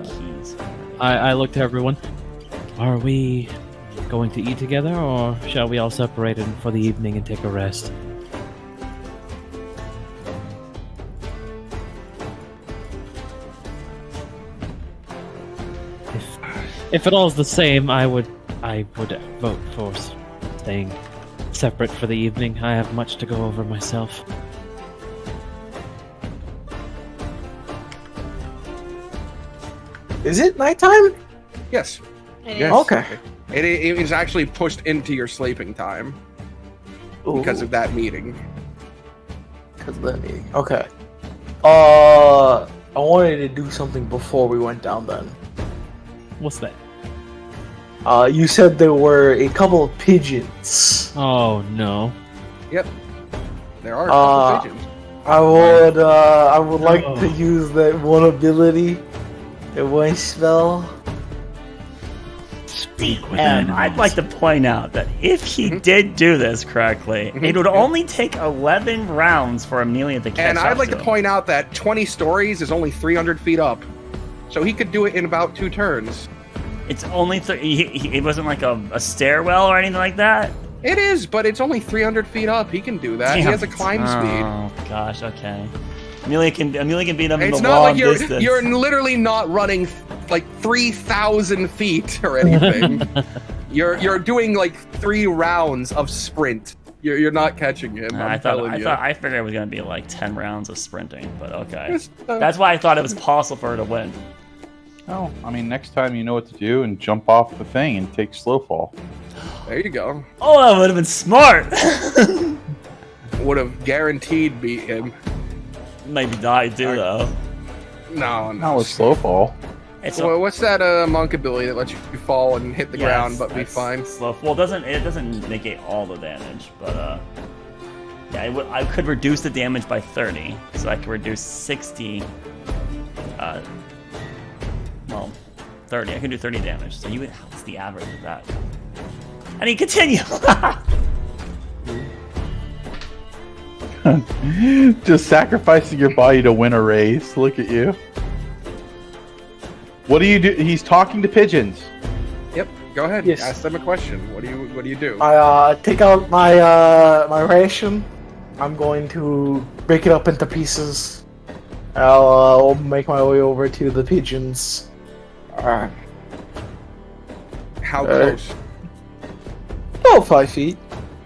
Keys. I look to everyone. Are we going to eat together, or shall we all separate for the evening and take a rest? If it all's the same, I would vote for staying separate for the evening. I have much to go over myself. Is it nighttime? Yes. Yes. Okay. It is actually pushed into your sleeping time because of that meeting. Because of that meeting. Okay. I wanted to do something before we went down then. What's that? You said there were a couple of pigeons. Oh no. Yep. There are a couple pigeons. I would like to use that one ability, the one spell. Speak with And I'd like to point out that if he did do this correctly, it would only take 11 rounds for Amelia to catch And up I'd like to him. point out that 20 stories is only 300 feet up. So he could do it in about 2 turns. It's only it wasn't like a stairwell or anything like that. It is, but it's only 300 feet up. He can do that. He Damn has a it. climb speed. Oh gosh, okay. Amelia can beat him in It's the not long like distance. you're literally not running like 3,000 feet or anything. You're doing like 3 rounds of sprint. You're not catching him. I figured it was gonna be like 10 rounds of sprinting, but okay. That's why I thought it was possible for her to win. Oh, I mean, next time you know what to do and jump off the thing and take slow fall. There you go. Oh, that would have been smart. Would have guaranteed beat him. Maybe die too though. No. Not with slow fall. It's Well, what's that monk ability that lets you fall and hit the ground but be that's fine? Slow. Well, it doesn't negate all the damage, but yeah, I could reduce the damage by 30, so I could reduce 60. Well, 30. I can do 30 damage. So what's the average of that? I need to continue. Just sacrificing your body to win a race. Look at you. What do you do? He's talking to pigeons. Yep. Go ahead. Yes. Ask them a question. What do you do? I take out my my ration. I'm going to break it up into pieces. I'll make my way over to the pigeons. How close? About 5 feet.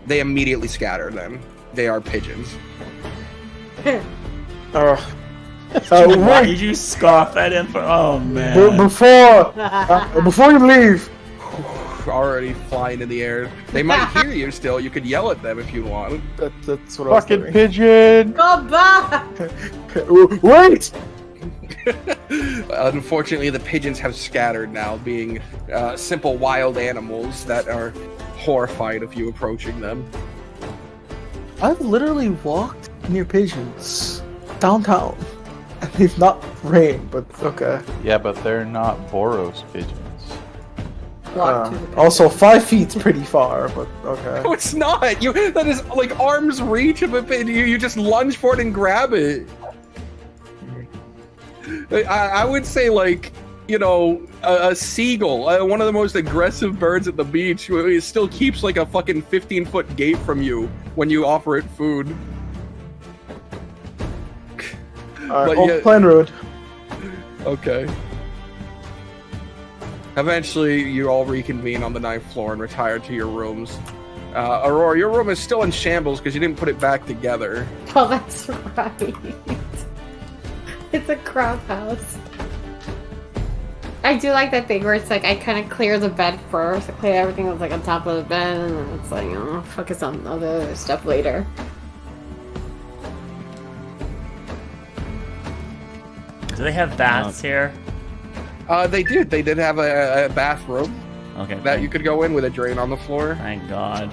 They immediately scatter. Then they are pigeons. Why Wait, did you scoff at him? Oh man. before you leave, Already flying in the air. They might hear you still. You could yell at them if you want. that's what I was Fucking doing. pigeon! Go back! Wait! Unfortunately, the pigeons have scattered now, being simple wild animals that are horrified of you approaching them. I've literally walked near pigeons downtown, and they've not rained, but okay. Yeah, but they're not Boros pigeons. Also, 5 feet's pretty far, but okay. No, it's not. That is like arm's reach of a pigeon. You just lunge for it and grab it. I would say like, a seagull, one of the most aggressive birds at the beach. It still keeps like a fucking 15-foot gate from you when you offer it food. Alright, But yeah- Plan Road. Okay. Eventually, you all reconvene on the 9th floor and retire to your rooms. Aurora, your room is still in shambles because you didn't put it back together. Oh, that's right. It's a crap house. I do like that thing where it's like I kind of clear the bed first, I clear everything that's like on top of the bed, and then it's like, oh, focus on other stuff later. Do they have baths here? They did. They did have a bathroom Okay. that you could go in with a drain on the floor. Thank God.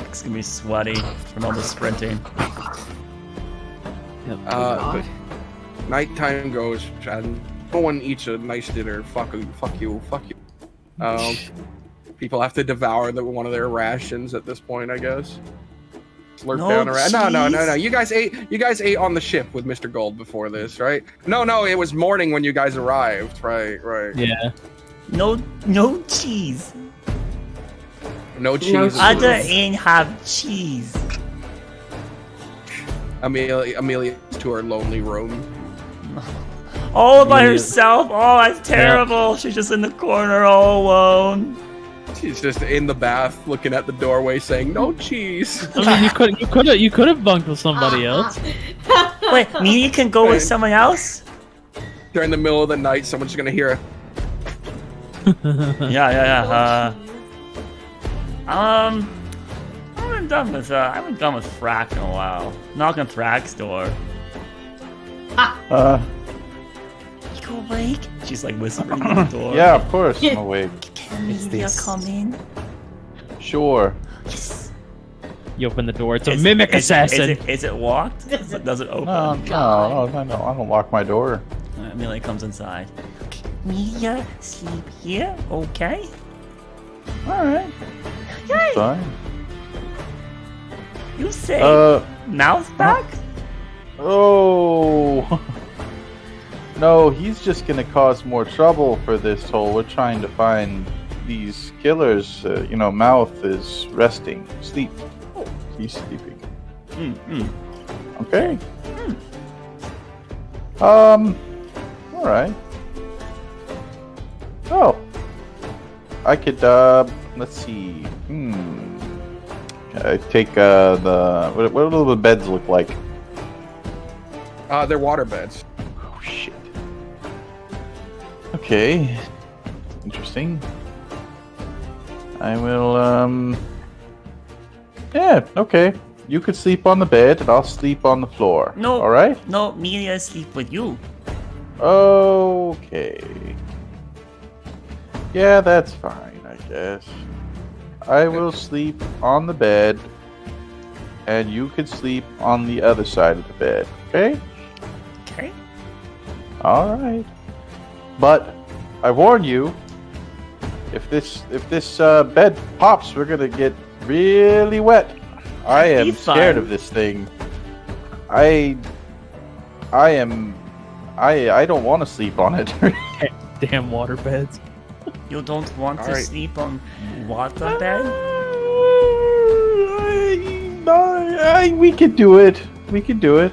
It's gonna be sweaty from all the sprinting. But nighttime goes, and no one eats a nice dinner. Fuck you. People have to devour one of their rations at this point, I guess. Slurp No down around. No. cheese? You guys ate on the ship with Mr. Gold before this, right? No, it was morning when you guys arrived. Right. Yeah. No cheese. No cheese. Other ain't have cheese. Amelia's to her lonely room. All by Yeah. herself. Oh, that's terrible. She's just in the corner all alone. She's just in the bath, looking at the doorway, saying, "No cheese." I mean, you could have bunked with somebody else. Wait, me can go with someone else? During the middle of the night, someone's gonna hear Yeah. I haven't done with Thrak in a while. Knock on Thrak's door. You awake? She's like whispering at the door. Yeah, of course, I'm awake. Can It's Media this. come in? Sure. Yes. You open the door. It's a mimic assassin. Is it locked? Does it open? No, I don't lock my door. Amelia comes inside. Okay, Media, sleep here, okay? Alright. That's fine. You say mouse back? Oh. No, he's just gonna cause more trouble for this whole. We're trying to find these killers. Mouth is resting. Sleep. Oh, he's sleeping. Okay. Alright. Oh. I could, let's see. I take, what do the beds look like? they're water beds. Oh, shit. Okay. Interesting. I will, yeah, okay. You could sleep on the bed, and I'll sleep on the floor. No. Alright? No, Media sleep with you. Okay. Yeah, that's fine, I guess. I will sleep on the bed, and you could sleep on the other side of the bed, okay? Okay. Alright. But, I warn you, if this bed pops, we're gonna get really wet. I am Be fine. scared of this thing. I don't want to sleep on it. Damn water beds. You don't want to Alright. sleep on water bed? We could do it. We could do it.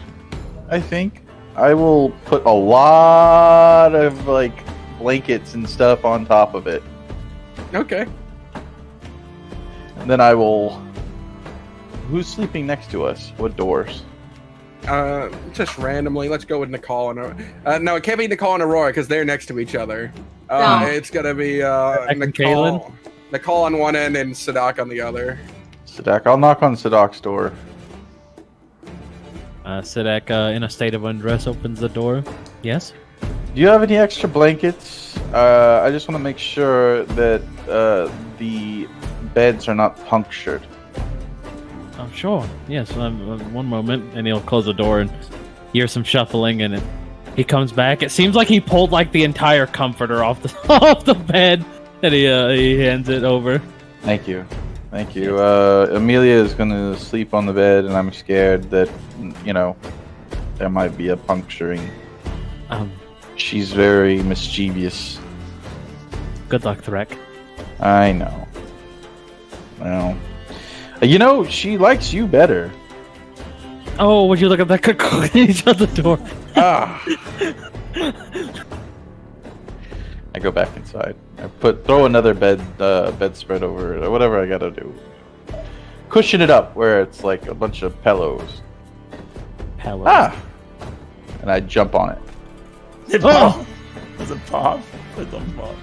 I think. I will put a lot of blankets and stuff on top of it. Okay. And then I will. Who's sleeping next to us? What doors? Just randomly. Let's go with Nicole and no, it can't be Nicole and Aurora because they're next to each other. No. It's gonna be and Nicole. Nicole on one end and Sadak on the other. Sadak. I'll knock on Sadak's door. Sidak, in a state of undress, opens the door. Yes? Do you have any extra blankets? I just want to make sure that the beds are not punctured. Oh, sure. Yes, one moment, and he'll close the door and hear some shuffling, and he comes back. It seems like he pulled the entire comforter off the off the bed, and he hands it over. Thank you. Thank you. Amelia is going to sleep on the bed, and I'm scared that, there might be a puncturing. She's very mischievous. Good luck, Threk. I know. Well, she likes you better. Oh, would you look at that? He shut the door. Ah. I go back inside. I throw another bedspread over it, or whatever I gotta do. Cushion it up where it's like a bunch of pillows. Hello. Ah! And I jump on it. It pop. Does it pop? It don't pop.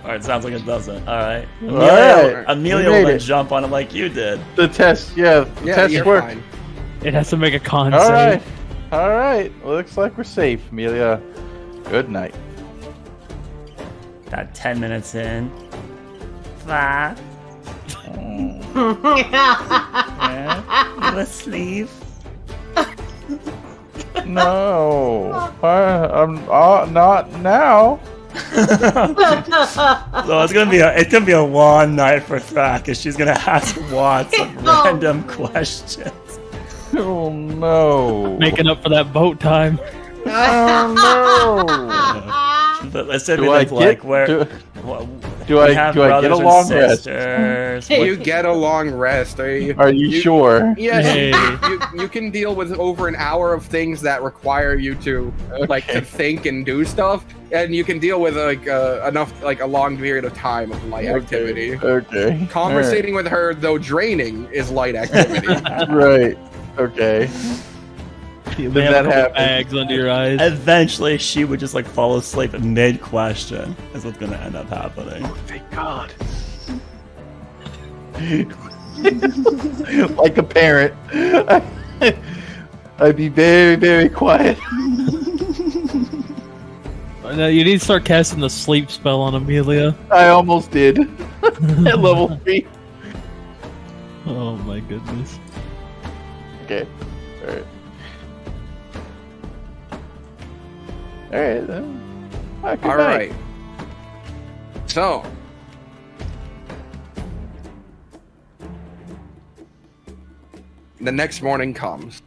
Alright, sounds like it doesn't. Alright. Alright, Amelia we will made then it. jump on it like you did. The test, yeah, Yeah, test you're worked. fine. It has to make a con All save. right, all right. Looks like we're safe, Amelia. Good night. About 10 minutes in. 5. You asleep? No, I'm not now. So it's gonna be a long night for Thrak, because she's gonna ask lots of random questions. Oh no. Making up for that boat time. Oh But let's say no. Do I things like get? where Do we I have get a brothers and long rest? sisters. hours. You get a long rest. Are you sure? Yes. Hey. You can deal with over an hour of things that require you to like to think and do stuff, and you can deal with like enough like a long period of time of light activity. Okay. Conversating with her, though draining, is light activity. Right. Okay. Then Then that happens. bags under your eyes. Eventually, she would just like fall asleep mid-question. Is what's gonna end up happening. Thank God. Like a parent, I'd be very, very quiet. No, you need to start casting the sleep spell on Amelia. I almost did at level 3. Oh my goodness. Okay. Alright. Alright then. Good All night. right. So. The next morning comes.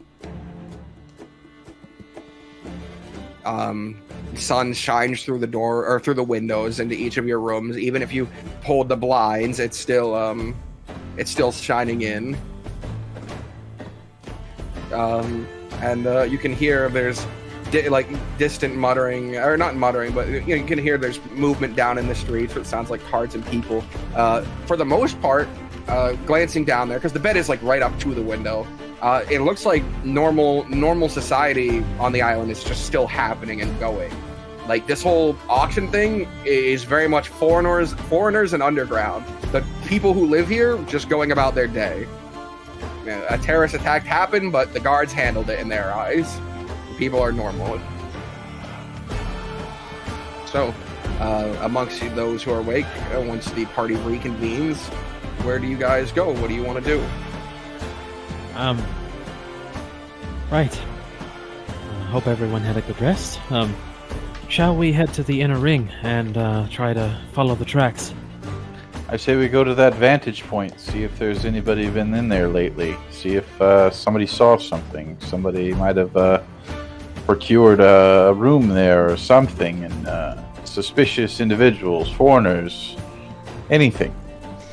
Sun shines through the door or through the windows into each of your rooms. Even if you pulled the blinds, it's still shining in. And you can hear there's distant muttering, or not muttering, but you can hear there's movement down in the streets. It sounds like carts and people. For the most part, glancing down there, because the bed is like right up to the window. It looks like normal society on the island is just still happening and going. Like this whole auction thing is very much foreigners and underground. The people who live here just going about their day. A terrorist attack happened, but the guards handled it in their eyes. People are normal. So, amongst those who are awake, once the party reconvenes, where do you guys go? What do you want to do? Right. Hope everyone had a good rest. Shall we head to the inner ring and try to follow the tracks? I say we go to that vantage point, see if there's anybody been in there lately. See if somebody saw something. Somebody might have procured a room there or something, and suspicious individuals, foreigners, anything.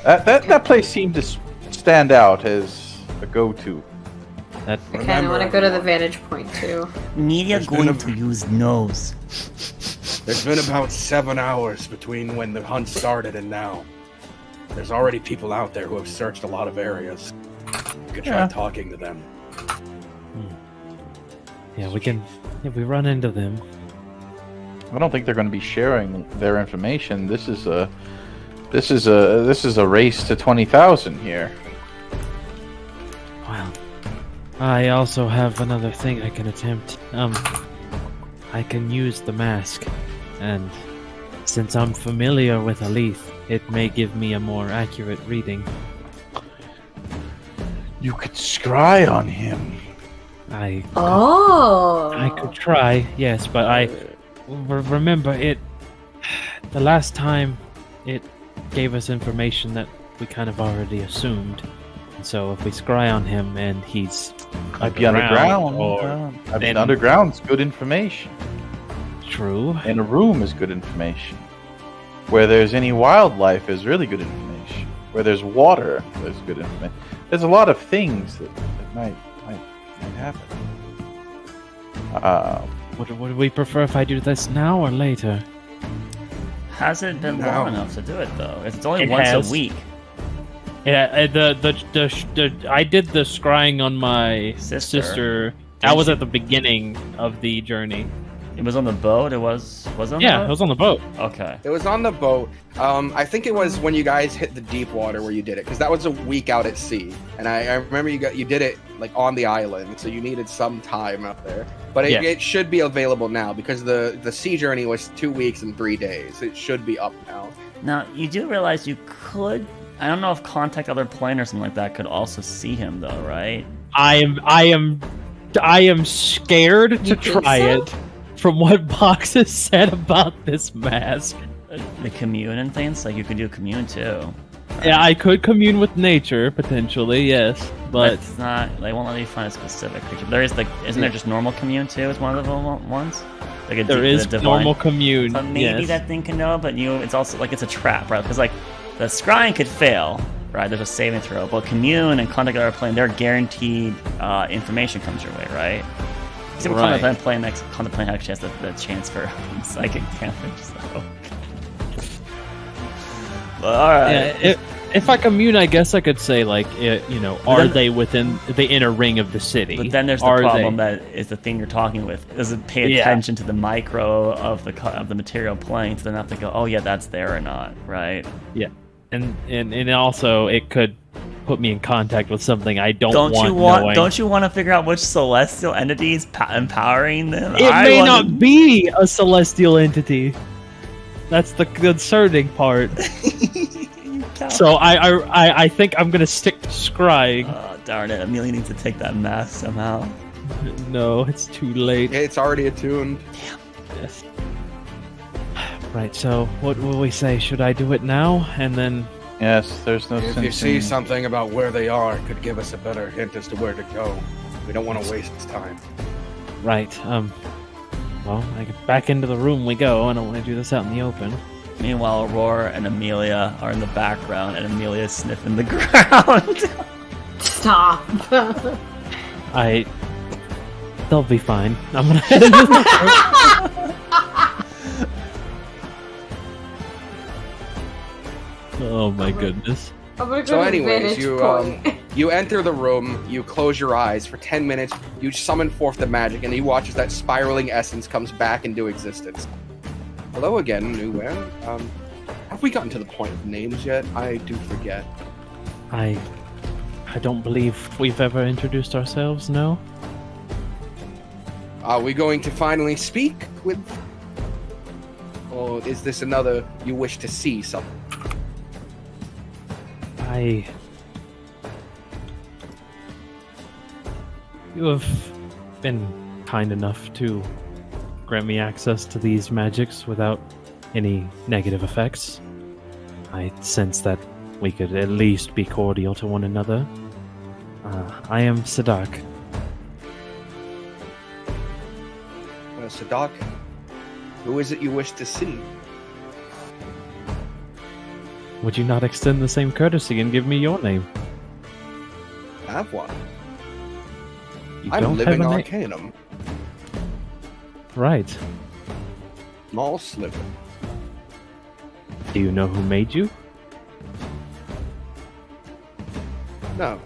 That place seemed to stand out as a go-to. That I kind of want to go to the vantage point too. Media There's been going to use nose. There's been about 7 hours between when the hunt started and now. There's already people out there who have searched a lot of areas. You could try talking to them. Yeah, we can. If we run into them, I don't think they're going to be sharing their information. This is a race to 20,000 here. well, I also have another thing I can attempt. I can use the mask, and since I'm familiar with Alith, it may give me a more accurate reading. You could scry on him. I Oh. could try, yes, but I remember it. The last time, it gave us information that we kind of already assumed. And so if we scry on him and he's Might be underground. or I mean, underground's good information. true, In a room is good information. Where there's any wildlife is really good information. Where there's water, there's good information. There's a lot of things that might happen. would we prefer if I do this now or later? Hasn't been No. long enough to do it though. It's only It once has. a week. Yeah, I did the scrying on my Sister. sister. That was at the beginning of the journey. It was on the boat. It was on Yeah, the it boat? was on the boat. Okay. It was on the boat. I think it was when you guys hit the deep water where you did it, because that was a week out at sea. And I remember you did it like on the island, so you needed some time out there. But Yeah. it should be available now because the sea journey was 2 weeks and 3 days. It should be up now. Now you do realize you could. I don't know if contact other plane or something like that could also see him though, right? I am scared to You think try so? it. From what Box has said about this mask. The commune and things, like you could do commune too. Yeah, I could commune with nature potentially, yes, But but it's not. They won't let me find a specific creature. There is like, isn't there just normal commune too? Is one of the ones? Like a there is normal commune. So maybe yes. that thing can know, but it's also like it's a trap, right? Because like the scrying could fail, right? There's a saving throw. But Commune and Contact playing, they're guaranteed information comes your way, right? Except Right. Contemplate actually has the chance for psychic damage, so. Alright. Yeah, if I commune, I guess I could say, like, are they within the inner ring of the city? But then there's the problem that is the thing you're talking with. Doesn't pay attention to the micro of the material plane, so then have to go, oh yeah, that's there or not, right? Yeah, and also it could put me in contact with something I don't want knowing. Don't you want to figure out which celestial entity is empowering them? It may not be a celestial entity. That's the concerning part. So I think I'm gonna stick to scrying. Oh, darn it. Amelia needs to take that mask somehow. No, it's too late. It's already attuned. Yes. Right, so what will we say? Should I do it now? And then... Yes, there's no sense If you see in- something about where they are, it could give us a better hint as to where to go. We don't want to waste time. Right, well, back into the room we go. I don't want to do this out in the open. Meanwhile, Aurora and Amelia are in the background, and Amelia's sniffing the ground. Stop. They'll be fine. I'm gonna head into the Oh my goodness. I'm gonna go So to anyways, vantage point. you enter the room, you close your eyes for 10 minutes, you summon forth the magic, and you watch as that spiraling essence comes back into existence. Hello again, new man. Have we gotten to the point of names yet? I do forget. I don't believe we've ever introduced ourselves, no? Are we going to finally speak with... Or is this another you wish to see something? You have been kind enough to grant me access to these magics without any negative effects. I sense that we could at least be cordial to one another. I am Sadak. Sadak, who is it you wish to see? Would you not extend the same courtesy and give me your name? Have one. You I'm don't have living a name. arcanum. Right. Small sliver. Do you know who made you? No.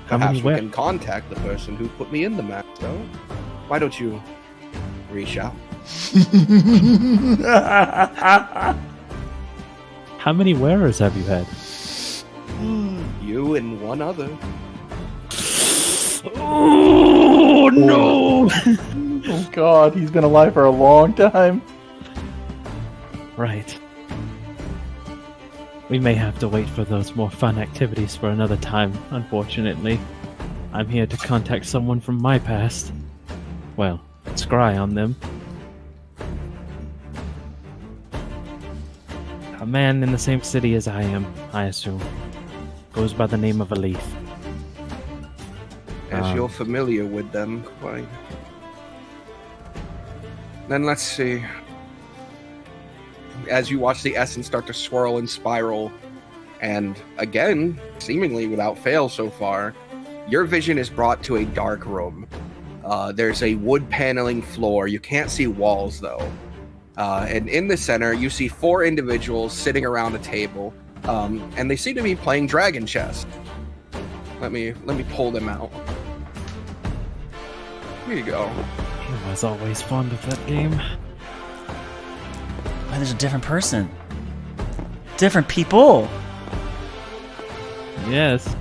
How Perhaps many we we- can contact the person who put me in the map, though. Why don't you reach out? How many wearers have you had? You and one other. Oh no! Oh god, he's been alive for a long time. Right. We may have to wait for those more fun activities for another time, unfortunately. I'm here to contact someone from my past. Well, scry on them. A man in the same city as I am, I assume. Goes by the name of Alith. As you're familiar with them, quite. Then let's see. As you watch the essence start to swirl and spiral, and again, seemingly without fail so far, your vision is brought to a dark room. There's a wood paneling floor. You can't see walls though. And in the center, you see 4 individuals sitting around a table, and they seem to be playing dragon chess. Let me pull them out. Here you go. I was always fond of that game. Why, there's a different person. Different people. Yes.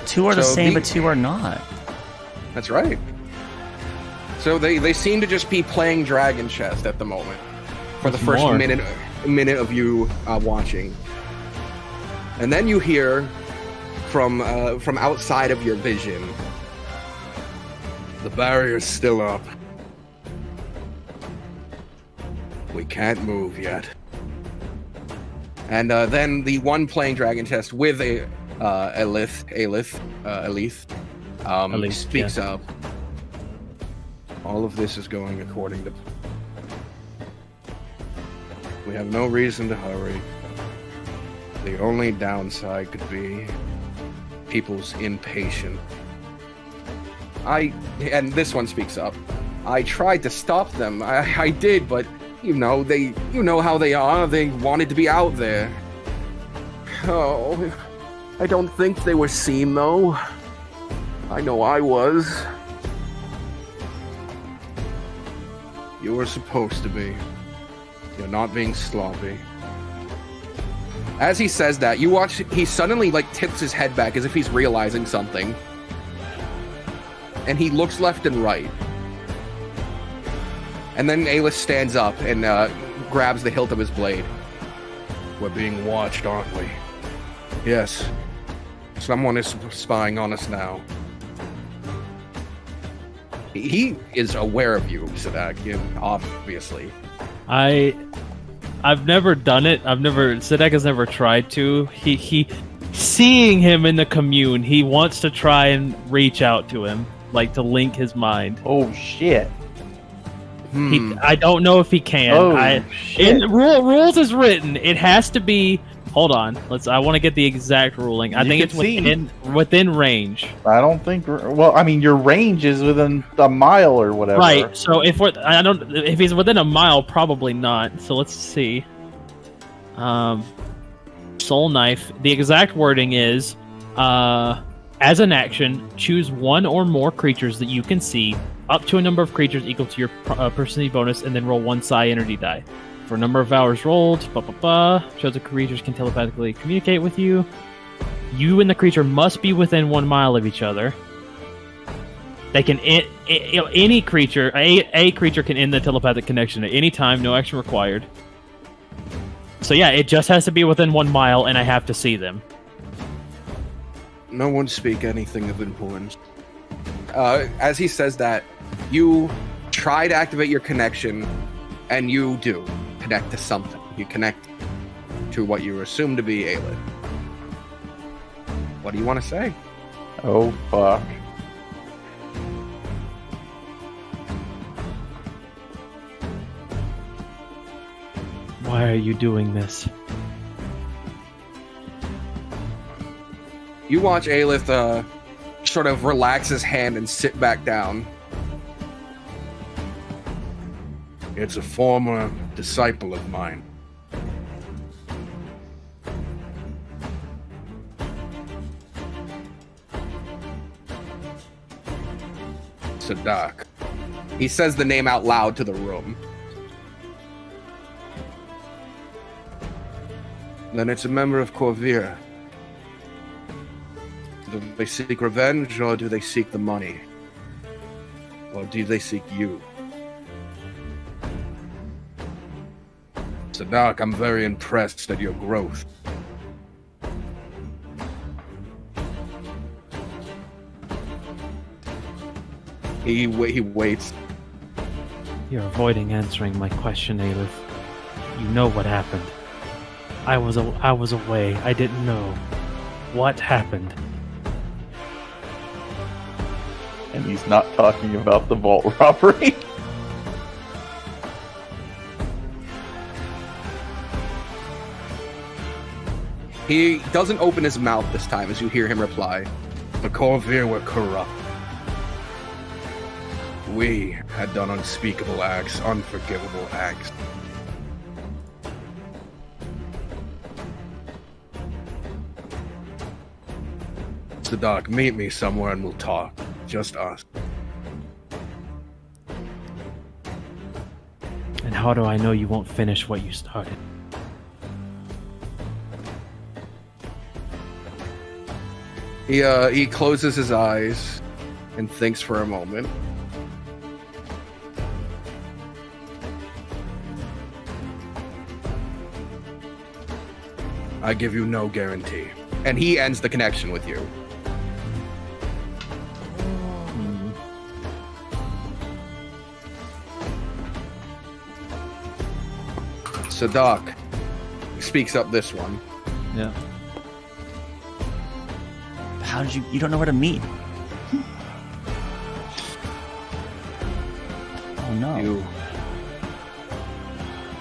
2 are the So same, the- but 2 are not. That's right. So they seem to just be playing dragon chess at the moment for the first More. minute of you watching, and then you hear from outside of your vision, the barrier's still up. We can't move yet. And then the one playing dragon chess with Alith speaks up. All of this is going according to... We have no reason to hurry. The only downside could be people's impatience. And this one speaks up. I tried to stop them. I did, but you know how they are. They wanted to be out there. Oh, I don't think they were seen though. I know I was. You were supposed to be. You're not being sloppy. As he says that, you watch, he suddenly tips his head back as if he's realizing something. And he looks left and right. And then Aelith stands up and grabs the hilt of his blade. We're being watched, aren't we? Yes. Someone is spying on us now. He is aware of you, Sadak, obviously. I've never done it. Sadak has never tried to. He seeing him in the commune, he wants to try and reach out to him, to link his mind. Oh shit. I don't know if he can. Oh shit. In rules is written, it has to be. Hold on. I want to get the exact ruling. I think it's within range. I don't think. Well, I mean, your range is within a mile or whatever. Right. So if he's within a mile, probably not. So let's see. Soul Knife. The exact wording is, as an action, choose one or more creatures that you can see, up to a number of creatures equal to your personality bonus, and then roll one psi energy die. For a number of hours rolled, chosen creatures can telepathically communicate with you. You and the creature must be within 1 mile of each other. They can any creature, a creature can end the telepathic connection at any time, no action required. So yeah, it just has to be within 1 mile, and I have to see them. No one speak anything of importance. As he says that, you try to activate your connection, and you do connect to something. You connect to what you assume to be Aelith. What do you want to say? Oh, fuck. Why are you doing this? You watch Aelith sort of relax his hand and sit back down. It's a former disciple of mine. Sadak. He says the name out loud to the room. Then it's a member of Corvir. Do they seek revenge, or do they seek the money? Or do they seek you? Sadak, I'm very impressed at your growth. He waits. You're avoiding answering my question, Aelith. You know what happened. I was away. I didn't know. What happened? And he's not talking about the vault robbery. He doesn't open his mouth this time as you hear him reply. The Corvir were corrupt. We had done unspeakable acts, unforgivable acts. Sadak, meet me somewhere and we'll talk. Just us. And how do I know you won't finish what you started? He closes his eyes and thinks for a moment. I give you no guarantee. And he ends the connection with you. Sadak speaks up this one. Yeah. How did you don't know where to meet? Oh no.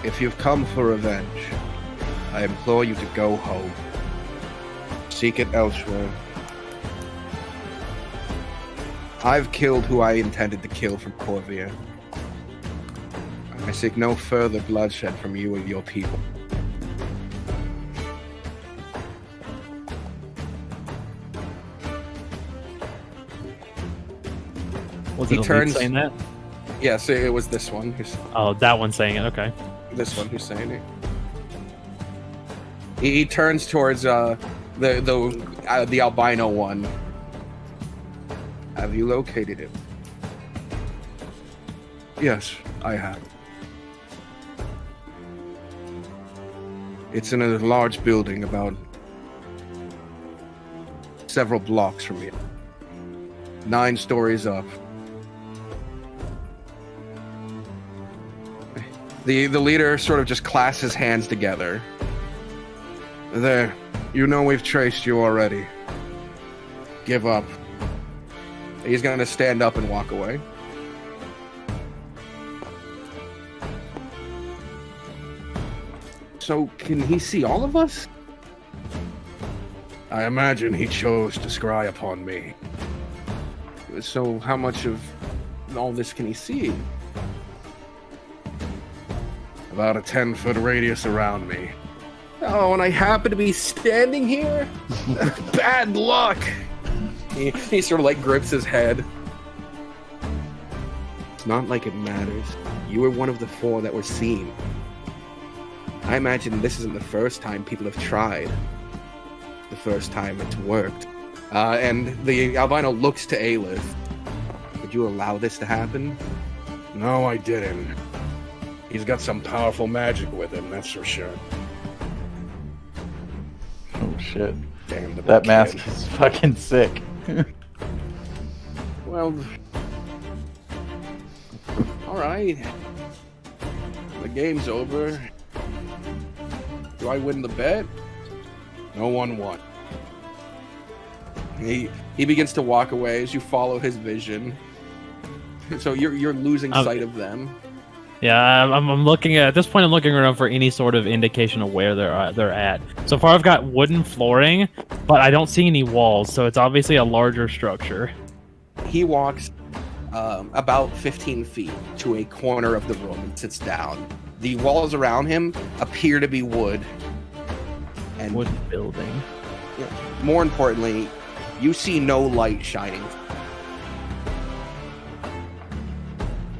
If you've come for revenge, I implore you to go home. Seek it elsewhere. I've killed who I intended to kill from Corvia. I seek no further bloodshed from you and your people. Was He it a lead turns- saying that? Yes, it was this one. Oh, that one saying it. Okay. This one who's saying it. He turns towards the albino one. Have you located him? Yes, I have. It's in a large building about several blocks from here. 9 stories up. The leader sort of just clasps his hands together. There, you know we've traced you already. Give up. He's gonna stand up and walk away. So, can he see all of us? I imagine he chose to scry upon me. So, how much of all this can he see? About a 10-foot radius around me. Oh, and I happen to be standing here? Bad luck! He sort of like grips his head. It's not like it matters. You were one of the 4 that were seen. I imagine this isn't the first time people have tried. The first time it's worked. And the albino looks to Aelith. Would you allow this to happen? No, I didn't. He's got some powerful magic with him, that's for sure. Oh shit. Damn, That mask is fucking sick. Well, alright. The game's over. Do I win the bet? No one won. He begins to walk away as you follow his vision. So you're losing sight of them. Yeah, I'm looking at this point. I'm looking around for any sort of indication of where they're at. So far, I've got wooden flooring, but I don't see any walls. So it's obviously a larger structure. He walks about 15 feet to a corner of the room and sits down. The walls around him appear to be wood. And Wooden building. more importantly, you see no light shining.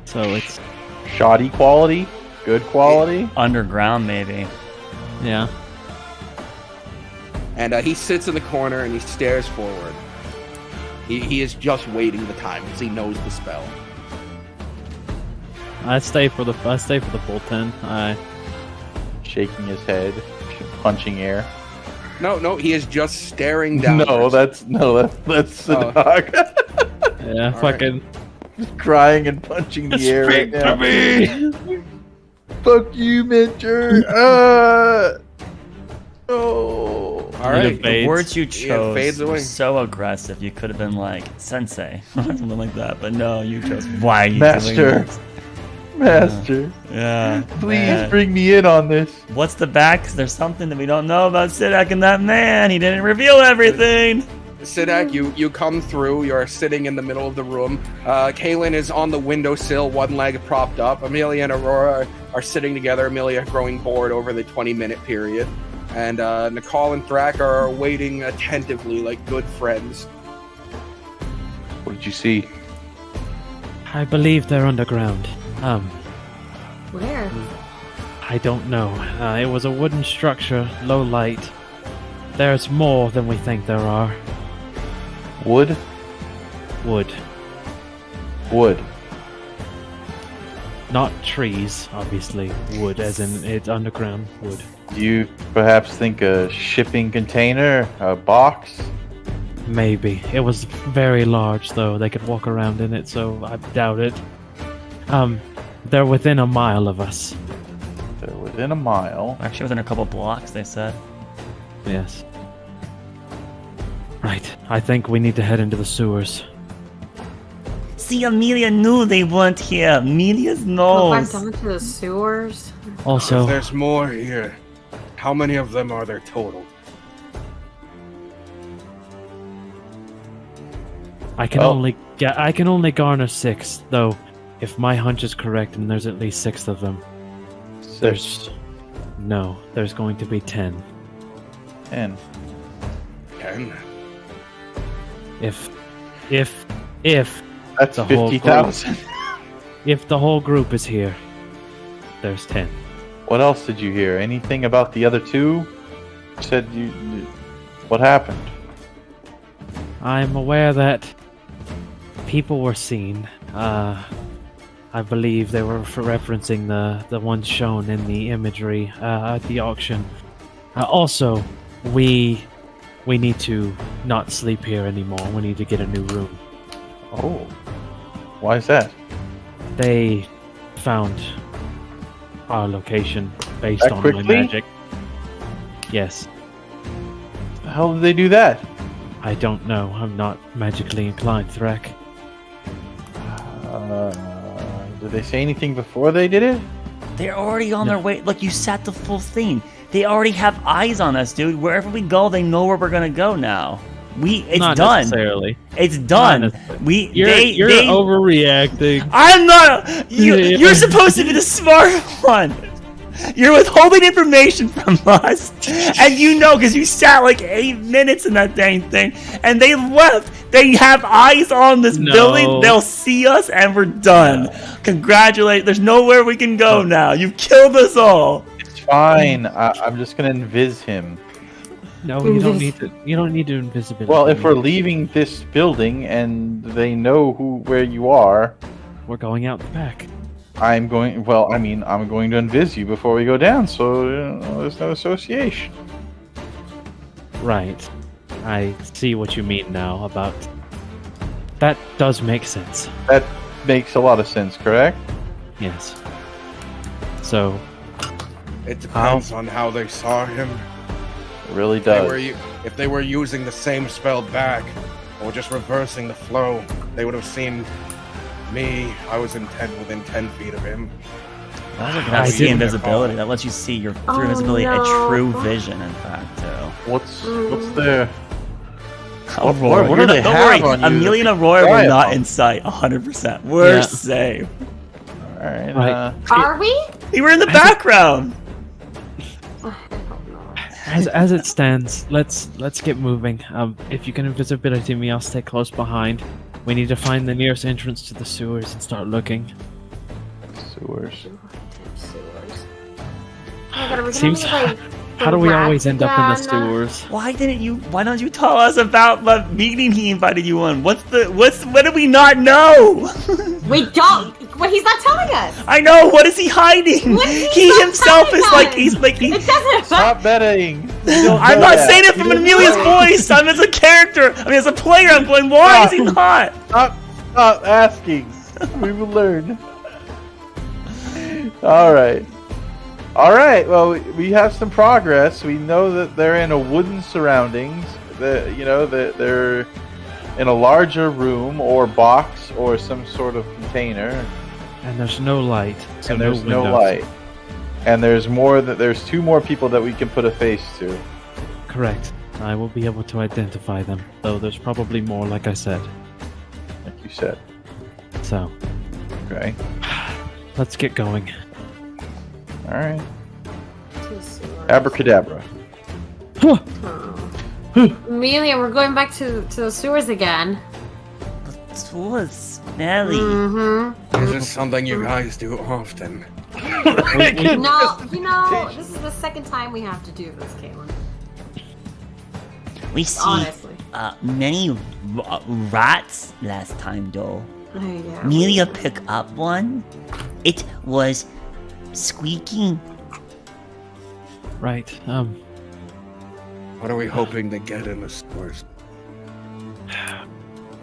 So it's Shoddy quality? Good quality? Underground, maybe. yeah. And he sits in the corner and he stares forward. He is just waiting the time because he knows the spell. I stay for the full 10. Shaking his head, punching air. No, he is just staring down. That's Sadak. Yeah, All fucking. Just crying and punching the air right now. me. Fuck you, Mitcher. Oh. All right. Fades. The words you Yeah, fades chose were away. so aggressive. You could have been like sensei or something like that, but no, you chose. Why are you Master. doing this? Master, Yeah. please man. bring me in on this. What's the back? 'Cause there's something that we don't know about Sidak and that man. He didn't reveal everything. Sidak, you come through. You're sitting in the middle of the room. Kaylin is on the windowsill, one leg propped up. Amelia and Aurora are sitting together. Amelia growing bored over the 20-minute period. And Nicole and Thrak are waiting attentively like good friends. What did you see? I believe they're underground. Where? I don't know. It was a wooden structure, low light. There's more than we think there are. Wood? Wood. Wood. Not trees, obviously. Wood, as in it's underground wood. Do you perhaps think a shipping container? A box? Maybe. It was very large, though. They could walk around in it, so I doubt it. They're within a mile of us. They're within a mile. Actually, within a couple blocks, they said. Yes. Right. I think we need to head into the sewers. See, Amelia knew they weren't here. Amelia's Go back nose. down to the sewers. Also, If there's more here, how many of them are there total? I can only garner 6, though. If my hunch is correct, and there's at least 6 of them, there's going to be 10. 10. 10? If That's the whole 50,000. if the whole group is here, there's 10. What else did you hear? Anything about the other two? Said you. What happened? I'm aware that people were seen. I believe they were referencing the ones shown in the imagery at the auction. Also, we need to not sleep here anymore. We need to get a new room. Oh. Why is that? They found our location based That on quickly? my magic. Yes. How did they do that? I don't know. I'm not magically inclined, Threk. Did they say anything before they did it? They're already on their way. Look, you sat the full thing. They already have eyes on us, dude. Wherever we go, they know where we're gonna go now. It's Not done. necessarily. It's done. You're overreacting. I'm not. You're supposed to be the smart one. You're withholding information from us, and you know because you sat like 8 minutes in that dang thing, and they left. They have eyes on this building. They'll see us, and we're done. Congratulate. There's nowhere we can go now. You've killed us all. It's fine. I'm just gonna invis him. No, you don't need to. You don't need to invisibility. Well, if we're leaving this building and they know where you are, we're going out the back. I'm going. Well, I mean, I'm going to invis you before we go down, so there's no association. Right. I see what you mean now about... That does make sense. That makes a lot of sense, correct? Yes. So... It depends on how they saw him. It really does. If they were using the same spell back, or just reversing the flow, they would have seen me. I was within 10 feet of him. I see invisibility. That lets you see your through invisibility a true vision. In fact, too. What's their? Aurora. What do they don't have worry. on you? Amelia and Aurora were not in sight. 100%. We're safe. All right. Are we? We were in the background. As it stands, let's get moving. If you can invisibility me, I'll stay close behind. We need to find the nearest entrance to the sewers and start looking. Sewers. Seems. How do we always end up in the sewers? Why don't you tell us about the meeting he invited you on? What did we not know? We don't. Well, he's not telling us. I know. What is he hiding? He himself is like he's. It doesn't. Stop betting. I'm not saying it from Amelia's voice. I'm as a character. I mean, as a player, I'm going. Why is he not? Stop asking. We will learn. All right. Well, we have some progress. We know that they're in a wooden surroundings. They're in a larger room or box or some sort of container. And there's no light. So and there's no windows. light. And there's 2 more people that we can put a face to. Correct. I will be able to identify them, though there's probably more, like I said. Like you said. So. Okay. Let's get going. All right. Abracadabra. Amelia, we're going back to the sewers again. Smelly. Mm-hmm. Is this something you guys do often? No, this is the second time we have to do this, Caitlin. We see Honestly. Many rats last time, though. Yeah. Amelia picked up one. It was squeaking. Right. What are we hoping to get in the stores?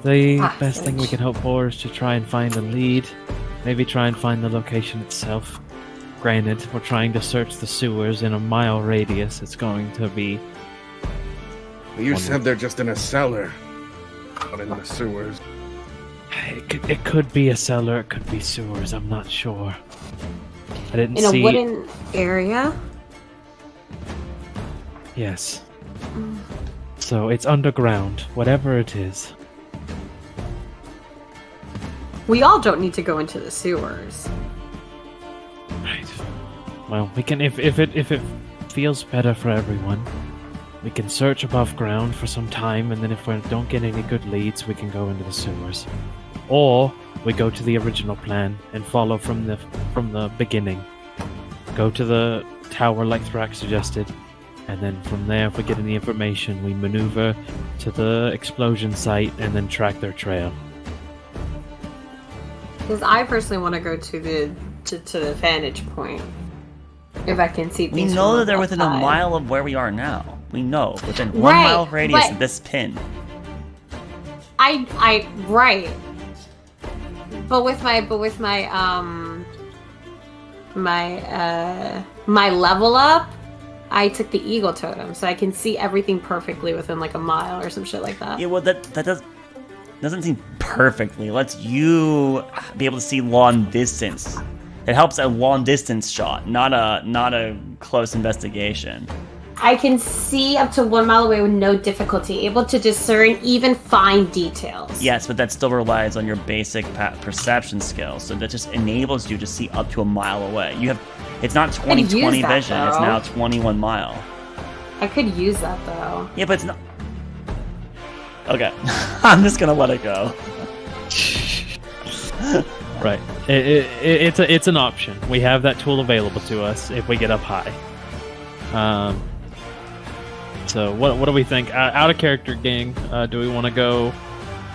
The best thing we can hope for is to try and find a lead. Maybe try and find the location itself. Granted, we're trying to search the sewers in a mile radius. It's going to be... You said they're just in a cellar, not in the sewers. It could be a cellar, it could be sewers, I'm not sure. I didn't In see. a wooden area? Yes. So it's underground, whatever it is. We all don't need to go into the sewers. Right. Well, we can if it feels better for everyone, we can search above ground for some time, and then if we don't get any good leads, we can go into the sewers. Or we go to the original plan and follow from the beginning. Go to the tower like Thrak suggested, and then from there, if we get any information, we maneuver to the explosion site and then track their trail. Because I personally want to go to the vantage point. If I can see We things know from that they're within a outside. mile of where we are now. We know within 1 Right, mile radius but- of this pin. I right. But with my my level up, I took the eagle totem, so I can see everything perfectly within like a mile or some shit like that. Yeah, well, that doesn't seem perfectly. It lets you be able to see long distance. It helps a long distance shot, not a close investigation. I can see up to 1 mile away with no difficulty, able to discern even fine details. Yes, but that still relies on your basic perception skills. So that just enables you to see up to a mile away. It's not 20/20 use that, vision. It's though. now 21 mile. I could use that though. Yeah, but it's not. Okay, I'm just gonna let it go. Right. It's an option. We have that tool available to us if we get up high. So what do we think? Out of character, gang. Do we want to go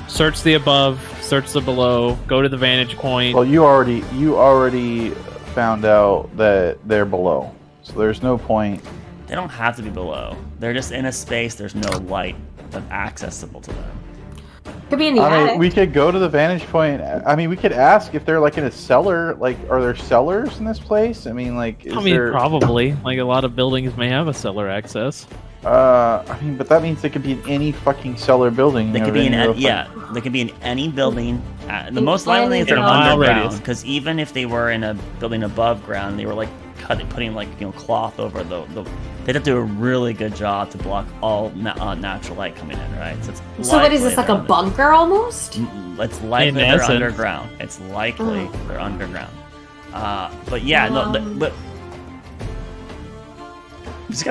search the above, search the below, go to the vantage point? Well, you already found out that they're below, so there's no point. They don't have to be below. They're just in a space. There's no light that's accessible to them. Could be in the I attic. mean, we could go to the vantage point. I mean, we could ask if they're like in a cellar. Like, are there cellars in this place? I mean, like, is there? Probably. Like a lot of buildings may have a cellar access. I mean, but that means they could be in any fucking cellar building. They you know, could be in any real they could be in any building. The In most likely is they're any mile underground. radius. Because even if they were in a building above ground, they were like putting like cloth over the. They'd have to do a really good job to block all natural light coming in, right? So it's So what is this, like likely a bunker almost? It's likely In they're essence. underground. It's likely they're underground. But yeah, no, but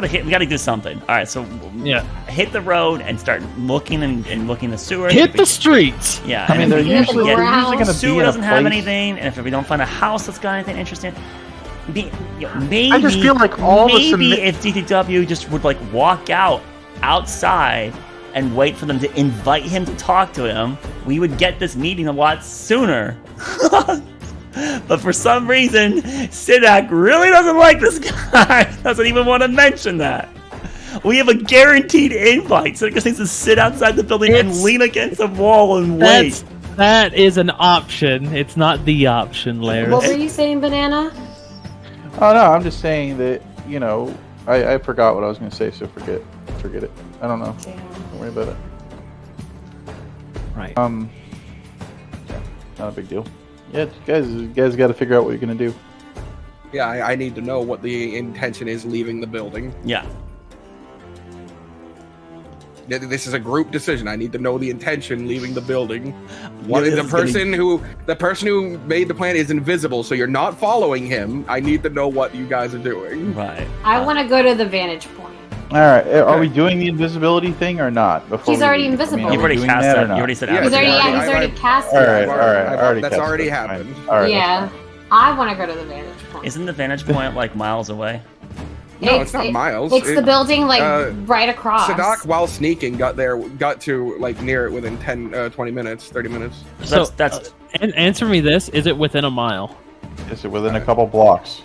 we gotta do something. All right, so Yeah. hit the road and start looking and looking the sewers. Hit the streets. Yeah, I mean, and they're if we usually get- going to be sewer in a doesn't have place. anything, and if we don't find a house that's got anything interesting, maybe I just feel like all the maybe submit- if DTW just would like walk outside and wait for them to invite him to talk to him, we would get this meeting a lot sooner. But for some reason, Sidak really doesn't like this guy. Doesn't even want to mention that. We have a guaranteed invite, so he just needs to sit outside the building and lean against the wall and wait. That is an option. It's not the option, Larry. What were you saying, Banana? Oh no, I'm just saying that I forgot what I was going to say, so forget it. I don't know. Don't worry about it. Right. Yeah, not a big deal. Yeah, you guys got to figure out what you're going to do. Yeah, I need to know what the intention is leaving the building. Yeah. This is a group decision. I need to know the intention leaving the building. this The is gonna person who made the plan is invisible, so you're not following him. I need to know what you guys are doing. Right. I want to go to the vantage point. All right, are we doing the invisibility thing or not? Before He's we already leave? invisible. I mean, You've are we already doing cast that or that. not? You already said Yeah, He's already, I've already casted. All right, it. all right. I already That's cast already it. Fine. happened. All right. Yeah. I want to go to the vantage point. Isn't the vantage point like miles away? No, it's not miles. It's the building like right across. Sadak, while sneaking, got to like near it within 20 minutes, 30 minutes. So That's and answer me this: is it within a mile? Is it within a couple blocks?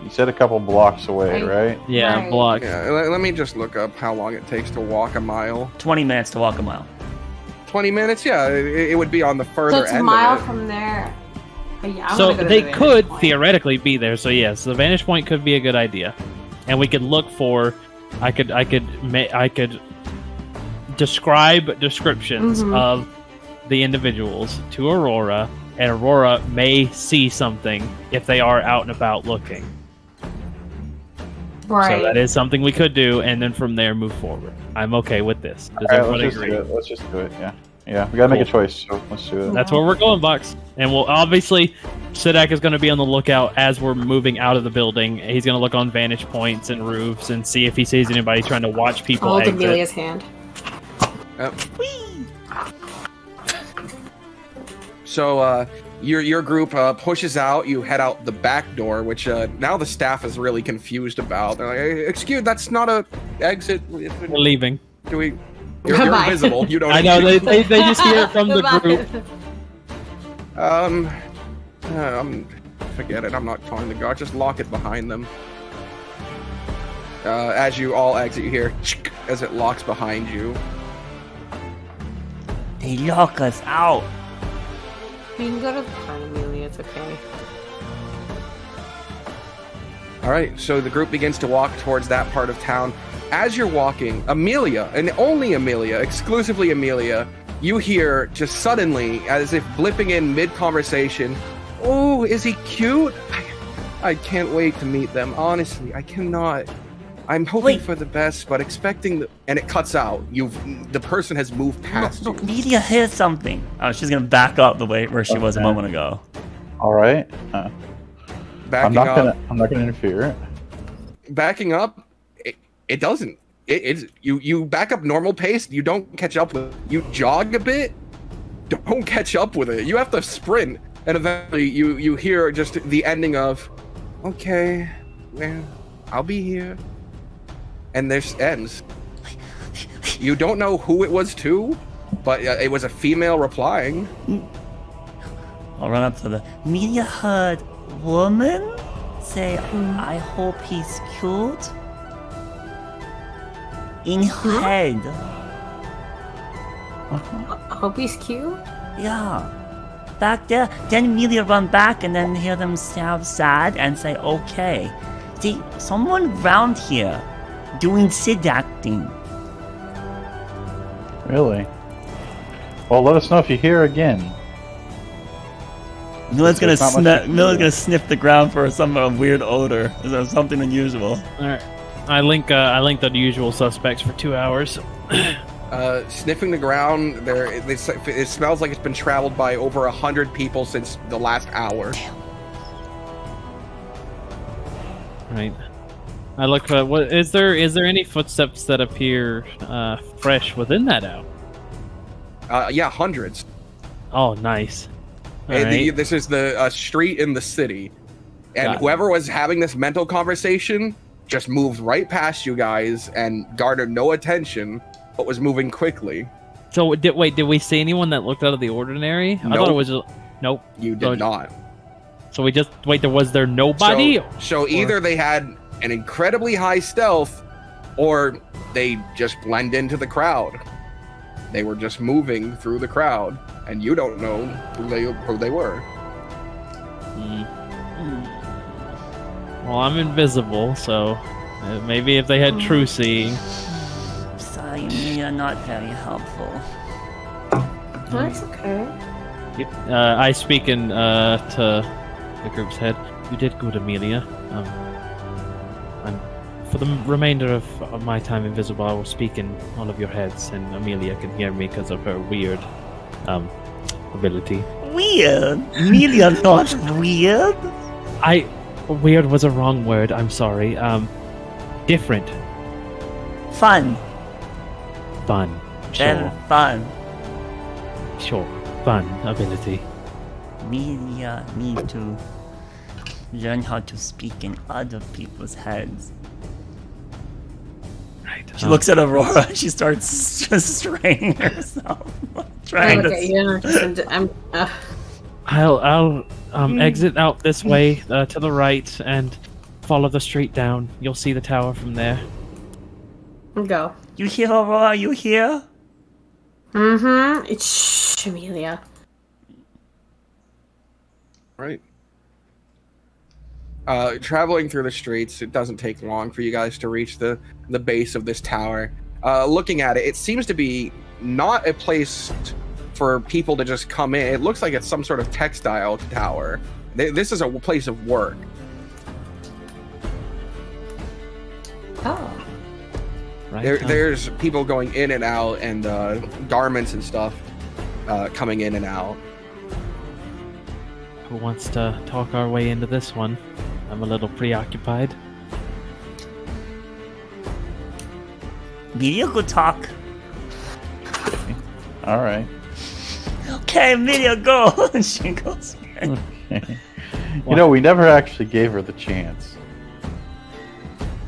You said a couple blocks away, right? Yeah, Right. block. Yeah, let me just look up how long it takes to walk a mile. 20 minutes to walk a mile. 20 minutes? Yeah, it would be on the further So it's a end mile of it. from there. But yeah, I So wanna go to they the vantage could point. theoretically be there. So yes, the vantage point could be a good idea, and we could look for. I could describe descriptions Mhm. of the individuals to Aurora and Aurora may see something if they are out and about looking. Right. So that is something we could do, and then from there move forward. I'm okay with this. Does everybody agree? Let's just do it. Yeah. We gotta make a choice. So let's do it. That's where we're going, Box. And we'll obviously, Sidak is going to be on the lookout as we're moving out of the building. He's going to look on vantage points and roofs and see if he sees anybody trying to watch people Hold exit. Amelia's hand. So your group pushes out. You head out the back door, which now the staff is really confused about. They're like, "Hey, excuse, that's not a exit. We're leaving. Do we? You're invisible. You don't. I know they just hear it from the group. Forget it. I'm not calling the guard. Just lock it behind them. As you all exit, you hear as it locks behind you. They lock us out. You can go to the front, Amelia. It's okay. All right, so the group begins to walk towards that part of town. As you're walking, Amelia, and only Amelia, exclusively Amelia, you hear just suddenly, as if blipping in mid-conversation, "Oh, is he cute? I can't wait to meet them. Honestly, I cannot. I'm hoping for the best, but expecting the..." And it cuts out. The person has moved past you. Media hears something. Oh, she's gonna back up the way where she was a moment ago. All right. Backing I'm not gonna interfere. Backing up, it doesn't. It's you back up normal pace. You don't catch up with it. You jog a bit. Don't catch up with it. You have to sprint, and eventually you hear just the ending of, "Okay, well, I'll be here," and this ends. You don't know who it was to, but it was a female replying. I'll run up to the media heard woman say, "I hope he's cute." In head. I hope he's cute. Yeah. Back there. Then Amelia run back and then hear them sound sad and say, "Okay." See, someone around here doing Sid acting. Really? Well, let us know if you hear again. Milla's There's not much gonna sniff the ground for some weird odor. Is there something unusual? All right. I link the usual suspects for 2 hours. Sniffing the ground, it smells like it's been traveled by over 100 people since the last hour. Right. I look for what is there any footsteps that appear fresh within that hour? Yeah, hundreds. Oh, nice. All Hey, right. this is the street in the city, and Got it. whoever was having this mental conversation just moved right past you guys and garnered no attention, but was moving quickly. So did we see anyone that looked out of the ordinary? I thought it Nope. was just nope. You did not. So we just was there nobody? So either they had an incredibly high stealth, or they just blend into the crowd. They were just moving through the crowd, and you don't know who they were. Well, I'm invisible, so maybe if they had true seeing. Sorry, Amelia, not very helpful. That's okay. I speak in to the group's head. You did good, Amelia. For the remainder of my time invisible, I will speak in all of your heads, and Amelia can hear me because of her weird ability. Weird? Amelia, not weird? Weird was a wrong word, I'm sorry. Different. Fun. Fun. Very Sure. fun. Sure. Fun ability. Amelia need to learn how to speak in other people's heads. Right. She looks at Aurora and she starts straining herself. Trying to... I'll exit out this way to the right and follow the street down. You'll see the tower from there. Go. You hear, Aurora? You hear? Mm-hmm. Shh, Amelia. Right. Traveling through the streets, it doesn't take long for you guys to reach the base of this tower. Looking at it, it seems to be not a place for people to just come in. It looks like it's some sort of textile tower. This is a place of work. Oh. Right. There's people going in and out, and garments and stuff coming in and out. Who wants to talk our way into this one? I'm a little preoccupied. Media, go talk. All right. Okay, Media, go. She goes. Okay. You know, we never actually gave her the chance.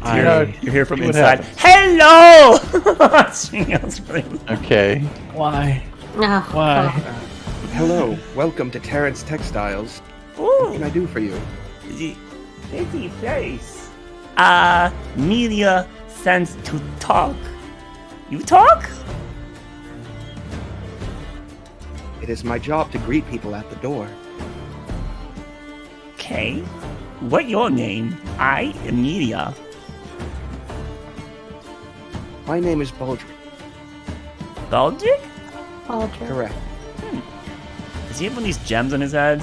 You're here from see what inside. happens. Hello! She goes, Okay. Why? Oh, Why? Hello, welcome to Terrence Textiles. What Ooh, can I do for you? pretty place. Media sends to talk. You talk? It is my job to greet people at the door. Okay. What your name? I am Media. My name is Baldric. Baldric? Aldrin. Correct. Does he have one of these gems on his head?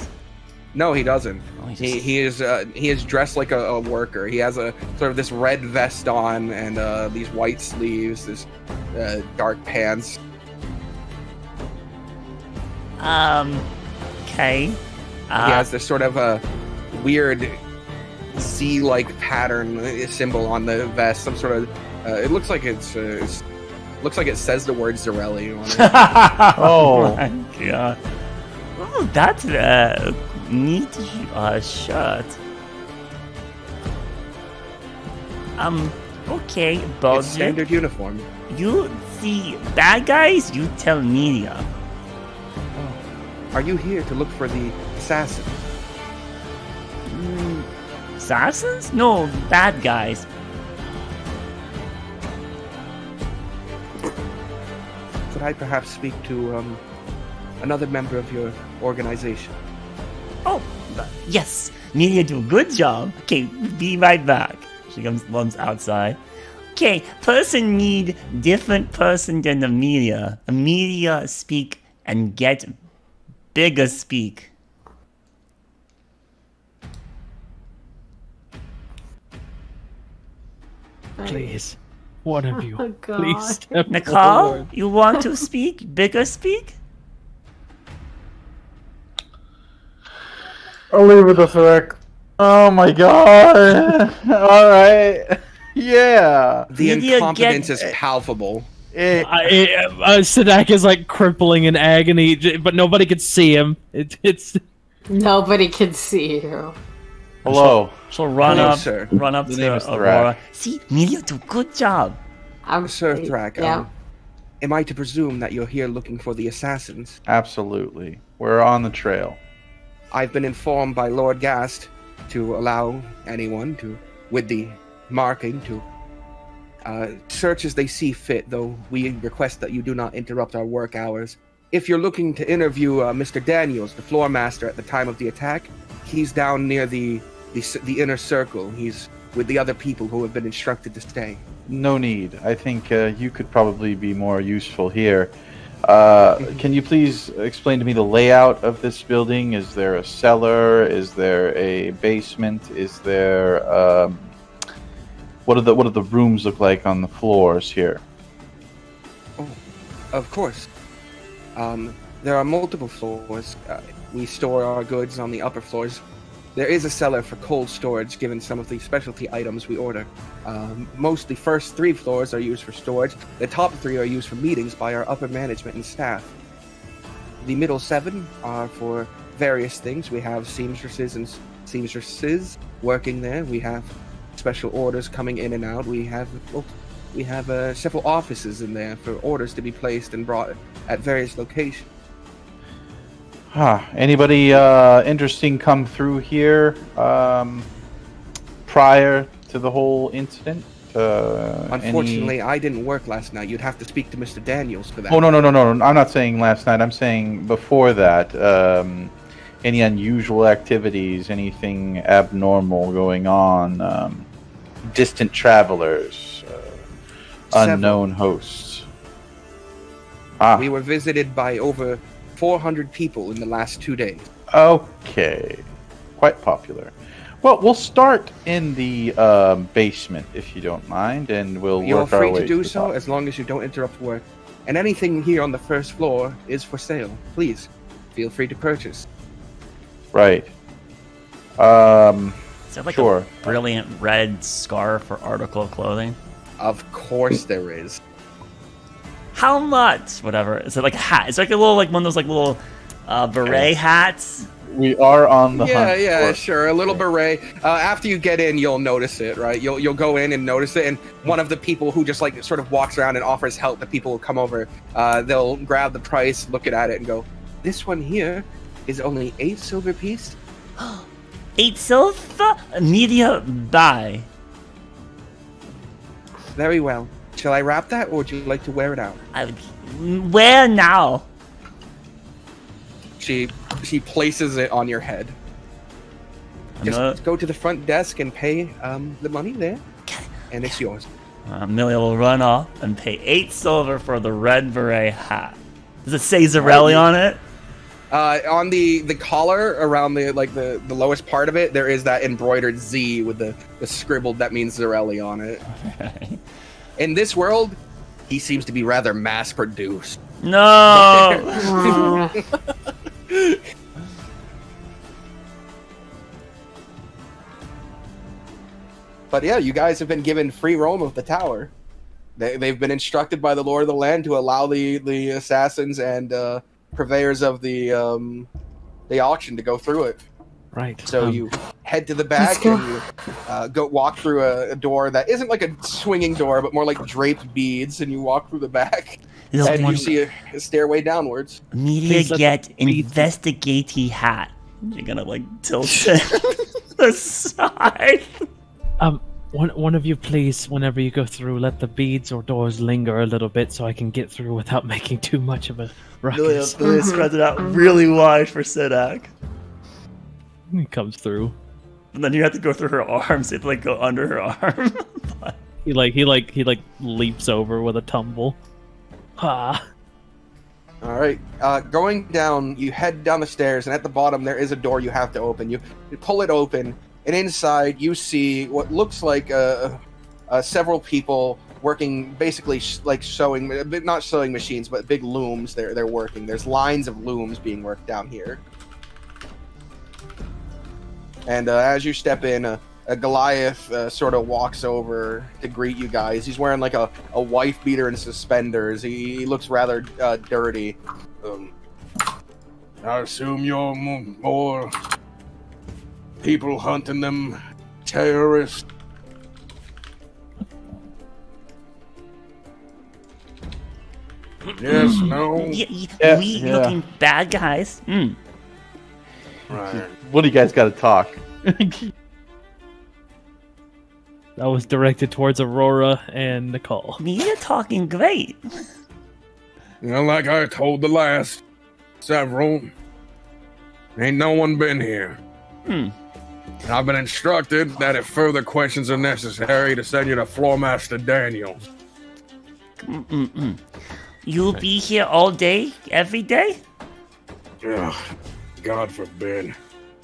No, he doesn't. Oh, he's He is dressed like a worker. He has a sort of this red vest on and these white sleeves, this dark pants. Okay. He has this sort of a weird Z-like pattern symbol on the vest. Some sort of it looks like it says Zarelli on it. Oh. my god. Oh, that's a neat shirt. Okay, It's Baldric. standard uniform. You see bad guys, you tell Media. Are you here to look for the assassin? Assassins? No, bad guys. Could I perhaps speak to another member of your organization? Oh, yes. Media do a good job. Okay, be right back. She runs outside. Okay, person need different person than the media. A media speak and get bigger speak. Please. One of you. Oh, God. Please step Nicole, forward. you want to speak? Bigger speak? I'll leave it with Threck. Oh my god. All right. Yeah. The Media incompetence get- is palpable. Sadak is like crippling in agony, but nobody can see him. It's Nobody can see you. Hello. She'll run Hello, up, sir. run up The to name is Aurora. See, Media do good job. Sir Thrak, Yeah. am I to presume that you're here looking for the assassins? Absolutely. We're on the trail. I've been informed by Lord Gast to allow anyone to, with the marking, to search as they see fit, though we request that you do not interrupt our work hours. If you're looking to interview Mr. Daniels, the floor master at the time of the attack, he's down near the inner circle. He's with the other people who have been instructed to stay. No need. I think you could probably be more useful here. Can you please explain to me the layout of this building? Is there a cellar? Is there a basement? Is there what do the rooms look like on the floors here? Oh, of course. There are multiple floors. We store our goods on the upper floors. There is a cellar for cold storage, given some of the specialty items we order. Most the first 3 floors are used for storage. The top 3 are used for meetings by our upper management and staff. The middle 7 are for various things. We have seamstresses working there. We have special orders coming in and out. We have several offices in there for orders to be placed and brought at various locations. Anybody interesting come through here prior to the whole incident? Unfortunately, I didn't work last night. You'd have to speak to Mr. Daniels for that. Oh, no. I'm not saying last night. I'm saying before that. Any unusual activities, anything abnormal going on, distant travelers, unknown hosts. We were visited by over 400 people in the last 2 days. Okay. Quite popular. Well, we'll start in the basement, if you don't mind, and we'll You're work our free way to do the so top. as long as you don't interrupt work. And anything here on the first floor is for sale. Please, feel free to purchase. Right. Is there like Sure. a brilliant red scarf or article of clothing? Of course there is. How much? Whatever. Is it like a hat? It's like a little, like one of those like little beret hats. We are on the Yeah, hunt. yeah, for- sure. A little beret. After you get in, you'll notice it, right? You'll go in and notice it, and one of the people who just like sort of walks around and offers help to people who come over, they'll grab the price, look at it, and go, "This one here is only 8 silver piece." 8 silver? Media buy. Very well. Shall I wrap that, or would you like to wear it out? Where now? She places it on your head. Just go to the front desk and pay the money there, and it's yours. Amelia will run off and pay 8 silver for the red beret hat. Does it say Zarelli on it? On the collar around the lowest part of it, there is that embroidered Z with the scribbled that means Zarelli on it. In this world, he seems to be rather mass-produced. No! But yeah, you guys have been given free roam of the tower. They've been instructed by the Lord of the Land to allow the assassins and purveyors of the auction to go through it. Right. So you head to the back and you go walk through a door that isn't like a swinging door, but more like draped beads, and you walk through the back. And you see a stairway downwards. Media get investigatey hat. You're gonna like tilt it the side. One of you, please, whenever you go through, let the beads or doors linger a little bit so I can get through without making too much of a ruckus. Billy spreads it out really wide for Sidak. He comes through. And then you have to go through her arms. You have to like go under her arm. He leaps over with a tumble. Ha! All right, going down, you head down the stairs, and at the bottom there is a door you have to open. You pull it open, and inside you see what looks like several people working, basically like sewing, not sewing machines, but big looms. They're working. There's lines of looms being worked down here. And as you step in, a Goliath sort of walks over to greet you guys. He's wearing like a wife beater and suspenders. He looks rather dirty. I assume you're more people hunting them terrorists. Yes, no. We looking bad guys. Right. What do you guys got to talk? That was directed towards Aurora and Nicole. Media talking great. Like I told the last several, ain't no one been here. I've been instructed that if further questions are necessary, to send you to Floormaster Daniel. You'll be here all day, every day? Ugh, God forbid.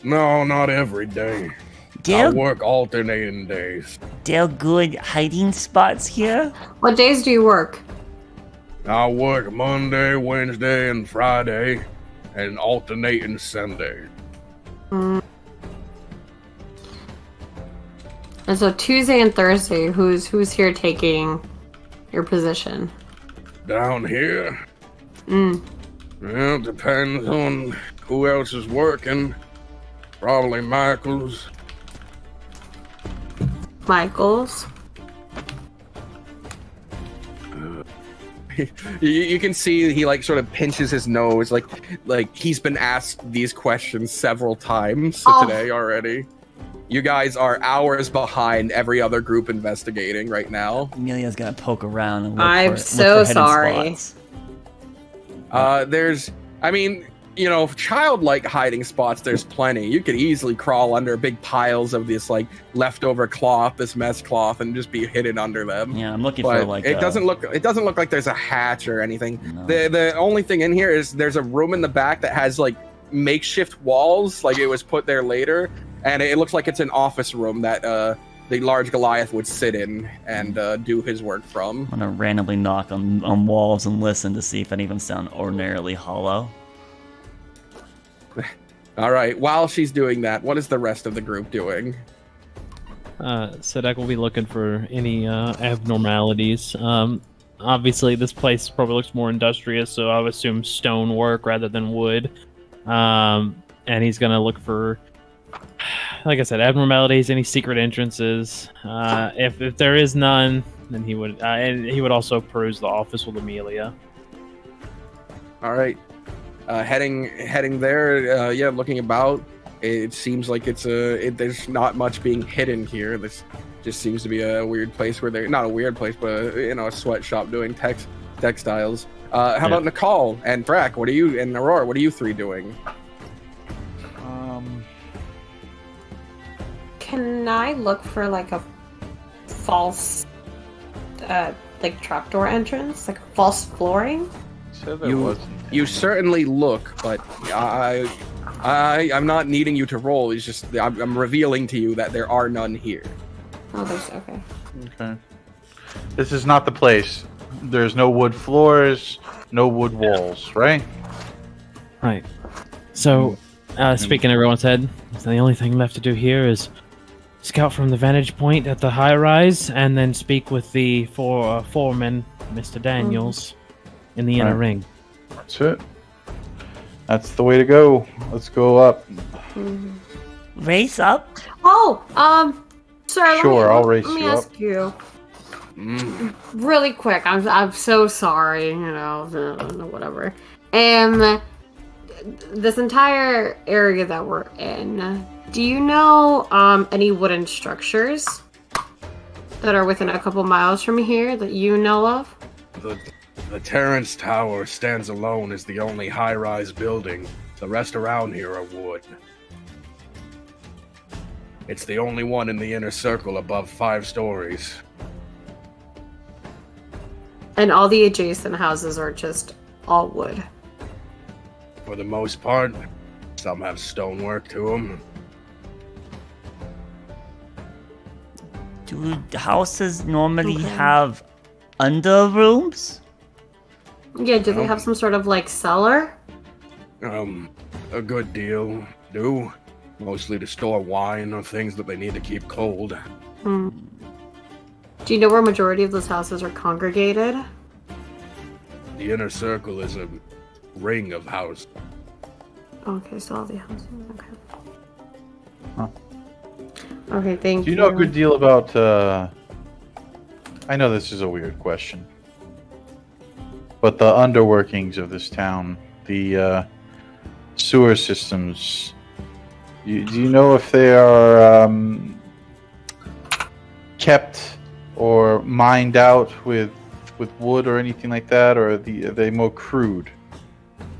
No, not every day. I There, work alternating days. there good hiding spots here? What days do you work? I work Monday, Wednesday, and Friday, and alternating Sunday. And so Tuesday and Thursday, who's here taking your position? Down here? Well, it depends on who else is working. Probably Michael's. Michael's. You can see he like sort of pinches his nose, like he's been asked these questions several times today already. You guys are hours behind every other group investigating right now. Amelia's gonna poke around and look I'm for so hidden sorry. spots. childlike hiding spots, there's plenty. You could easily crawl under big piles of this like leftover cloth, this mess cloth, and just be hidden under them. Yeah, I'm looking But for like. it doesn't look like there's a hatch or anything. No. The only thing in here is there's a room in the back that has like makeshift walls, like it was put there later, and it looks like it's an office room that the large Goliath would sit in and do his work from. I'm gonna randomly knock on walls and listen to see if any of them sound ordinarily hollow. All right. While she's doing that, what is the rest of the group doing? Sedek will be looking for any abnormalities. Obviously, this place probably looks more industrious, so I would assume stonework rather than wood. And he's gonna look for, like I said, abnormalities, any secret entrances. If there is none, then he would also peruse the office with Amelia. All right. Heading there. Yeah, looking about. It seems like there's not much being hidden here. This just seems to be a weird place where they're not a weird place, but a sweatshop doing textiles. How about Nicole and Brack? And Aurora? What are you three doing? Can I look for like a false, like trapdoor entrance, like false flooring? So there wasn't. You certainly look, but I'm not needing you to roll. It's just I'm revealing to you that there are none here. Oh, there's okay. Okay. This is not the place. There's no wood floors, no wood walls, right? Right. So, speaking everyone's head, so the only thing left to do here is scout from the vantage point at the high rise, and then speak with the foreman, Mr. Daniels, in the inner ring. That's it. That's the way to go. Let's go up. Race up? Oh, sir. Sure, I'll race let me you ask up. you. Really quick. I'm so sorry. Whatever. This entire area that we're in. Do you know any wooden structures that are within a couple miles from here that you know of? The Terrence Tower stands alone as the only high-rise building. The rest around here are wood. It's the only one in the inner circle above 5 stories. And all the adjacent houses are just all wood. For the most part, some have stonework to them. Do houses normally have under rooms? Yeah, do they have some sort of like cellar? A good deal do. Mostly to store wine or things that they need to keep cold. Do you know where majority of those houses are congregated? The inner circle is a ring of houses. Okay, so all the houses. Okay. Huh. Okay, thank you. Do you know a good deal about, I know this is a weird question, but the underworkings of this town, the sewer systems, do you know if they are kept or mined out with wood or anything like that, or are they more crude?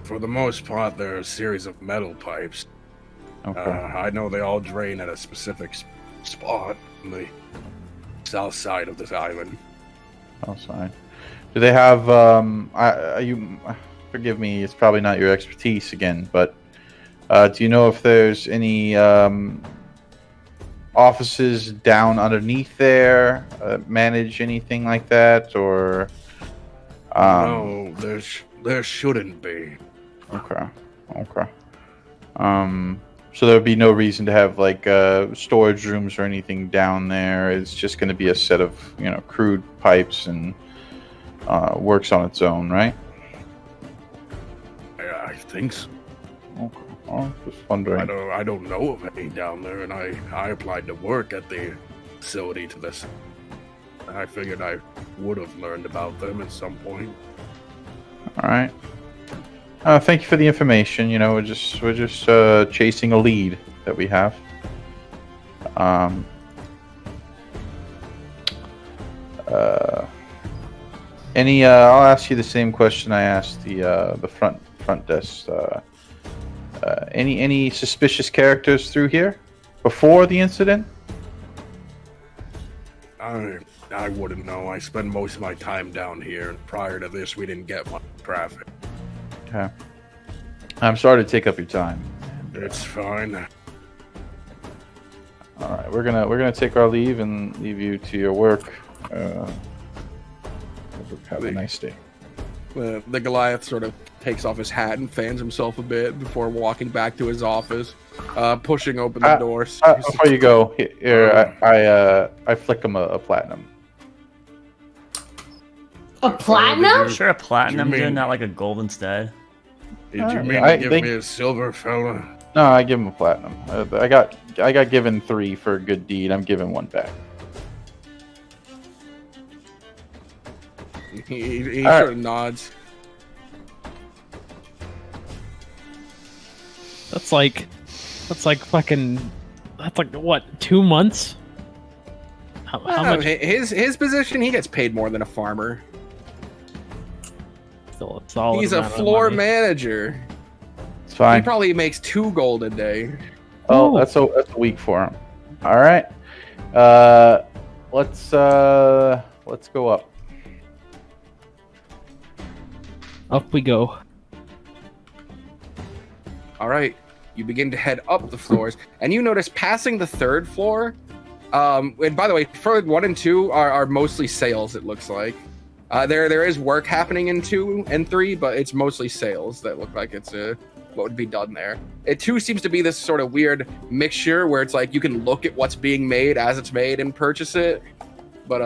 For the most part, they're a series of metal pipes. Okay. I know they all drain at a specific spot on the south side of this island. Outside. Do they have? You forgive me. It's probably not your expertise again, but do you know if there's any offices down underneath there? Manage anything like that, or? No, there shouldn't be. Okay. So there'd be no reason to have like storage rooms or anything down there. It's just going to be a set of crude pipes and works on its own, right? I think so. Okay. Oh, just wondering. I don't know of any down there, and I applied to work at the facility to this. I figured I would have learned about them at some point. All right. Thank you for the information. We're just chasing a lead that we have. I'll ask you the same question I asked the front desk. Any suspicious characters through here before the incident? I wouldn't know. I spend most of my time down here, and prior to this, we didn't get much traffic. Okay. I'm sorry to take up your time. It's fine. All right, we're gonna take our leave and leave you to your work. Have a nice day. The Goliath sort of takes off his hat and fans himself a bit before walking back to his office, pushing open the doors. Before you go, here I flick him a platinum. A platinum? Sure, a platinum, You mean- dude, not like a gold instead. Did you mean I to give think- me a silver, fella? No, I give him a platinum. I got given 3 for a good deed. I'm giving 1 back. He All right. sort of nods. That's like what, 2 months? How much? His position, he gets paid more than a farmer. Still a solid He's a amount of floor money. manager. It's He fine. probably makes 2 gold a day. Oh, Ooh. that's a week for him. All right. Let's go up. Up we go. All right, you begin to head up the floors, and you notice passing the 3rd floor. And by the way, floor 1 and 2 are mostly sales. It looks like there is work happening in 2 and 3, but it's mostly sales that look like it's what would be done there. 2 seems to be this sort of weird mixture where it's like you can look at what's being made as it's made and purchase it. But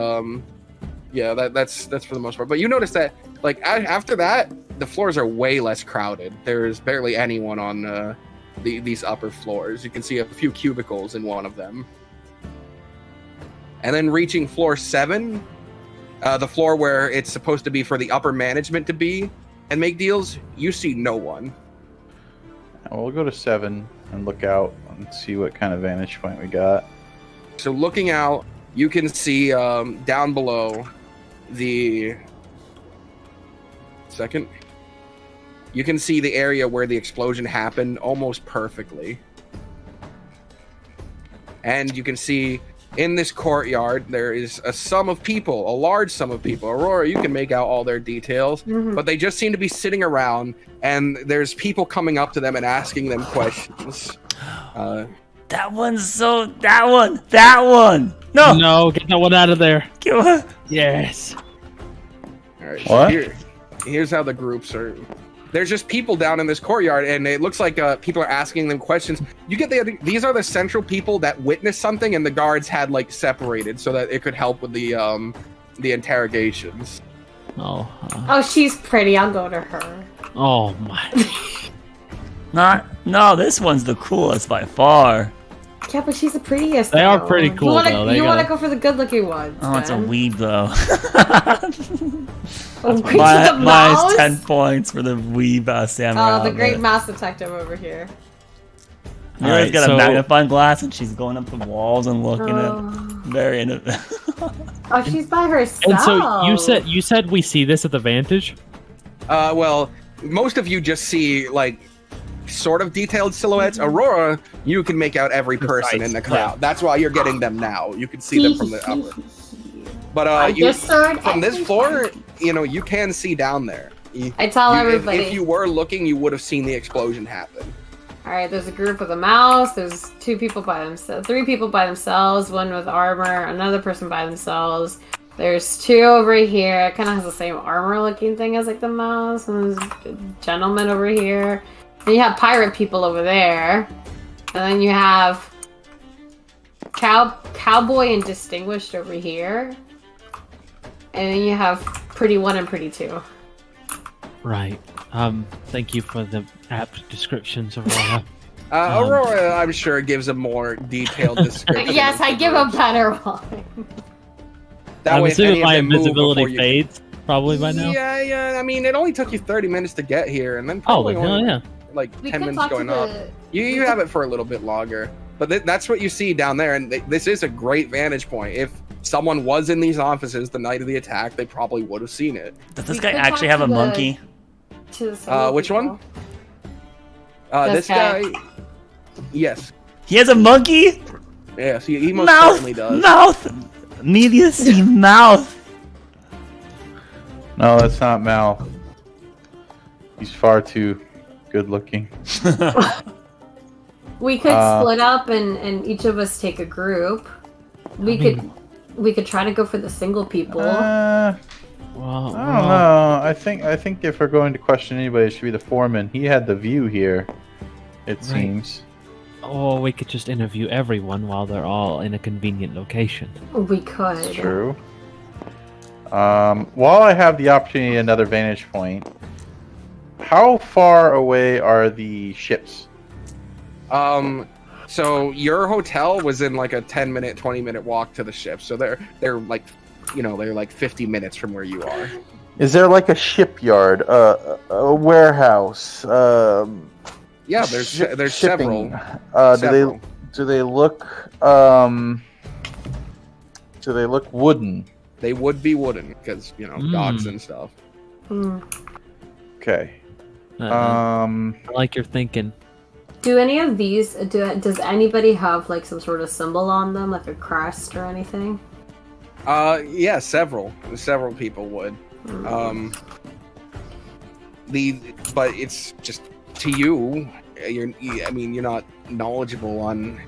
yeah, that's for the most part. But you notice that like after that, the floors are way less crowded. There's barely anyone on these upper floors. You can see a few cubicles in one of them. And then reaching floor 7, the floor where it's supposed to be for the upper management to be and make deals, you see no one. We'll go to 7 and look out and see what kind of vantage point we got. So looking out, you can see down below the second. You can see the area where the explosion happened almost perfectly. And you can see in this courtyard, there is a large sum of people. Aurora, you can make out all their details, but they just seem to be sitting around, and there's people coming up to them and asking them questions. That one! No! No, get that one out of there. What? Yes. All right, What? So here's how the groups are. There's just people down in this courtyard, and it looks like people are asking them questions. You get these are the central people that witnessed something, and the guards had like separated so that it could help with the interrogations. Oh. Oh, she's pretty. I'll go to her. Oh my. No, this one's the coolest by far. Yeah, but she's the prettiest. They are though. pretty cool, You wanna, though. They you want to got- go for the good-looking ones? Oh, it's a then. weeb though. Oh, Minus mouse? 10 points for the weeb samurai. Oh, the great outfit. mouse detective over here. Mira's Alright, got so- a magnifying glass and she's going up the walls and looking Oh. at very Oh, she's by herself. And so you said we see this at the vantage? Well, most of you just see like sort of detailed silhouettes. Aurora, you can make out every person in the crowd. That's why you're getting them now. You can see them from the upper. But I just heard from this every floor, time. you can see down there. I tell everybody. If you were looking, you would have seen the explosion happen. All right, there's a group with a mouse. There's 2 people by themselves, 3 people by themselves, 1 with armor, another person by themselves. There's 2 over here. It kind of has the same armor-looking thing as like the mouse. And there's a gentleman over here. Then you have pirate people over there, and then you have cowboy and distinguished over here, and then you have pretty 1 and pretty 2. Right. Thank you for the apt descriptions, Aurora. Aurora, I'm sure, gives a more detailed description. Yes, I give a better one. That I'm way, if any assuming of my them move before invisibility you- fades probably by now. Yeah. I mean, it only took you 30 minutes to get here, and then Oh, probably hell only yeah. like We 10 could minutes talk to going up. You have it for a little bit longer, but that's what you see down there, and this is a great vantage point. If someone was in these offices the night of the attack, they probably would have seen it. Does this We guy could actually talk have a to the- monkey? To the single Which people. one? This guy. Yes. He has a monkey? Yes, he most Mouth! certainly does. Mouth! Amelia, see mouth! No, that's not Mal. He's far too good looking. We could split up and each of us take a group. We could try to go for the single people. I don't know. I think if we're going to question anybody, it should be the foreman. He had the view here, it seems. Or we could just interview everyone while they're all in a convenient location. We could. That's true. While I have the opportunity, another vantage point. How far away are the ships? So your hotel was in like a 10-minute, 20-minute walk to the ship. So they're like, they're like 50 minutes from where you are. Is there like a shipyard, a warehouse? Yeah, there's shipping. several. Do they look wooden? They would be wooden because docks and stuff. Okay. I like your thinking. Do any of these? Does anybody have like some sort of symbol on them, like a crest or anything? Yeah, several people would. But it's just to you. You're not knowledgeable on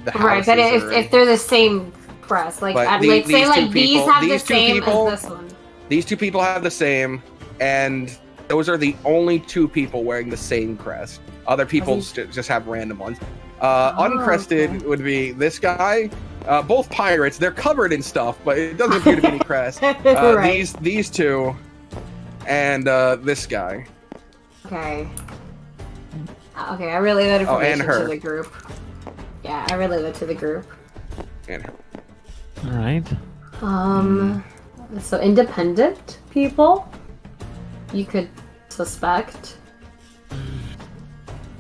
the houses. Right, but if they're the same crest, like these have the same as this one. These two people have the same, and those are the only two people wearing the same crest. Other people just have random ones. Uncrested would be this guy. Both pirates. They're covered in stuff, but it doesn't appear to be any crest. Right. These two, and this guy. Okay. Okay, I relay that information and her. to the group. Yeah, I relay that to the group. And her. All right. So independent people, you could suspect.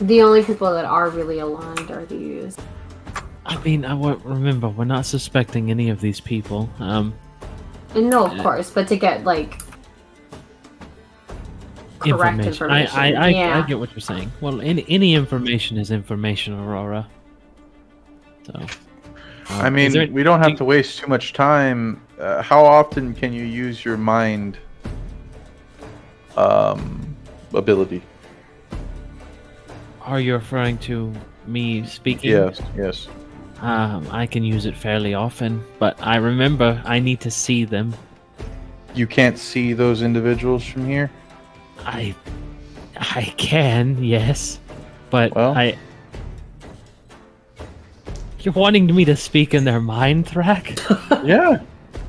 The only people that are really aligned are these. I mean, remember, we're not suspecting any of these people. No, of course, but to get like correct information. I get what you're saying. Well, any information is information, Aurora. So. I mean, we don't have to waste too much time. How often can you use your mind ability? Are you referring to me speaking? Yes. I can use it fairly often, but I remember I need to see them. You can't see those individuals from here? I can, yes. But You're wanting me to speak in their mind, Thrak? Yeah.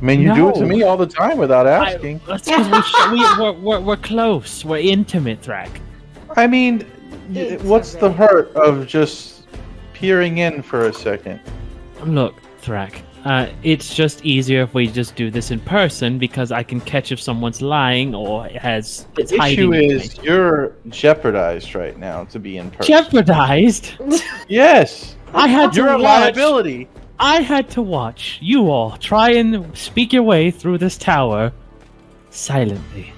I mean, you do it to me all the time without asking. That's because we're close. We're intimate, Thrak. I mean, what's the hurt of just peering in for a second? Look, Thrak, it's just easier if we just do this in person because I can catch if someone's lying or it's the hiding. The issue is you're jeopardized right now to be in person. Jeopardized? Yes. You're a liability. I had to watch you all try and speak your way through this tower silently.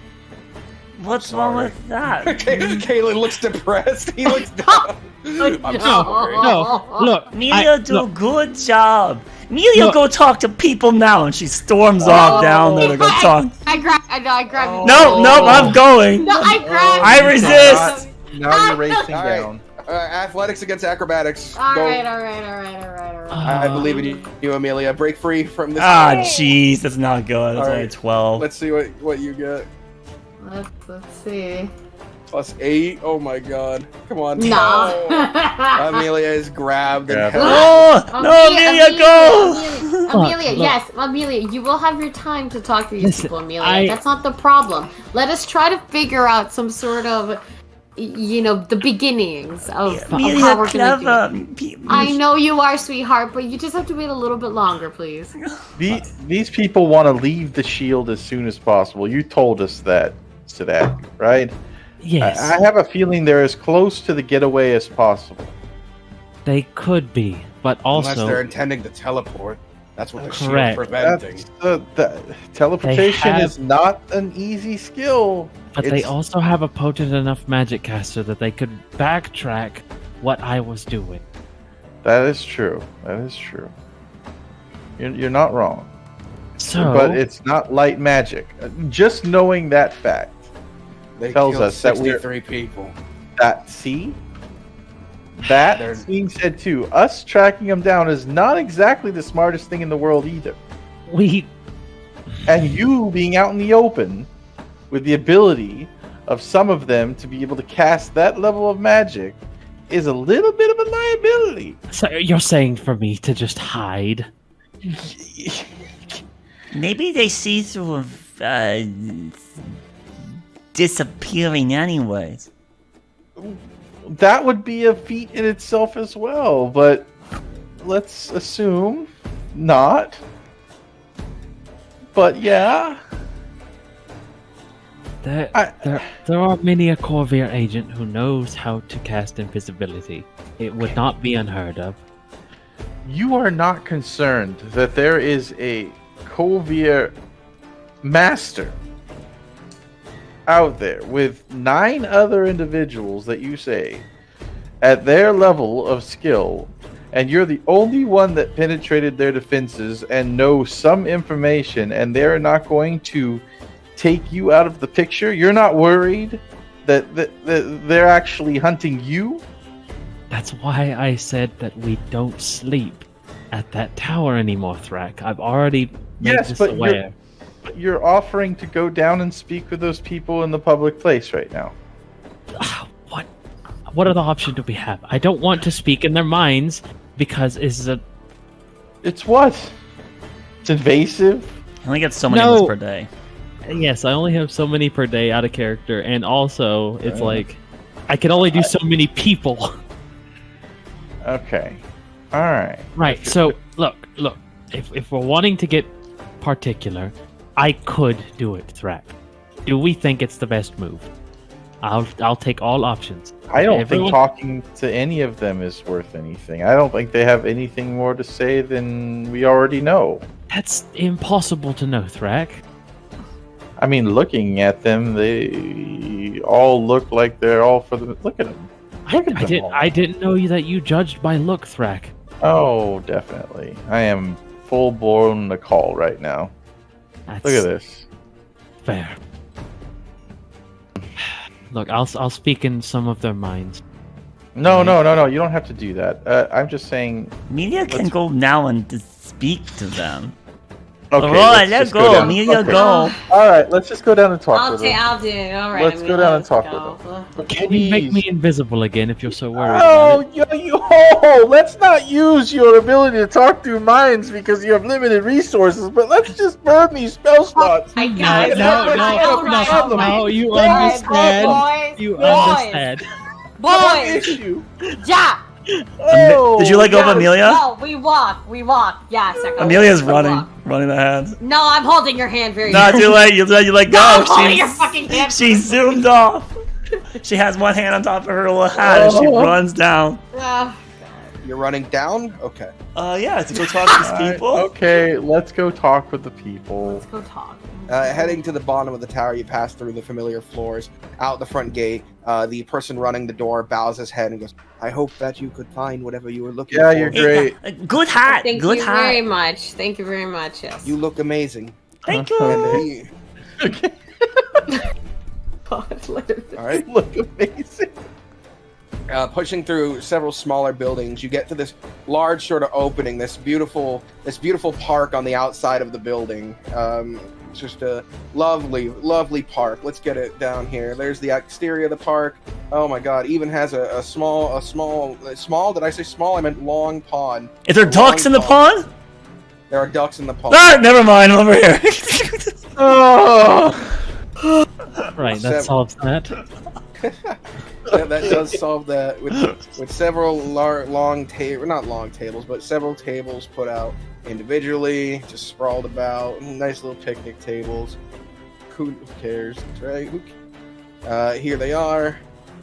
What's wrong with that? Kalen looks depressed. He looks down. I'm sorry. No, look. Amelia, do a good job. Amelia, go talk to people now, and she storms off down there to go talk. I grabbed you. No, I'm going. No, I grabbed I resist. Now you're racing down. Athletics against acrobatics. All Go. right. I believe in you, Amelia. Break free from this. Jeez, that's not good. That's only 12. Let's see what you get. Let's see. +8. Oh my god. Come on. No. Amelia is grabbed and held. No, Amelia, go! Amelia, yes, Amelia, you will have your time to talk to these people, Amelia. That's not the problem. Let us try to figure out some sort of, the beginnings of how we're gonna do it. I know you are, sweetheart, but you just have to wait a little bit longer, please. These people want to leave the shield as soon as possible. You told us that, Sadak, right? Yes. I have a feeling they're as close to the getaway as possible. They could be, but also... Unless they're intending to teleport. That's what the shield's Correct. preventing. The teleportation is not an easy skill. But they also have a potent enough magic caster that they could backtrack what I was doing. That is true. That is true. You're not wrong. So, But it's not light magic. Just knowing that fact They tells killed us that 63 people. That being said too, us tracking them down is not exactly the smartest thing in the world either. And you being out in the open with the ability of some of them to be able to cast that level of magic is a little bit of a liability. So you're saying for me to just hide? Maybe they see through disappearing anyways. That would be a feat in itself as well, but let's assume not. But yeah. There are many a Corvair agent who knows how to cast invisibility. It would not be unheard of. You are not concerned that there is a Corvair master out there with 9 other individuals that you say at their level of skill, and you're the only one that penetrated their defenses and know some information, and they're not going to take you out of the picture? You're not worried that they're actually hunting you? That's why I said that we don't sleep at that tower anymore, Thrak. I've already made this aware. You're offering to go down and speak with those people in the public place right now. What other option do we have? I don't want to speak in their minds because it's what? It's invasive? I only get so many of those per day. Yes, I only have so many per day out of character, and also it's like I can only do so many people. Okay. Alright. Right, so look, if we're wanting to get particular, I could do it, Thrak. Do we think it's the best move? I'll take all options. I don't think talking to any of them is worth anything. I don't think they have anything more to say than we already know. That's impossible to know, Thrak. I mean, looking at them, they all look like they're all for the... Look at them. I didn't know that you judged by look, Thrak. Oh, definitely. I am full-blown Nicole right now. Look at this. Fair. Look, I'll speak in some of their minds. No. You don't have to do that. I'm just saying... Amelia can go now and speak to them. Okay, Alright, let's go. Amelia, go. Alright, let's just go down and talk with them. I'll do. Alright. Let's go down and talk with them. Can you make me invisible again if you're so worried about it? Let's not use your ability to talk through minds because you have limited resources, but let's just burn these spell slots. No, you understand. You understand. Boys! Yeah! Did you let go of Amelia? No, we walk. Yes, Amelia's running ahead. No, I'm holding your hand very Not too late. You let go. I'm holding your fucking hand. She zoomed off. She has one hand on top of her little hat and she runs down. You're running down? Okay. Yeah, to go talk to these people. Okay, let's go talk with the people. Let's go talk. Heading to the bottom of the tower, you pass through the familiar floors. Out the front gate, the person running the door bows his head and goes, I hope that you could find whatever you were looking for. Yeah, you're great. Good hat. Thank Good you hat. very much. Thank you very much, yes. You look amazing. Thank you. Okay. Alright. Look amazing. Pushing through several smaller buildings, you get to this large sort of opening, this beautiful park on the outside of the building. It's just a lovely park. Let's get it down here. There's the exterior of the park. Oh my god, even has a small, did I say small? I meant long pond. Is there ducks in the pond? There are ducks in the pond. Ah, never mind, I'm over here. Right, that solves that. That does solve that with several several tables put out individually, just sprawled about, nice little picnic tables. Who cares, right? Here they are,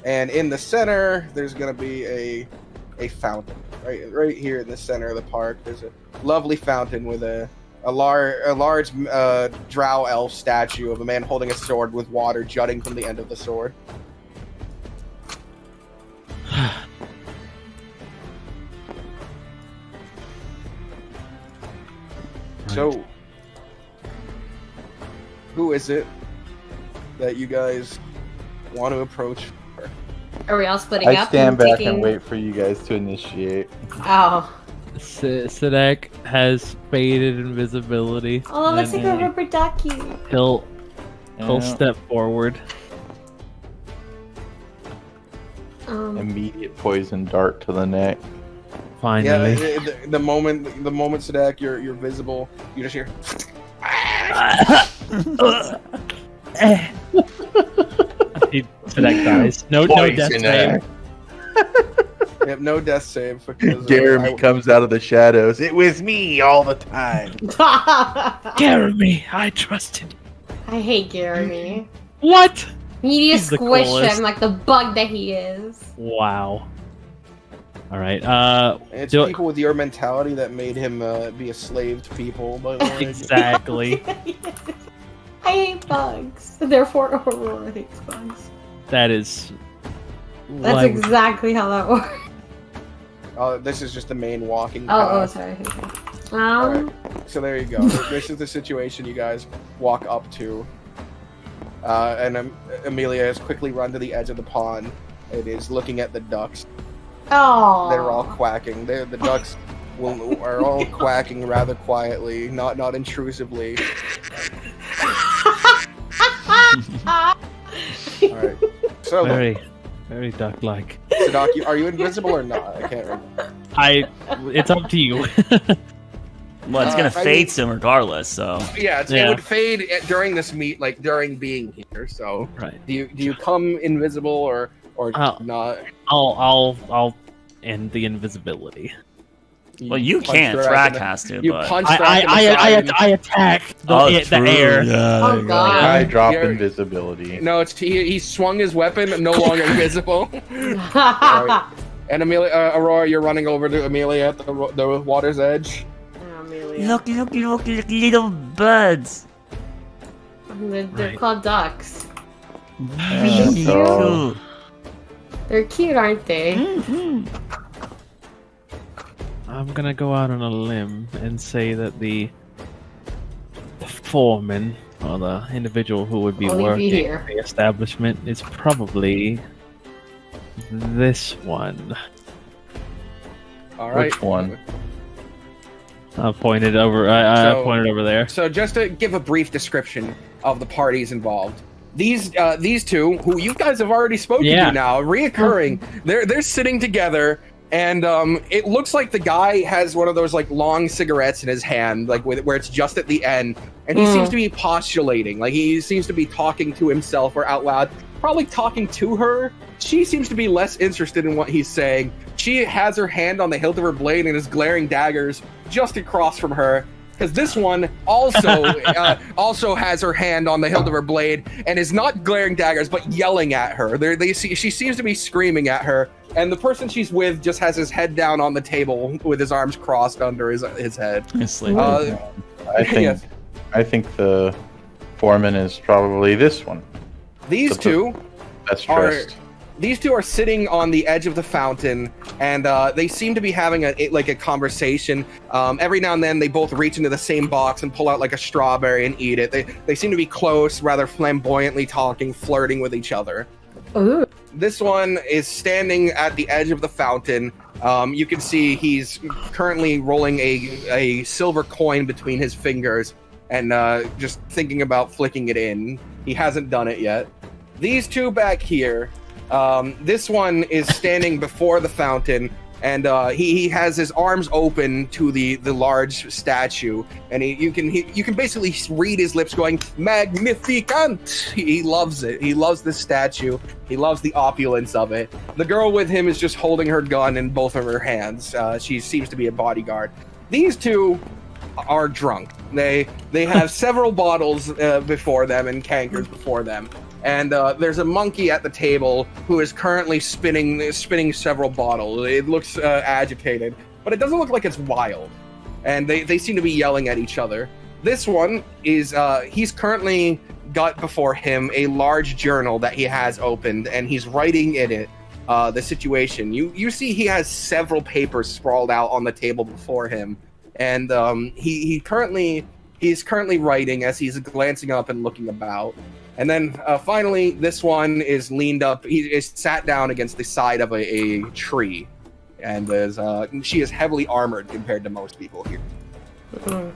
and in the center there's gonna be a fountain right here in the center of the park. There's a lovely fountain with a a large drow elf statue of a man holding a sword with water jutting from the end of the sword. So, who is it that you guys want to approach? Are we all splitting I up? stand back taking... and wait for you guys to initiate. Oh. Sadek has faded invisibility. Oh, looks like a and rubber ducky. He'll Yeah. step forward. Immediate poison dart to the neck. Finally. Yeah, the moment Sadek, you're visible, you just hear. Sadek dies. No death save. Yep, no death save because Jeremy comes out of the shadows. It was me all the time. Jeremy, I trusted. I hate Jeremy. What? You need to He's the squish coolest. him like the bug that he is. Wow. All right. It's do- people with your mentality that made him be a slave to people. By the way. Exactly. I hate bugs. Therefore, Aurora hates bugs. That is. That's why- exactly how that works. This is just the main walking Oh, path. sorry. Okay. Alright, so there you go. This is the situation you guys walk up to. And Amelia has quickly run to the edge of the pond. It is looking at the ducks. Oh. They're all quacking. The ducks are all quacking rather quietly, not intrusively. Alright. So, very duck-like. Sadaki, are you invisible or not? I can't remember. It's up to you. Well, it's gonna I fade mean- soon regardless. So Yeah, it would fade during this meet, like during being here. So, Right. do you come invisible or not? I'll end the invisibility. well, you punch can't. Thrak Thrak has to. You but... punch Thrak in the side. I attack the air. Yeah, Oh, there you go. God. I drop You're- invisibility. No, he swung his weapon, no longer invisible. Alright. And Amelia, Aurora, you're running over to Amelia at the water's edge. Look, little birds. They're Right. called ducks. Really so- cool. They're cute, aren't they? Mhm. I'm gonna go out on a limb and say that the foreman or the individual who would be I'll leave you working here. at the establishment is probably this one. All right. Which one? I pointed over. I So- pointed over there. So just to give a brief description of the parties involved. These two, who you guys have already spoken to now, reoccurring, they're sitting together, and it looks like the guy has one of those like long cigarettes in his hand, like where it's just at the end, and he seems to be postulating, like he seems to be talking to himself or out loud, probably talking to her. She seems to be less interested in what he's saying. She has her hand on the hilt of her blade and is glaring daggers just across from her. Because this one also has her hand on the hilt of her blade and is not glaring daggers, but yelling at her. She seems to be screaming at her, and the person she's with just has his head down on the table with his arms crossed under his head. Asleep. Yes. I think the foreman is probably this one. These two That's are trust. these two are sitting on the edge of the fountain, and they seem to be having a conversation. Every now and then, they both reach into the same box and pull out like a strawberry and eat it. They seem to be close, rather flamboyantly talking, flirting with each other. Ooh. This one is standing at the edge of the fountain. You can see he's currently rolling a silver coin between his fingers and just thinking about flicking it in. He hasn't done it yet. These two back here, this one is standing before the fountain, and he has his arms open to the large statue, and you can basically read his lips going magnificent. He loves it. He loves the statue. He loves the opulence of it. The girl with him is just holding her gun in both of her hands. She seems to be a bodyguard. These two are drunk. They have several bottles before them and cankers before them. And there's a monkey at the table who is currently spinning several bottles. It looks agitated, but it doesn't look like it's wild. and they seem to be yelling at each other. This one is he's currently got before him a large journal that he has opened, and he's writing in it the situation. You see he has several papers sprawled out on the table before him, and he's currently writing as he's glancing up and looking about. And then finally, this one is leaned up. He is sat down against the side of a tree, and she is heavily armored compared to most people here. I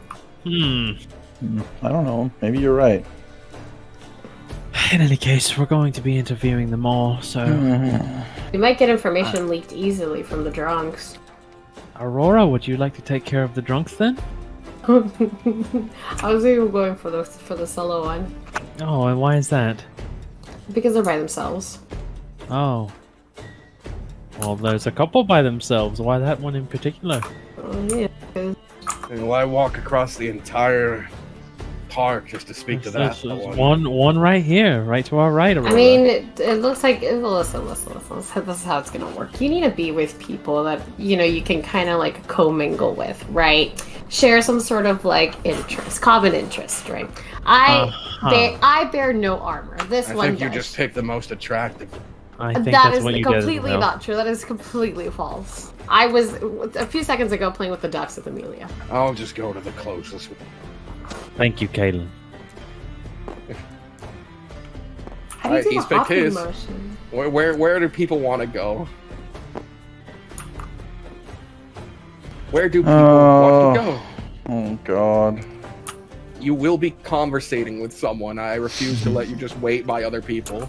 don't know. Maybe you're right. In any case, we're going to be interviewing them all, so... We might get information leaked easily from the drunks. Aurora, would you like to take care of the drunks then? I was even going for the solo one. Oh, and why is that? Because they're by themselves. Oh. Well, there's a couple by themselves. Why that one in particular? Yeah. And why walk across the entire park just to speak to that one? One right here, right to our right. Aurora. I mean, it looks like... Listen. This is how it's gonna work. You need to be with people that, you can kind of, like, commingle with, right? Share some sort of, like, common interest, right? I bear no armor. I think you does. just picked the most attractive. I think That that's is what you completely get. not true. That is completely false. I was, a few seconds ago, playing with the ducks with Amelia. I'll just go to the closest one. Thank you, Caitlin. How do you do he's the picked hopping his. motion? Where do people want to go? Where do people want to go? Oh God. You will be conversating with someone. I refuse to let you just wait by other people.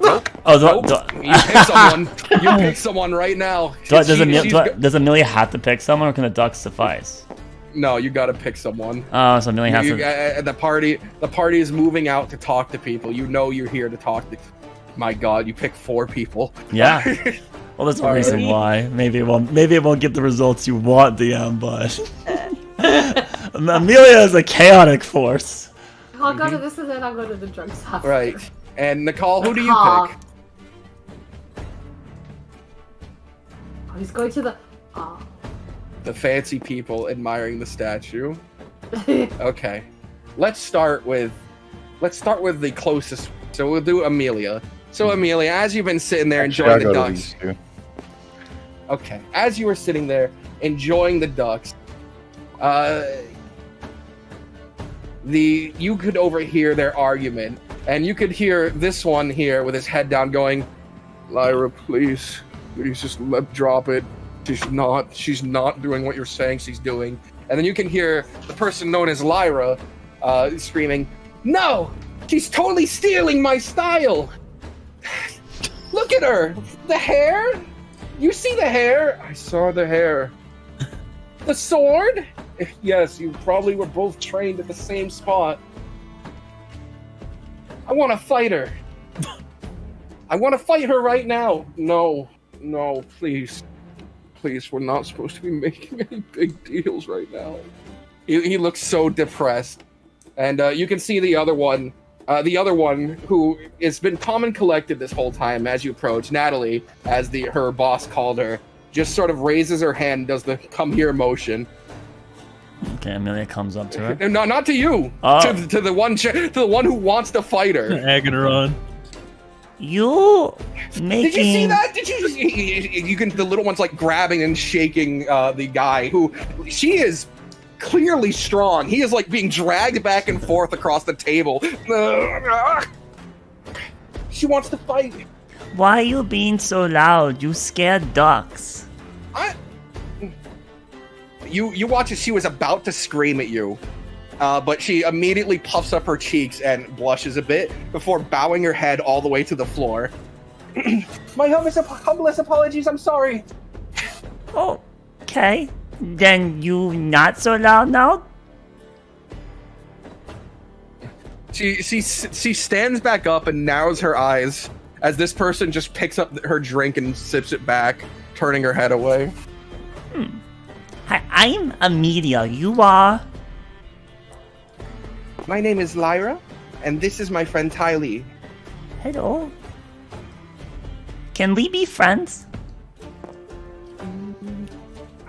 Nope. Oh, Nope. You pick someone. You pick someone right now. does Amelia have to pick someone, or can the ducks suffice? No, you gotta pick someone. Oh, so Amelia has to. The party is moving out to talk to people. You know you're here to talk to. My God, you pick 4 people. Yeah. Well, there's a reason why. Maybe it won't get the results you want, DM, but Amelia is a chaotic force. I'll go to this and then I'll go to the drunk stuff. Right. And Nicole, who do you Nicole. pick? Oh, he's going to the... Oh. The fancy people admiring the statue. Okay. Let's start with the closest. So we'll do Amelia. So Amelia, as you've been sitting there enjoying the ducks. Okay. As you were sitting there enjoying the ducks, you could overhear their argument, and you could hear this one here with his head down going, "Lyra, please just drop it. She's not doing what you're saying she's doing." And then you can hear the person known as Lyra screaming, "No! She's totally stealing my style! Look at her! The hair? You see the hair? I saw the hair. The sword? Yes, you probably were both trained at the same spot. I want to fight her. I want to fight her right now. No, please. Please, we're not supposed to be making any big deals right now." He looks so depressed. And you can see the other one who has been calm and collected this whole time as you approach, Natalie, as her boss called her, just sort of raises her hand and does the come here motion. Okay, Amelia comes up to her. No, not to you. Oh. To the one who wants to fight her. Egging her on. You making... Did you see that? Did you can the little one's like grabbing and shaking the guy who she is clearly strong. He is like being dragged back and forth across the table. She wants to fight. Why are you being so loud? You scared ducks. You watch as she was about to scream at you, but she immediately puffs up her cheeks and blushes a bit before bowing her head all the way to the floor. My humblest apologies, I'm sorry. Oh, okay. Then you not so loud now? She stands back up and narrows her eyes as this person just picks up her drink and sips it back, turning her head away. Hi, I'm Amelia. You are? My name is Lyra, and this is my friend Tylee. Hello. Can we be friends?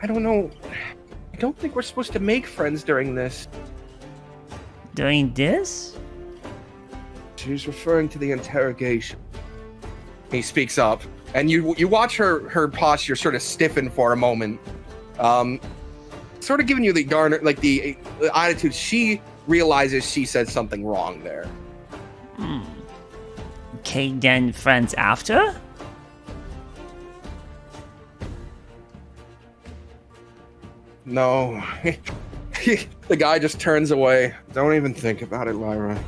I don't know. I don't think we're supposed to make friends during this. During this? She's referring to the interrogation. He speaks up, and you watch her posture sort of stiffen for a moment. Sort of giving you the the attitude. She realizes she said something wrong there. Okay, then friends after? No. The guy just turns away. Don't even think about it, Lyra.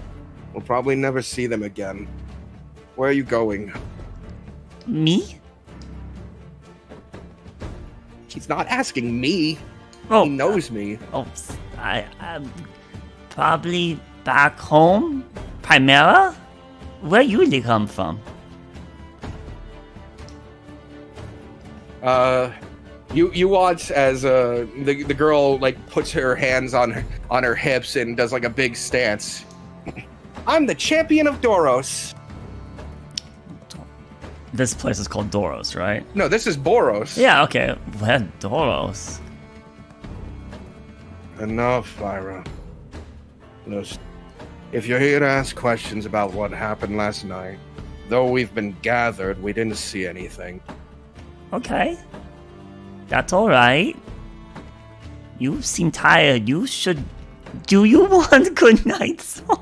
We'll probably never see them again. Where are you going? Me? He's not asking me. Oh, He knows me. I'm probably back home. Primera? Where you come from? You watch as the girl puts her hands on her hips and does a big stance. I'm the champion of Doros. This place is called Doros, right? No, this is Boros. Yeah, okay. Where Doros? Enough, Lyra. Listen, if you're here to ask questions about what happened last night, though we've been gathered, we didn't see anything. Okay. That's alright. You seem tired. You should... Do you want good night song?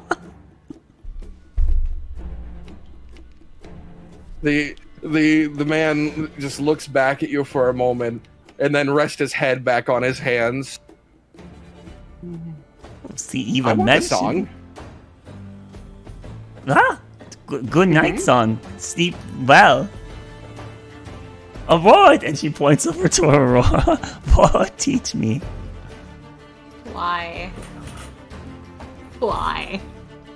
The man just looks back at you for a moment and then rests his head back on his hands. See, even I want the mentioned. song. Ah, good night song. Sleep well. Aurora, and she points over to Aurora. Aurora, teach me. Why? Why?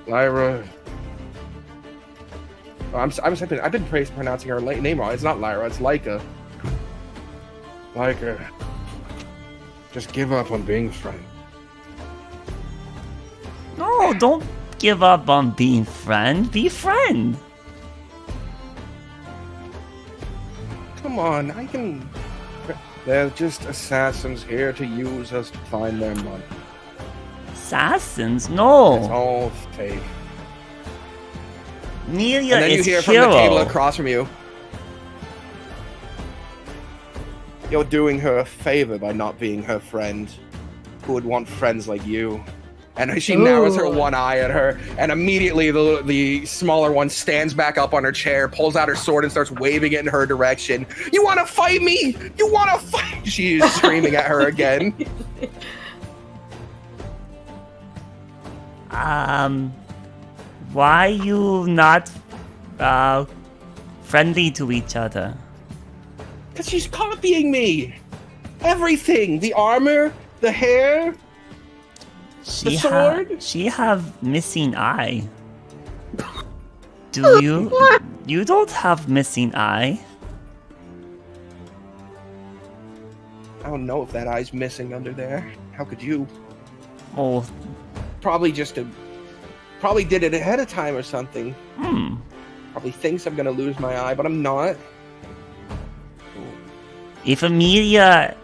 Lyra. Oh, I've been pronouncing her name wrong. It's not Lyra, it's Laika. Laika. Just give up on being friends. No, don't give up on being friend. Be friend. Come on, I can... They're just assassins here to use us to find their money. Assassins? It's No. all fake. Amelia And then you is hear hero. from the table across from you. You're doing her a favor by not being her friend. Who would want friends like you? And she narrows her one eye at her, and immediately the smaller one stands back up on her chair, pulls out her sword, and starts waving it in her direction. You want to fight me? You want to fight? She is screaming at her again. Why you not friendly to each other? Because she's copying me. Everything. The armor, the hair, the sword. She have missing eye. Do you? You don't have missing eye. I don't know if that eye's missing under there. How could you? Oh, Probably probably did it ahead of time or something. Probably thinks I'm gonna lose my eye, but I'm not. if Amelia,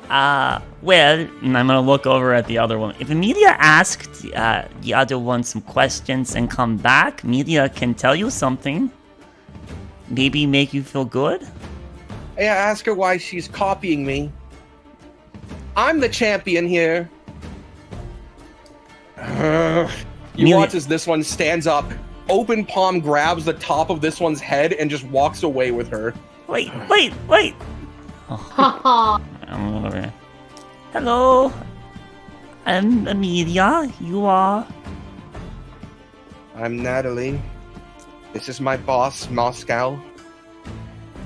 well, I'm gonna look over at the other one. If Amelia asked the other one some questions and come back, Amelia can tell you something. Maybe make you feel good. Yeah, ask her why she's copying me. I'm the champion here. You watch as this one stands up, open palm grabs the top of this one's head, and just walks away with her. Wait. Oh. I'm over. Hello. I'm Amelia. You are? I'm Natalie. This is my boss, Moscow.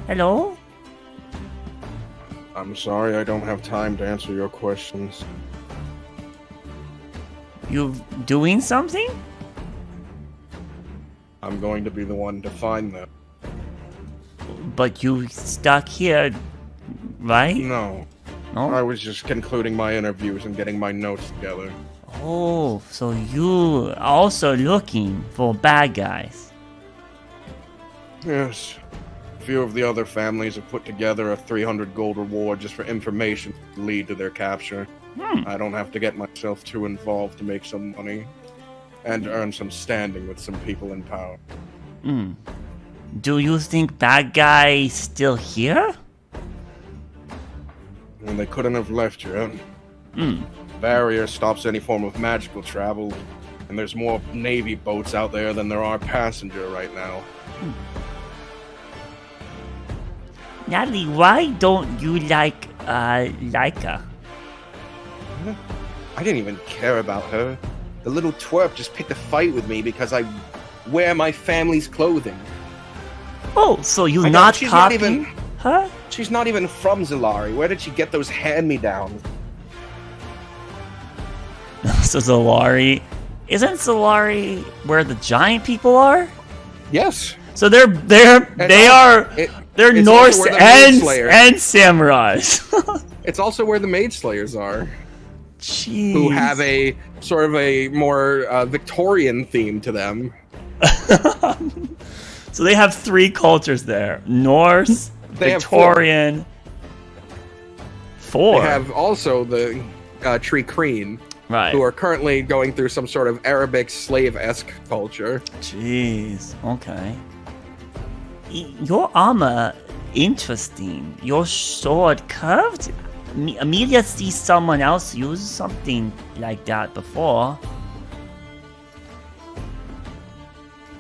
Hello? I'm sorry, I don't have time to answer your questions. You doing something? I'm going to be the one to find them. But you stuck here, right? No, No? I was just concluding my interviews and getting my notes together. Oh, so you also looking for bad guys. Yes, few of the other families have put together a 300 gold reward just for information to lead to their capture. I don't have to get myself too involved to make some money and earn some standing with some people in power. Do you think that guy's still here? And they couldn't have left yet. Barrier stops any form of magical travel, and there's more Navy boats out there than there are passenger right now. Natalie, why don't you like Laika? I didn't even care about her. The little twerp just picked a fight with me because I wear my family's clothing. Oh, so you I know, not she's copy? not even- Huh? She's not even from Zalari. Where did she get those hand-me-downs? So Zalari, isn't Zalari where the giant people are? Yes. So they're It's Norse also where the Maid and Slayers- samurais. It's also where the Maid Slayers are, Jeez. who have a sort of a more Victorian theme to them. So they have 3 cultures there: Norse, They have Victorian. 4. They have also the Tree Kreen, right. who are currently going through some sort of Arabic slave-esque culture. Jeez. Okay. Your armor, interesting. Your sword curved. Amelia sees someone else use something like that before.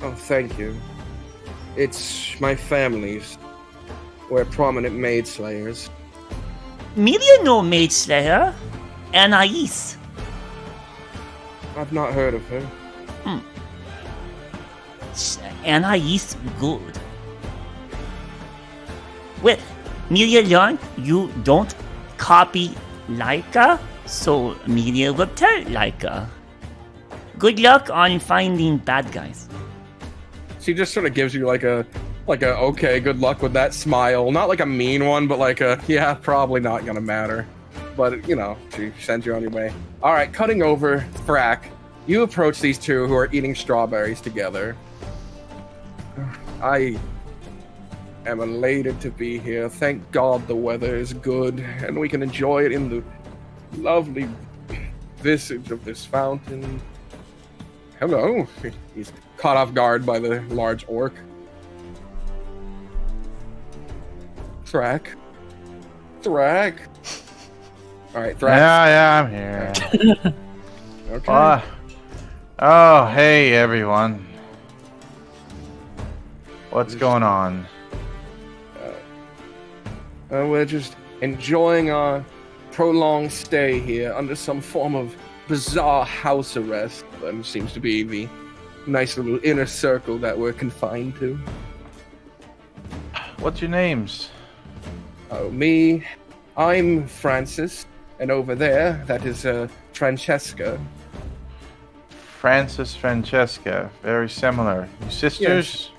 Oh, thank you. It's my family's. We're prominent maid slayers. Amelia no Maid Slayer. Anais. I've not heard of her. Anais good. Well, Amelia Young, you don't copy Laika, so Amelia will tell Laika. Good luck on finding bad guys. She just sort of gives you like a okay, good luck with that smile. Not like a mean one, but like a yeah, probably not gonna matter. But you know, she sends you on your way. All right, cutting over, Thrak. You approach these two who are eating strawberries together. I am elated to be here. Thank God the weather is good and we can enjoy it in the lovely visage of this fountain. Hello. He's caught off guard by the large orc. Thrak. Alright, Thrak. Yeah, I'm here. Okay. Oh, hey everyone. What's going on? We're just enjoying our prolonged stay here under some form of bizarre house arrest. That seems to be the nice little inner circle that we're confined to. What's your names? Oh, me, I'm Francis, and over there, that is Francesca. Francis, Francesca. Very similar. You sisters?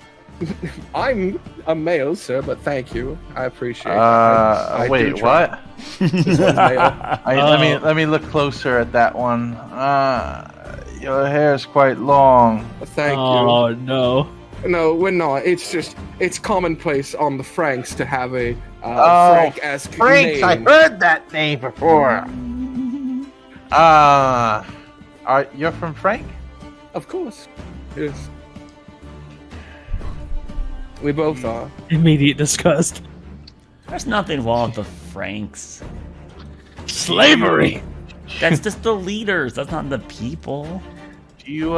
I'm a male, sir, but thank you. I appreciate it. I do Wait, try. what? This one's male. Let me look closer at that one. Your hair is quite long. Thank Oh you. no. No, we're not. It's commonplace on the Franks to have a Frank-esque Franks, name. I heard that name before. You're from Frank? Of course. Yes. We both are. Immediate disgust. There's nothing wrong with the Franks. Slavery. That's just the leaders. That's not the people. Do you,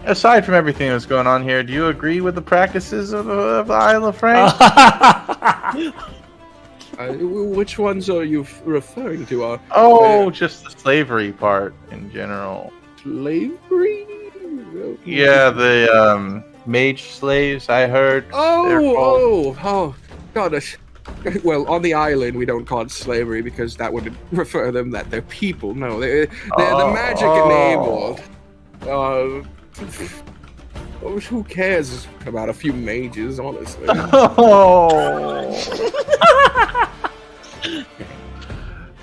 aside from everything that's going on here, do you agree with the practices of the Isle of Frank? Which ones are you referring to? Just the slavery part in general. Slavery? Yeah, the, mage slaves, I heard. Oh, God. Well, on the island, we don't call it slavery because that would refer them that they're people. No, they're the magic enabled. Who cares about a few mages, honestly?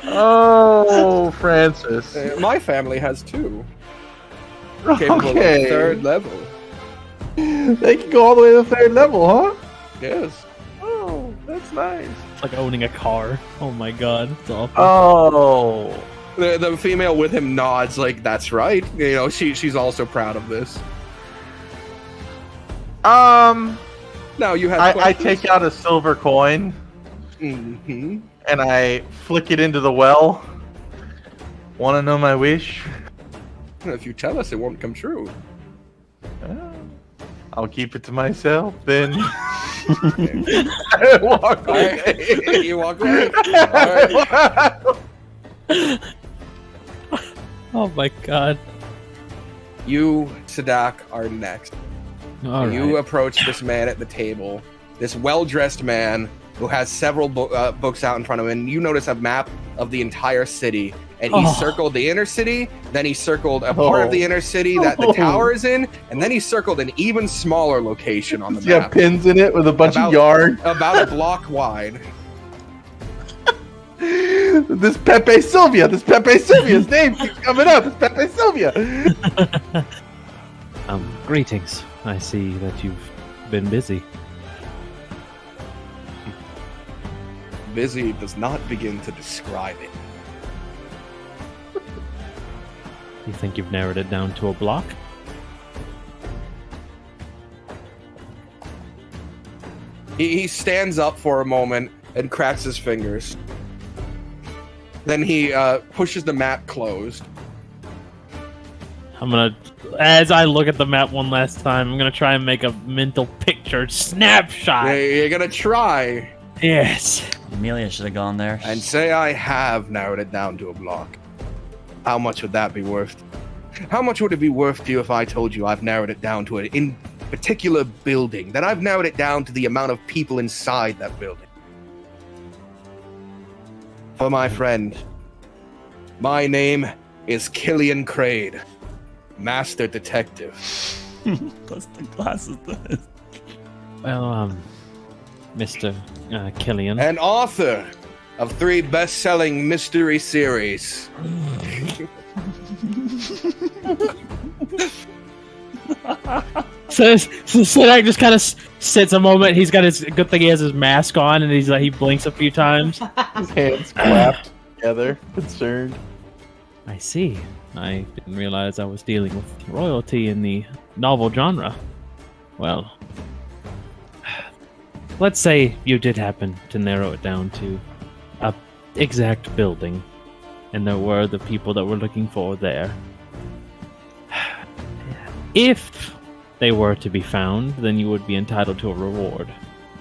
Oh, Francis. My family has two. Capable of Okay. 3rd level. They can go all the way to the 3rd level, huh? Yes. Oh, that's nice. It's like owning a car. Oh my god, it's awful. Oh. The female with him nods like, that's right. You know, she's also proud of this. Now you have I take out a silver coin Mm-hmm. and I flick it into the well. Want to know my wish? If you tell us, it won't come true. I'll keep it to myself then. Walk away. You walk away. All right. Oh my god. You, Sadak, are next. All You right. approach this man at the table, this well-dressed man who has several books out in front of him, and you notice a map of the entire city. And he circled the inner city, then he circled a part of the inner city that the tower is in, and then he circled an even smaller location on the It's got map. pins in it with a bunch of yarn. About a block wide. This Pepe Sylvia. His name keeps coming up. It's Pepe Sylvia. Greetings. I see that you've been busy. Busy does not begin to describe it. You think you've narrowed it down to a block? He stands up for a moment and cracks his fingers. Then he pushes the map closed. I'm gonna, as I look at the map one last time, I'm gonna try and make a mental picture snapshot. You're gonna try Yes. Amelia should have gone there. and say I have narrowed it down to a block. How much would that be worth? How much would it be worth to you if I told you I've narrowed it down to an in particular building? That I've narrowed it down to the amount of people inside that building. For my friend, my name is Killian Crade, Master Detective. Plus the glasses. Well, Mr. Killian. And author of 3 best-selling mystery series. So Sidak just kind of sits a moment. He's got his good thing. He has his mask on, and he's like he blinks a few times. His hands clapped together, concerned. I see. I didn't realize I was dealing with royalty in the novel genre. Well, let's say you did happen to narrow it down to a exact building, and there were the people that we're looking for there. If they were to be found, then you would be entitled to a reward.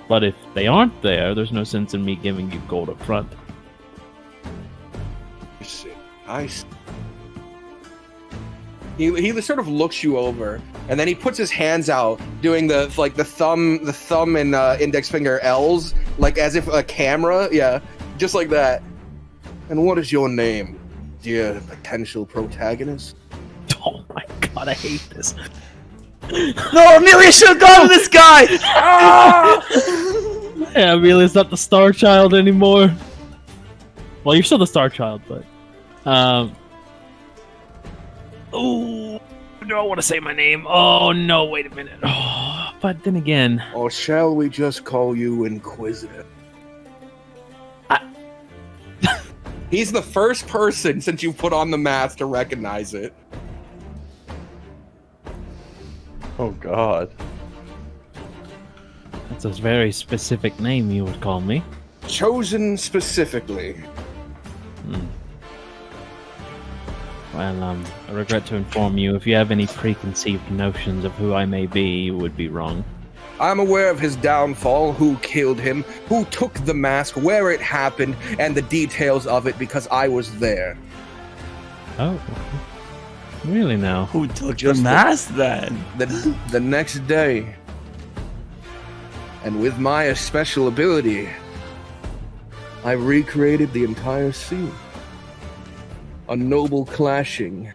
But if they aren't there, there's no sense in me giving you gold up front. I see. He sort of looks you over, and then he puts his hands out, doing the thumb and index finger L's, like as if a camera, yeah, just like that. And what is your name, dear potential protagonist? Oh my god, I hate this. No, Amelia should have gone to this guy! Yeah, Amelia's not the Star Child anymore. Well, you're still the Star Child, but... Oh, do I want to say my name? Oh, no, wait a minute. Oh, but then again... Or shall we just call you Inquisitor? He's the first person since you put on the mask to recognize it. Oh God. That's a very specific name you would call me. Chosen specifically. Well, I regret to inform you, if you have any preconceived notions of who I may be, you would be wrong. I'm aware of his downfall, who killed him, who took the mask, where it happened, and the details of it because I was there. Oh, really now? Who took Just the mask then? The next day. And with my special ability, I recreated the entire scene. A noble clashing.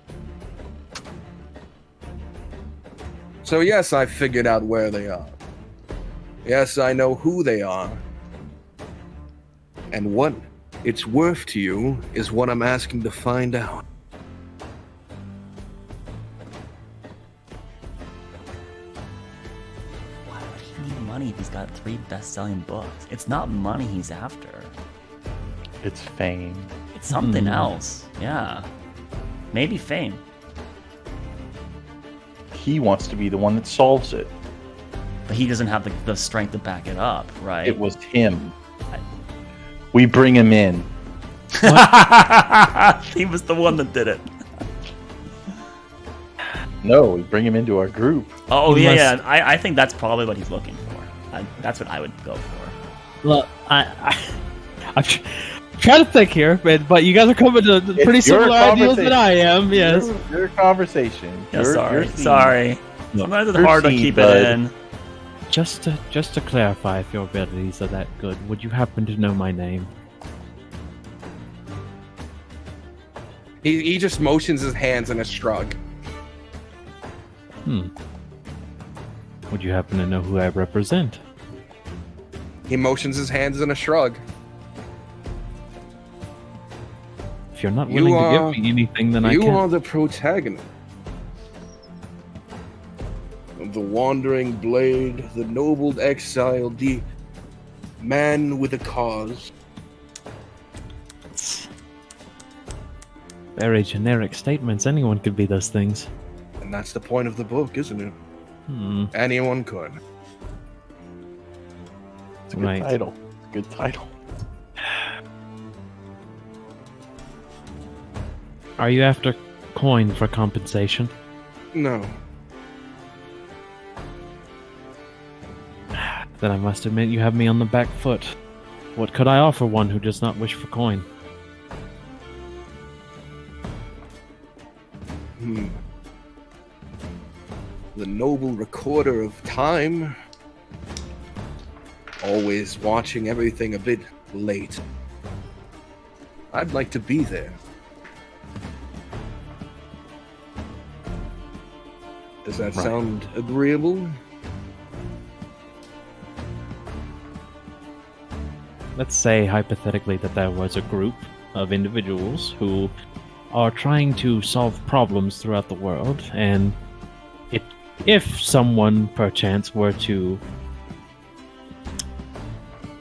So yes, I figured out where they are. Yes, I know who they are. And what it's worth to you is what I'm asking to find out. money if he's got 3 best-selling books? It's not money he's after. It's fame. It's something else. Yeah. Maybe fame. He wants to be the one that solves it. But he doesn't have the strength to back it up, right? It was him. We bring him in. He was the one that did it. No, we bring him into our group. Oh, yeah. I think that's probably what he's looking for. That's what I would go for. Look, I'm trying to think here, but you guys are coming to pretty similar ideas than I am. Yes. Your conversation. Yeah, sorry. Sometimes it's hard to keep it in. Just to clarify, if your abilities are that good, would you happen to know my name? He just motions his hands in a shrug. Would you happen to know who I represent? He motions his hands in a shrug. If you're not willing to give me anything, then I can't. You are the protagonist. The wandering blade, the noble exile, the man with a cause. Very generic statements. Anyone could be those things. And that's the point of the book, isn't it? Anyone could. It's a good title. Good title. Are you after coin for compensation? No. Then I must admit you have me on the back foot. What could I offer one who does not wish for coin? The noble recorder of time. Always watching everything a bit late. I'd like to be there. Does that sound agreeable? Let's say, hypothetically, that there was a group of individuals who are trying to solve problems throughout the world, and if someone, perchance, were to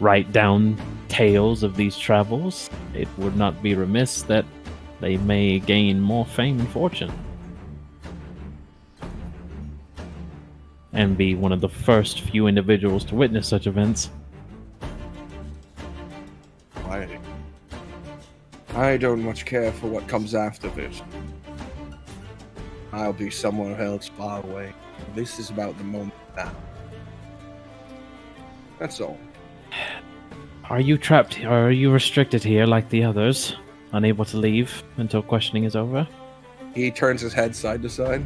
write down tales of these travels, it would not be remiss that they may gain more fame and fortune. And be one of the first few individuals to witness such events. I don't much care for what comes after this. I'll be somewhere else far away. This is about the moment now. That's all. Are you trapped, or are you restricted here like the others? Unable to leave until questioning is over? He turns his head side to side.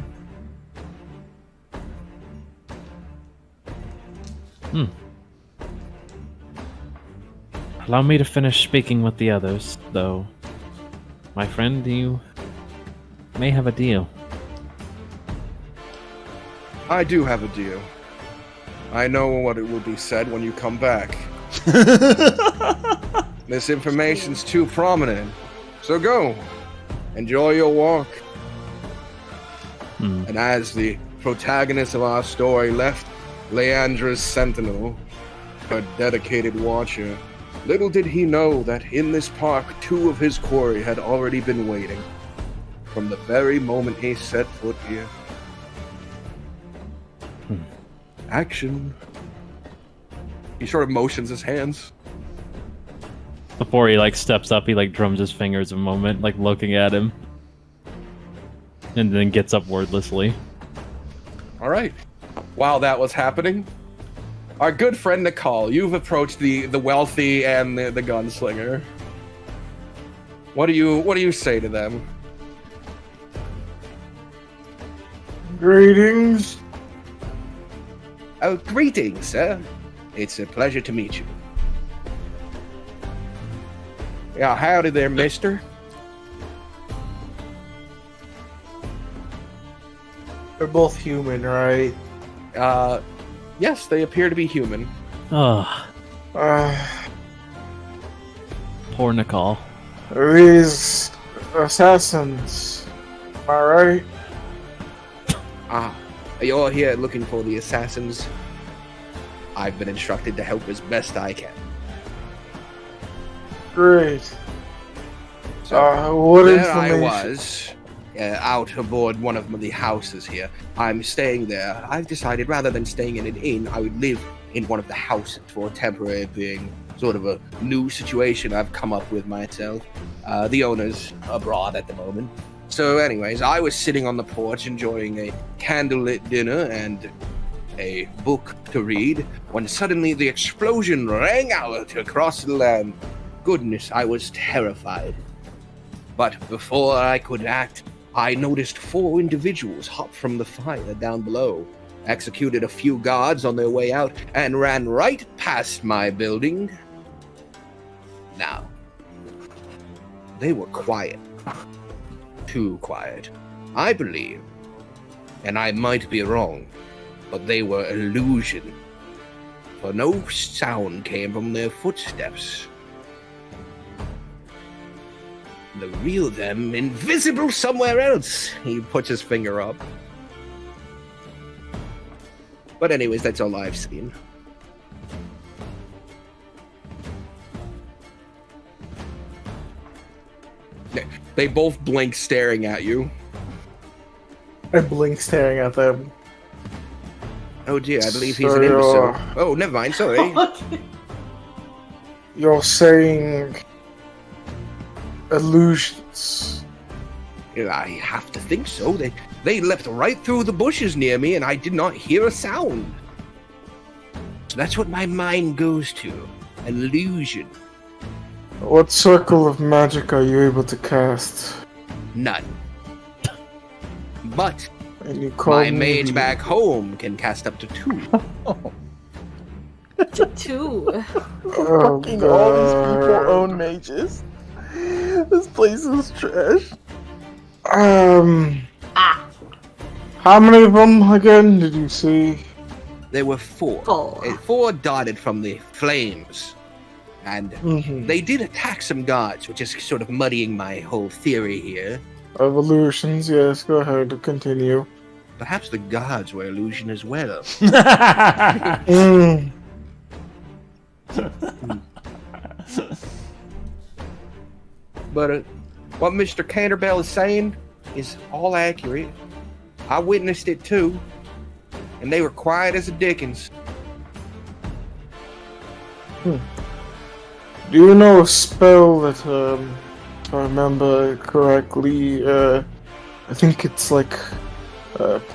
Allow me to finish speaking with the others, though. My friend, you may have a deal. I do have a deal. I know what it will be said when you come back. This information's too prominent. So go. Enjoy your walk. And as the protagonist of our story left Leandra's sentinel, her dedicated watcher, little did he know that in this park 2 of his quarry had already been waiting. From the very moment he set foot here. Action. He sort of motions his hands. Before he steps up, he drums his fingers a moment, looking at him. And then gets up wordlessly. Alright. While that was happening, our good friend Nicole, you've approached the wealthy and the gunslinger. What do you say to them? Greetings. Oh, greetings, sir. It's a pleasure to meet you. Yeah, howdy there, mister. They're both human, right? Yes, they appear to be human. Ugh. Poor Nicole. These assassins. Am I right? You're here looking for the assassins? I've been instructed to help as best I can. Great. So, What there I information? was, out aboard one of the houses here. I'm staying there. I've decided rather than staying in an inn, I would live in one of the houses for a temporary being. Sort of a new situation I've come up with myself. The owner's abroad at the moment. So anyways, I was sitting on the porch enjoying a candlelit dinner and a book to read when suddenly the explosion rang out across the land. Goodness, I was terrified. But before I could act, I noticed 4 individuals hop from the fire down below, executed a few guards on their way out, and ran right past my building. Now, they were quiet. Too quiet. I believe, and I might be wrong, but they were illusion. For no sound came from their footsteps. The real them, invisible somewhere else. He puts his finger up. But anyways, that's all I've seen. They both blink, staring at you. I blink, staring at them. Oh dear, I believe he's an imbecile. Oh, never mind, sorry. You're saying illusions. I have to think so. They leapt right through the bushes near me, and I did not hear a sound. So that's what my mind goes to. An illusion. What circle of magic are you able to cast? None. But And you call my me mage the- back home can cast up to 2. 2. Oh, Fucking all these people God. own mages. This place is trash. How many of them again did you see? There were 4. 4. 4 darted from the flames. And Mm-hmm. they did attack some guards, which is sort of muddying my whole theory here. Of illusions, yes, go ahead, continue. Perhaps the guards were illusion as well. Mm. But what Mr. Canterbell is saying is all accurate. I witnessed it too. And they were quiet as a dickens. Do you know a spell that, if I remember correctly, I think it's like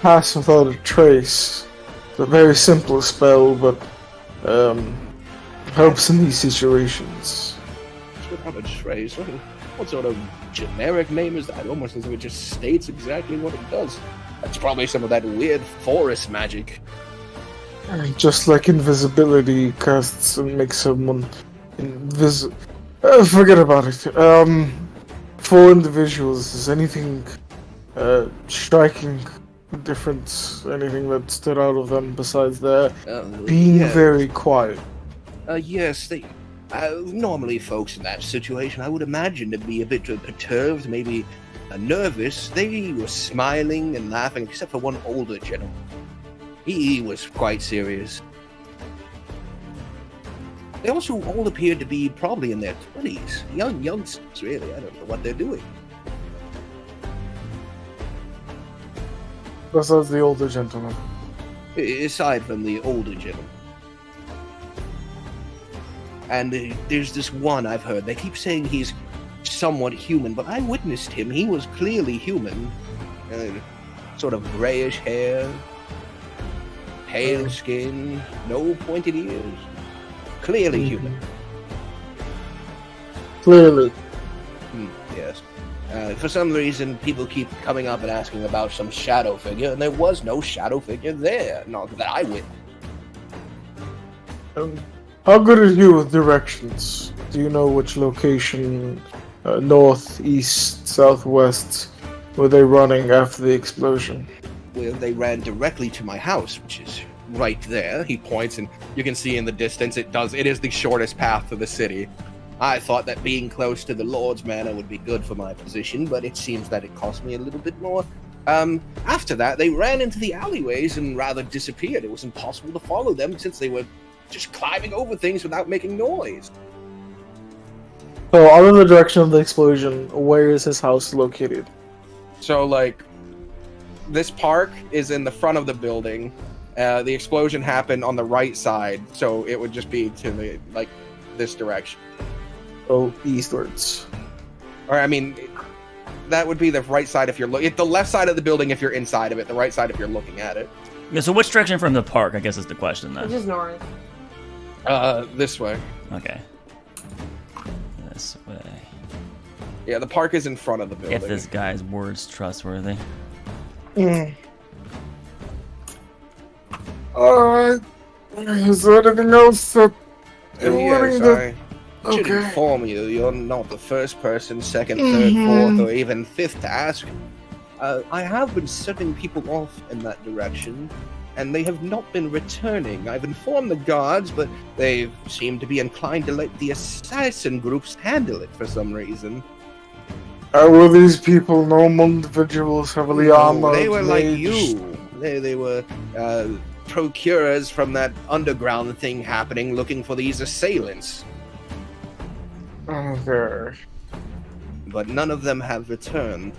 Pass Without a Trace. It's a very simple spell, but helps in these situations. Without a trace. What sort of generic name is that? Almost as if it just states exactly what it does. That's probably some of that weird forest magic. Just like invisibility casts and makes someone invisible. Forget about it. For individuals, is anything striking difference? Anything that stood out of them besides that being very quiet? Yes, they. Normally, folks in that situation, I would imagine to be a bit perturbed, maybe nervous. They were smiling and laughing, except for one older gentleman. He was quite serious. They also all appeared to be probably in their 20s. Youngsters, really. I don't know what they're doing. Besides the older gentleman. Aside from the older gentleman. And there's this one I've heard. They keep saying he's somewhat human, but I witnessed him. He was clearly human. Sort of grayish hair, pale skin, no pointed ears. Clearly human. Clearly. Yes. For some reason, people keep coming up and asking about some shadow figure, and there was no shadow figure there. Not that I witnessed. How good are you with directions? Do you know which location, north, east, southwest, were they running after the explosion? Well, they ran directly to my house, which is right there. He points, and you can see in the distance it is the shortest path to the city. I thought that being close to the Lord's Manor would be good for my position, but it seems that it cost me a little bit more. After that, they ran into the alleyways and rather disappeared. It was impossible to follow them since they were just climbing over things without making noise. So, out of the direction of the explosion, where is his house located? So, like, this park is in the front of the building. The explosion happened on the right side, so it would just be to the, like, this direction. Oh, eastwards. Or, I mean, that would be the right side if you're the left side of the building if you're inside of it, the right side if you're looking at it. Yeah, so which direction from the park, I guess is the question then. Which is north. This way. Okay. This way. Yeah, the park is in front of the building. If this guy's word's trustworthy. Alright. Is there anything else that Yes, I should inform you, you're not the first person, second, third, fourth, or even fifth to ask. I have been sending people off in that direction, and they have not been returning. I've informed the guards, but they seem to be inclined to let the assassin groups handle it for some reason. were these people normal individuals, heavily armored? They were like mage? you. They were procurers from that underground thing happening, looking for these assailants. Okay. But none of them have returned.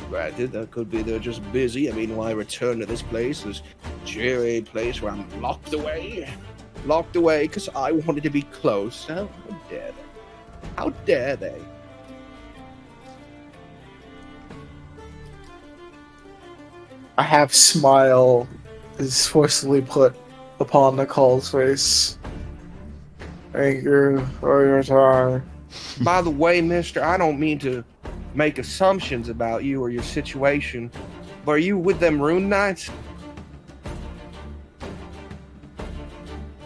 Granted, that could be they're just busy. I mean, why return to this place, this dreary place where I'm locked away? Locked away because I wanted to be close. How dare they? How dare they? A half smile is forcibly put upon Nicole's face. Thank you for your time. By the way, mister, I don't mean to make assumptions about you or your situation, but are you with them Rune Knights?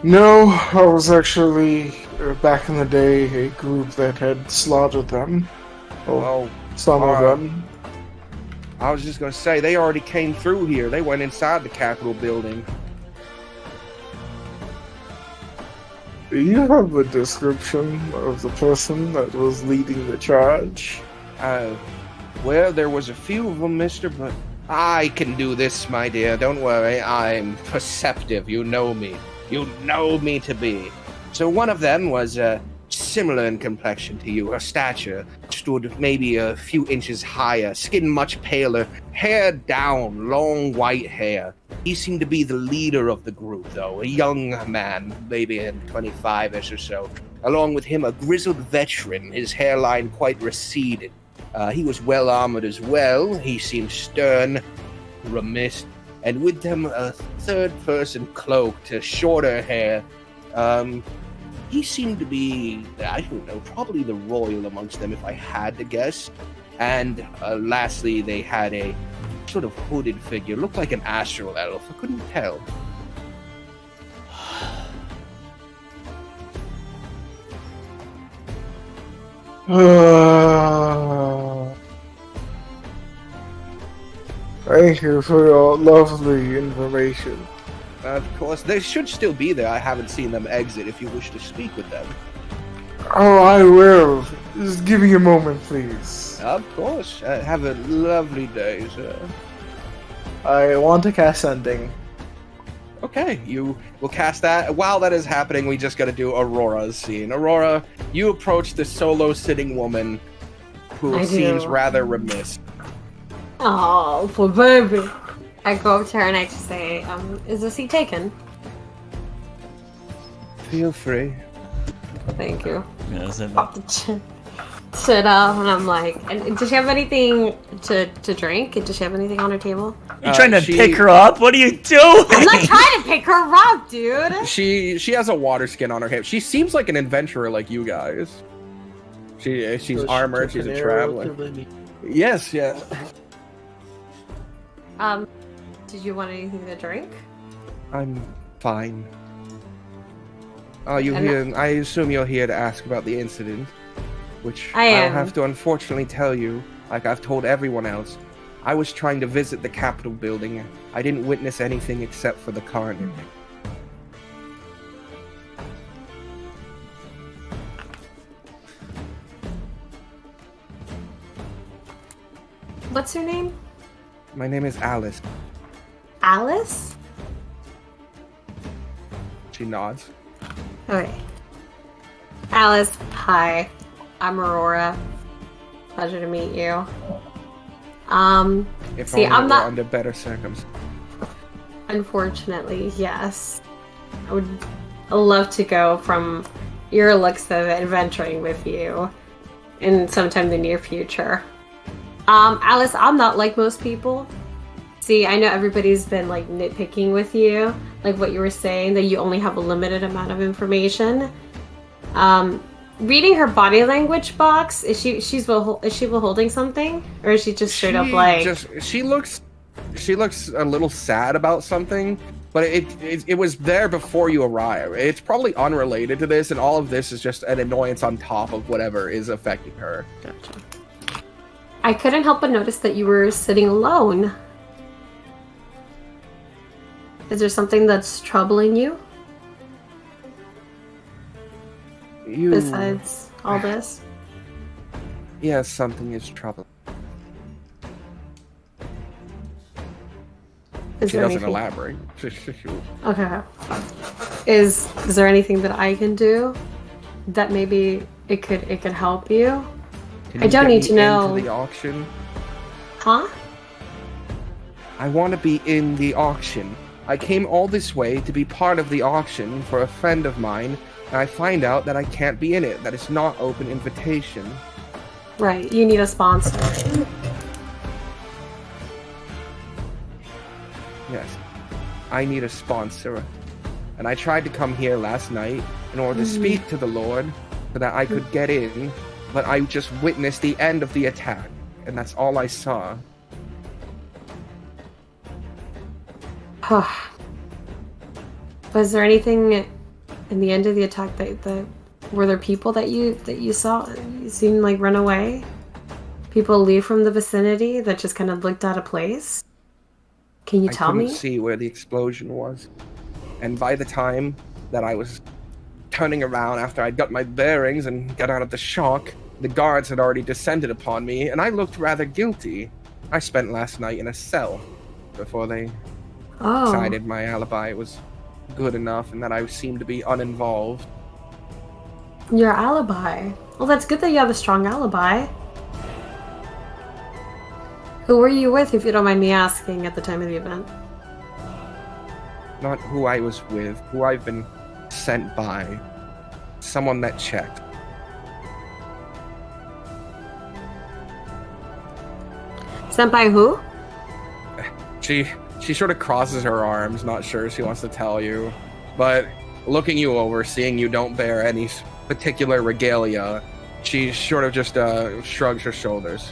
No, I was actually, back in the day, a group that had slaughtered them. Well, Some of them. I was just gonna say, they already came through here. They went inside the Capitol building. Do you have a description of the person that was leading the charge? Well, there was a few of them, mister, but I can do this, my dear. Don't worry, I'm perceptive. You know me. You know me to be. So one of them was similar in complexion to you. Her stature stood maybe a few inches higher, skin much paler, hair down, long white hair. He seemed to be the leader of the group, though, a young man, maybe in 25-ish or so. Along with him, a grizzled veteran, his hairline quite receded. He was well armored as well. He seemed stern, remiss, and with them a third person cloaked, shorter hair. He seemed to be, I don't know, probably the royal amongst them if I had to guess. And lastly, they had a sort of hooded figure, looked like an astral elf. I couldn't tell. Thank you for your lovely information. Of course, they should still be there. I haven't seen them exit if you wish to speak with them. Oh, I will. Just give me a moment, please. Of course. Have a lovely day, sir. I want to cast Sending. Okay, you will cast that. While that is happening, we just gotta do Aurora's scene. Aurora, you approach the solo sitting woman who seems rather remiss. Oh, poor baby. I go up to her and I just say, is the seat taken? Feel free. Thank you. Yeah, sit Sit up, and I'm like, and does she have anything to drink? Does she have anything on her table? You trying to pick her up? What are you doing? I'm not trying to pick her up, dude. She has a water skin on her hip. She seems like an adventurer like you guys. She's armored. She's a traveler. Yes, yeah. Did you want anything to drink? I'm fine. Oh, you here? I assume you're here to ask about the incident, which I'll have to unfortunately tell you, like I've told everyone else. I was trying to visit the Capitol building. I didn't witness anything except for the carnage. What's her name? My name is Alice. Alice? She nods. Okay. Alice, hi. I'm Aurora. Pleasure to meet you. If See, only I'm it were not. under better circumstances. Unfortunately, yes. I would love to go from your looks of adventuring with you in sometime in the near future. Alice, I'm not like most people. See, I know everybody's been like nitpicking with you, like what you were saying, that you only have a limited amount of information. Reading her body language box, is she holding something, or is she just straight up like? She looks a little sad about something, but it was there before you arrived. It's probably unrelated to this, and all of this is just an annoyance on top of whatever is affecting her. Gotcha. I couldn't help but notice that you were sitting alone. Is there something that's troubling you? Besides all this? Yes, something is troubling. She doesn't elaborate. Okay. Is there anything that I can do that maybe it could help you? I don't need to know. Into the auction? Huh? I want to be in the auction. I came all this way to be part of the auction for a friend of mine, and I find out that I can't be in it, that it's not open invitation. Right, you need a sponsor. Yes, I need a sponsor. And I tried to come here last night in order to speak to the Lord so that I could get in, but I just witnessed the end of the attack, and that's all I saw. Was there anything in the end of the attack that were there people that you saw you seen like run away? People leave from the vicinity that just kind of looked out of place? Can you tell me? I couldn't see where the explosion was. And by the time that I was turning around after I'd got my bearings and got out of the shock, the guards had already descended upon me, and I looked rather guilty. I spent last night in a cell before they decided my alibi was good enough and that I seemed to be uninvolved. Your alibi? Well, that's good that you have a strong alibi. Who were you with, if you don't mind me asking, at the time of the event? Not who I was with, who I've been sent by. Someone that checked. Sent by who? She sort of crosses her arms, not sure she wants to tell you. But looking you over, seeing you don't bear any particular regalia, she sort of just shrugs her shoulders.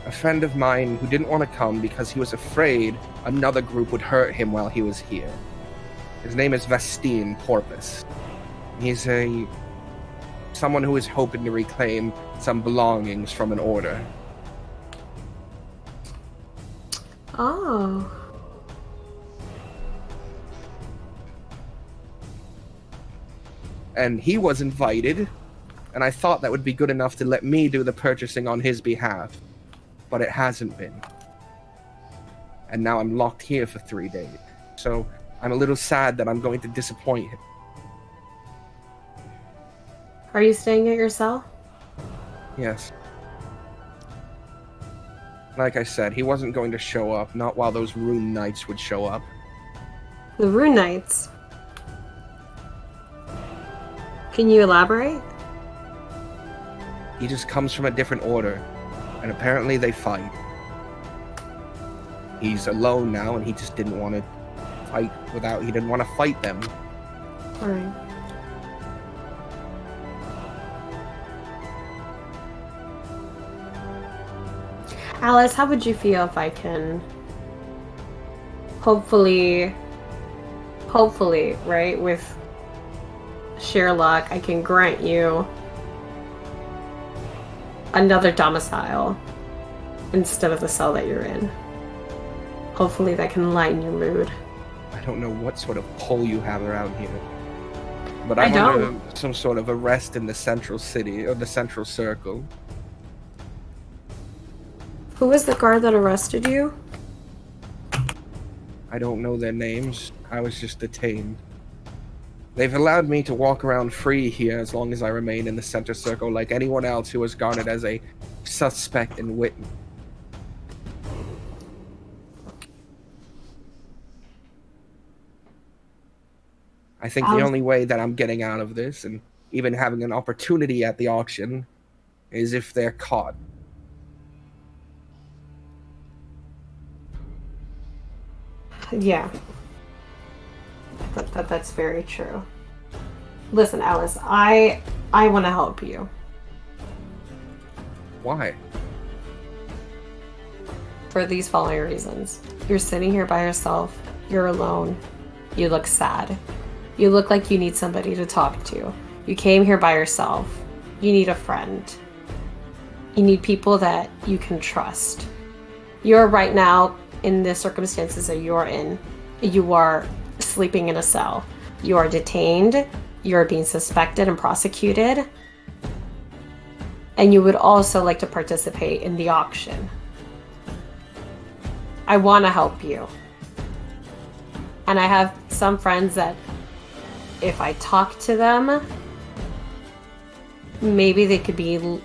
A friend of mine who didn't want to come because he was afraid another group would hurt him while he was here. His name is Vestine Porpoise. He's someone who is hoping to reclaim some belongings from an order. Oh. And he was invited, and I thought that would be good enough to let me do the purchasing on his behalf. But it hasn't been. And now I'm locked here for 3 days. So I'm a little sad that I'm going to disappoint him. Are you staying at your cell? Yes. Like I said, he wasn't going to show up, not while those Rune Knights would show up. The Rune Knights? Can you elaborate? He just comes from a different order, and apparently they fight. He's alone now, and he just didn't want to fight he didn't want to fight them. Alright. Alice, how would you feel if I can hopefully, right, with sheer luck, I can grant you another domicile instead of the cell that you're in. Hopefully that can lighten your mood. I don't know what sort of pull you have around here. But I'm under some sort of arrest in the central city, or the central circle. Who was the guard that arrested you? I don't know their names. I was just detained. They've allowed me to walk around free here as long as I remain in the center circle like anyone else who was garnered as a suspect and witness. I think the only way that I'm getting out of this, and even having an opportunity at the auction, is if they're caught. Yeah. That's very true. Listen, Alice, I want to help you. Why? For these following reasons. You're sitting here by yourself. You're alone. You look sad. You look like you need somebody to talk to. You came here by yourself. You need a friend. You need people that you can trust. You're right now, in the circumstances that you're in, you are sleeping in a cell. You are detained. You're being suspected and prosecuted. And you would also like to participate in the auction. I want to help you. And I have some friends that if I talk to them, maybe they could be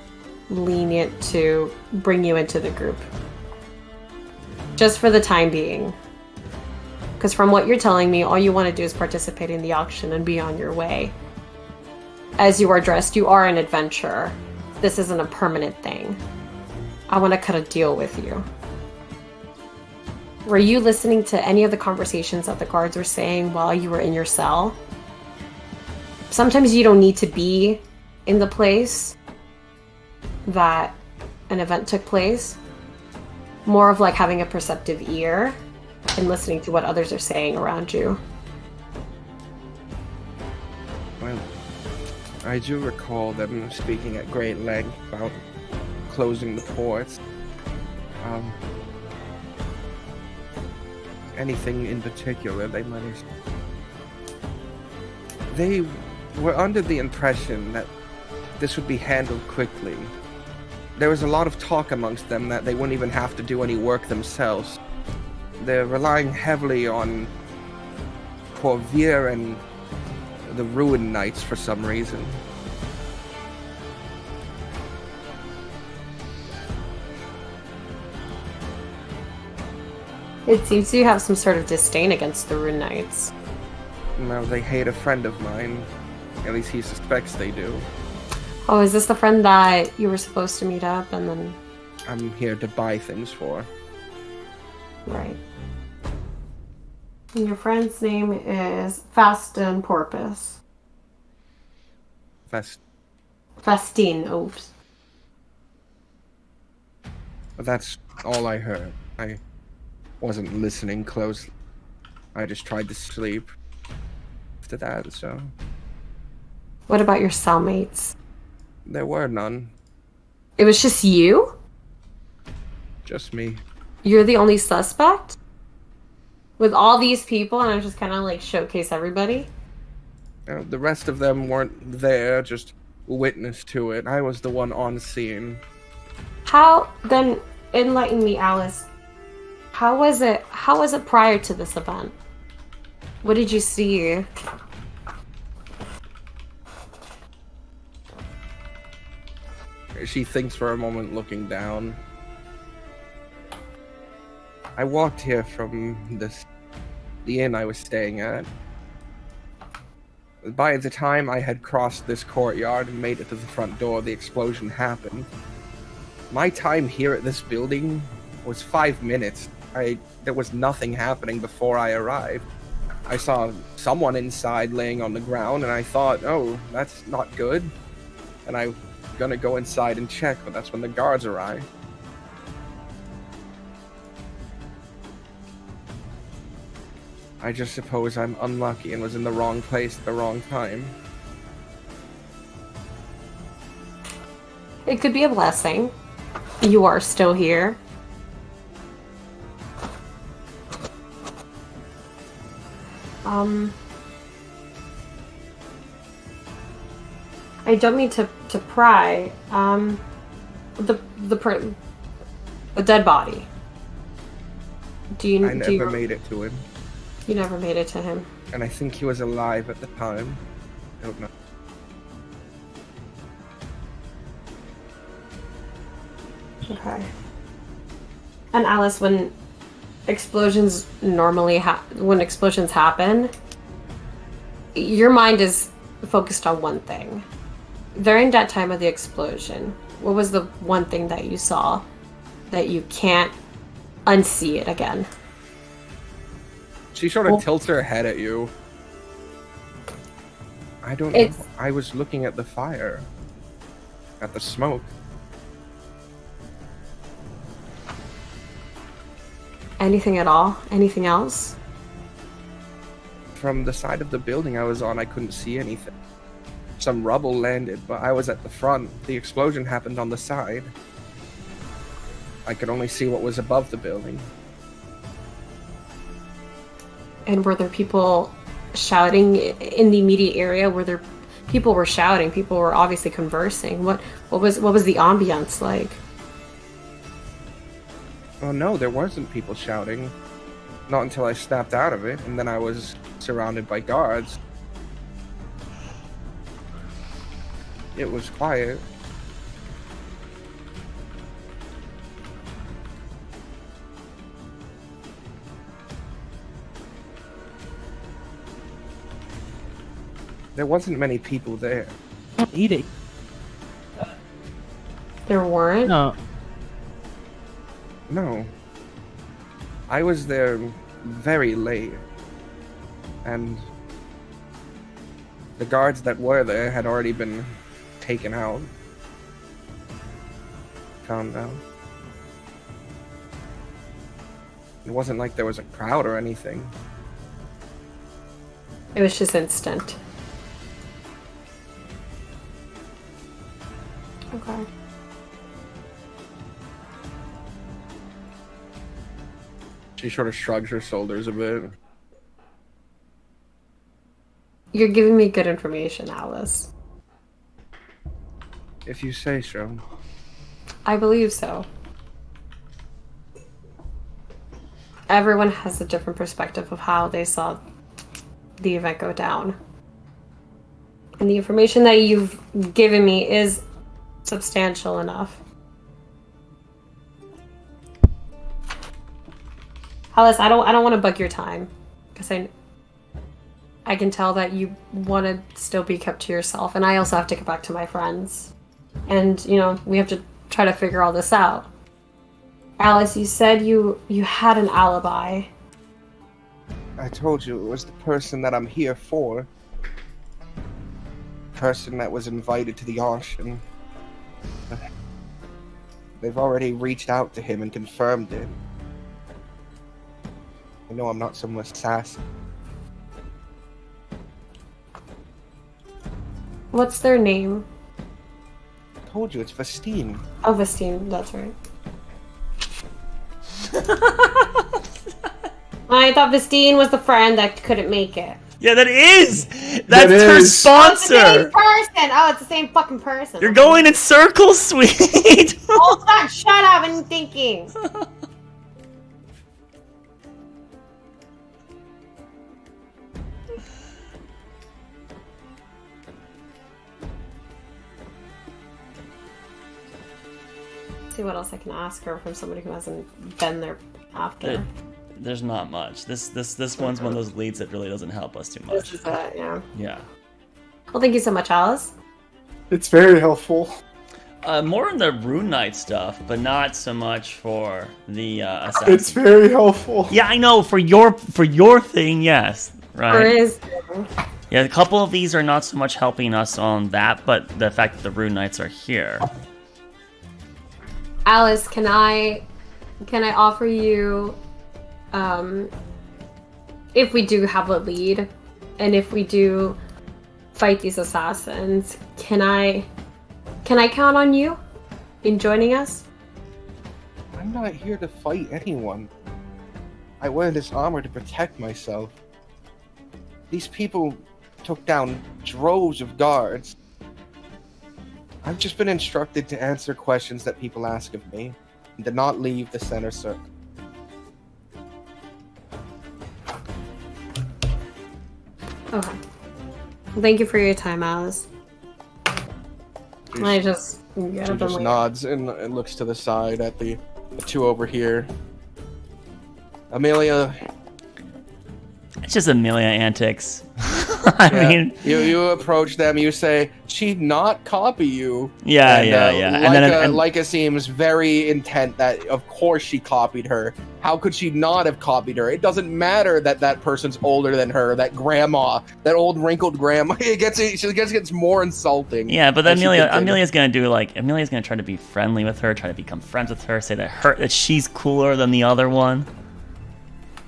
lenient to bring you into the group. Just for the time being. Because from what you're telling me, all you want to do is participate in the auction and be on your way. As you are dressed, you are an adventurer. This isn't a permanent thing. I want to cut a deal with you. Were you listening to any of the conversations that the guards were saying while you were in your cell? Sometimes you don't need to be in the place that an event took place. More of like having a perceptive ear and listening to what others are saying around you. Well, I do recall them speaking at great length about closing the ports. Anything in particular they might have... They were under the impression that this would be handled quickly. There was a lot of talk amongst them that they wouldn't even have to do any work themselves. They're relying heavily on Corvier and the Ruin Knights for some reason. It seems you have some sort of disdain against the Ruin Knights. Well, they hate a friend of mine. At least he suspects they do. Oh, is this the friend that you were supposed to meet up and then... I'm here to buy things for. Right. And your friend's name is Fastin Porpoise. Fastine, oops. That's all I heard. I wasn't listening closely. I just tried to sleep after that, so... What about your cellmates? There were none. It was just you? Just me. You're the only suspect? With all these people, and I just kind of like showcase everybody? The rest of them weren't there, just witness to it. I was the one on scene. How, then, enlighten me, Alice. How was it prior to this event? What did you see? She thinks for a moment, looking down. I walked here from the inn I was staying at. By the time I had crossed this courtyard and made it to the front door, the explosion happened. My time here at this building was 5 minutes. There was nothing happening before I arrived. I saw someone inside laying on the ground, and I thought, oh, that's not good. And I was gonna go inside and check, but that's when the guards arrived. I just suppose I'm unlucky and was in the wrong place at the wrong time. It could be a blessing. You are still here. I don't mean to pry. The dead body. I never made it to him. You never made it to him. And I think he was alive at the time. I don't know. Okay. And Alice, when explosions when explosions happen, your mind is focused on one thing. During that time of the explosion, what was the one thing that you saw that you can't unsee it again? She sort of tilts her head at you. I don't know. I was looking at the fire. At the smoke. Anything at all? Anything else? From the side of the building I was on, I couldn't see anything. Some rubble landed, but I was at the front. The explosion happened on the side. I could only see what was above the building. And were there people shouting in the immediate area? Were there people were shouting? People were obviously conversing. What was the ambiance like? Oh no, there wasn't people shouting. Not until I snapped out of it, and then I was surrounded by guards. It was quiet. There wasn't many people there. Eating. There weren't? No. No. I was there very late. And the guards that were there had already been taken out. Found out. It wasn't like there was a crowd or anything. It was just instant. Okay. She sort of shrugs her shoulders a bit. You're giving me good information, Alice. If you say so. I believe so. Everyone has a different perspective of how they saw the event go down. And the information that you've given me is substantial enough. Alice, I don't want to bug your time, because I can tell that you want to still be kept to yourself, and I also have to get back to my friends. And, you know, we have to try to figure all this out. Alice, you said you had an alibi. I told you it was the person that I'm here for. Person that was invited to the auction. They've already reached out to him and confirmed it. I know I'm not some assassin. What's their name? I told you, it's Vestine. Oh, Vestine, that's right. I thought Vestine was the friend that couldn't make it. Yeah, that's her sponsor. Oh, it's the same person. Oh, it's the same fucking person. You're going in circles, sweet. Hold on, shut up! I'm thinking. See what else I can ask her from somebody who hasn't been there after. There's not much. This one's one of those leads that really doesn't help us too much. This is it, yeah. Yeah. Well, thank you so much, Alice. It's very helpful. More in the Rune Knight stuff, but not so much for the assassin. It's very helpful. Yeah, I know. For your thing, yes. Right. Yeah, a couple of these are not so much helping us on that, but the fact that the Rune Knights are here. Alice, can I offer you, if we do have a lead, and if we do fight these assassins, can I count on you in joining us? I'm not here to fight anyone. I wear this armor to protect myself. These people took down droves of guards. I've just been instructed to answer questions that people ask of me, and to not leave the center circle. Okay. Well, thank you for your time, Alice. I just get She up just and nods and looks to the side at the two over here. Amelia. It's just Amelia antics. I mean, you approach them. You say, "She'd not copy you." Yeah. And Leica seems very intent that, of course, she copied her. How could she not have copied her? It doesn't matter that that person's older than her. That grandma, that old wrinkled grandma, she gets more insulting. Yeah, but Amelia's gonna try to be friendly with her, try to become friends with her, say that she's cooler than the other one.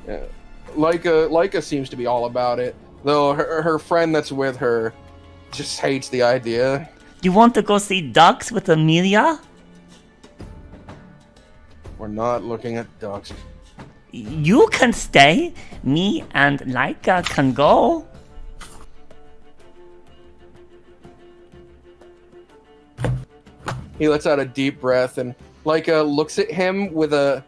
Yeah. Leica seems to be all about it, though her friend that's with her just hates the idea. You want to go see ducks with Amelia? We're not looking at ducks. You can stay. Me and Leica can go. He lets out a deep breath, and Leica looks at him with a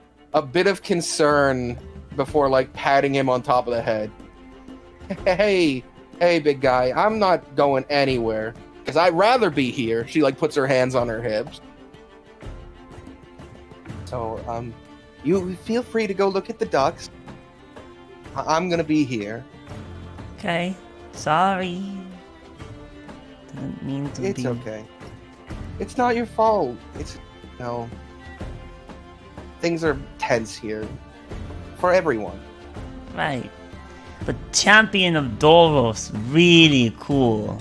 bit of concern before, like, patting him on top of the head. Hey, big guy, I'm not going anywhere, because I'd rather be here. She, like, puts her hands on her hips. So, you feel free to go look at the ducks. I'm gonna be here. Okay. Sorry. Didn't mean to be... It's okay. It's not your fault. No. Things are tense here. For everyone. Right. But Champion of Doros, really cool.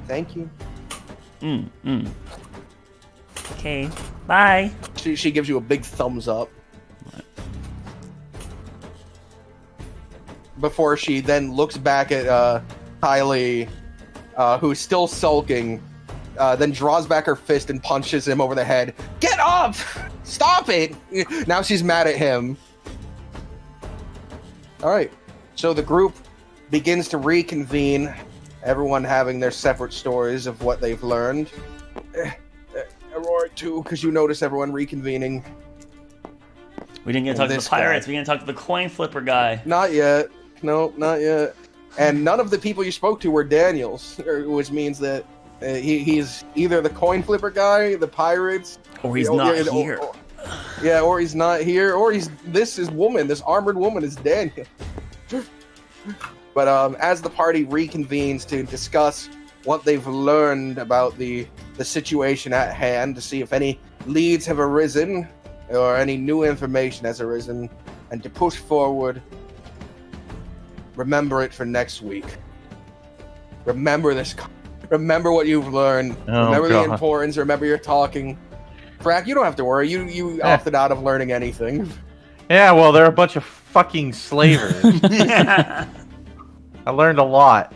Thank you. Okay, bye. She gives you a big thumbs up. Before she then looks back at Kylie, who's still sulking, then draws back her fist and punches him over the head. Get up! Stop it! Now she's mad at him. Alright, so the group begins to reconvene, everyone having their separate stories of what they've learned. Aurora too, because you notice everyone reconvening. We didn't get to talk to the pirates, we didn't talk to the coin flipper guy. Not yet. No, not yet. And none of the people you spoke to were Daniels, which means that he's either the coin flipper guy, the pirates, or he's not here. Or he's not here, or this armored woman is Daniel. But as the party reconvenes to discuss what they've learned about the situation at hand, to see if any leads have arisen or any new information has arisen, and to push forward, remember it for next week. Remember this. Remember what you've learned. Remember the importance. Remember you're talking. Frack, you don't have to worry. You opted out of learning anything. Yeah, well, they're a bunch of fucking slavers. I learned a lot.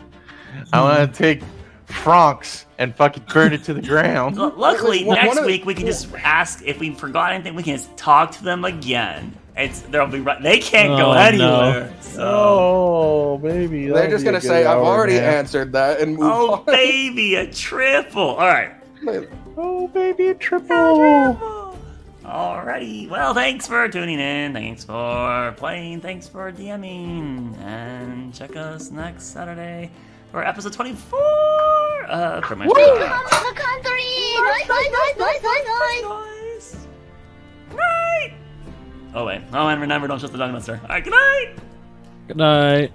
I want to take francs and fucking burn it to the ground. Luckily, next week we can just ask if we forgot anything. We can just talk to them again. They can't go anywhere. No. So. Oh, baby. They're just gonna say, "I've already answered that," and move on. Oh, baby, a triple. All right. Oh, baby, a triple. Alrighty. Well, thanks for tuning in. Thanks for playing. Thanks for DMing. And check us next Saturday for episode 24. For my Nice. Oh wait. Oh, and remember, don't trust the dog monster. All right. Good night. Good night.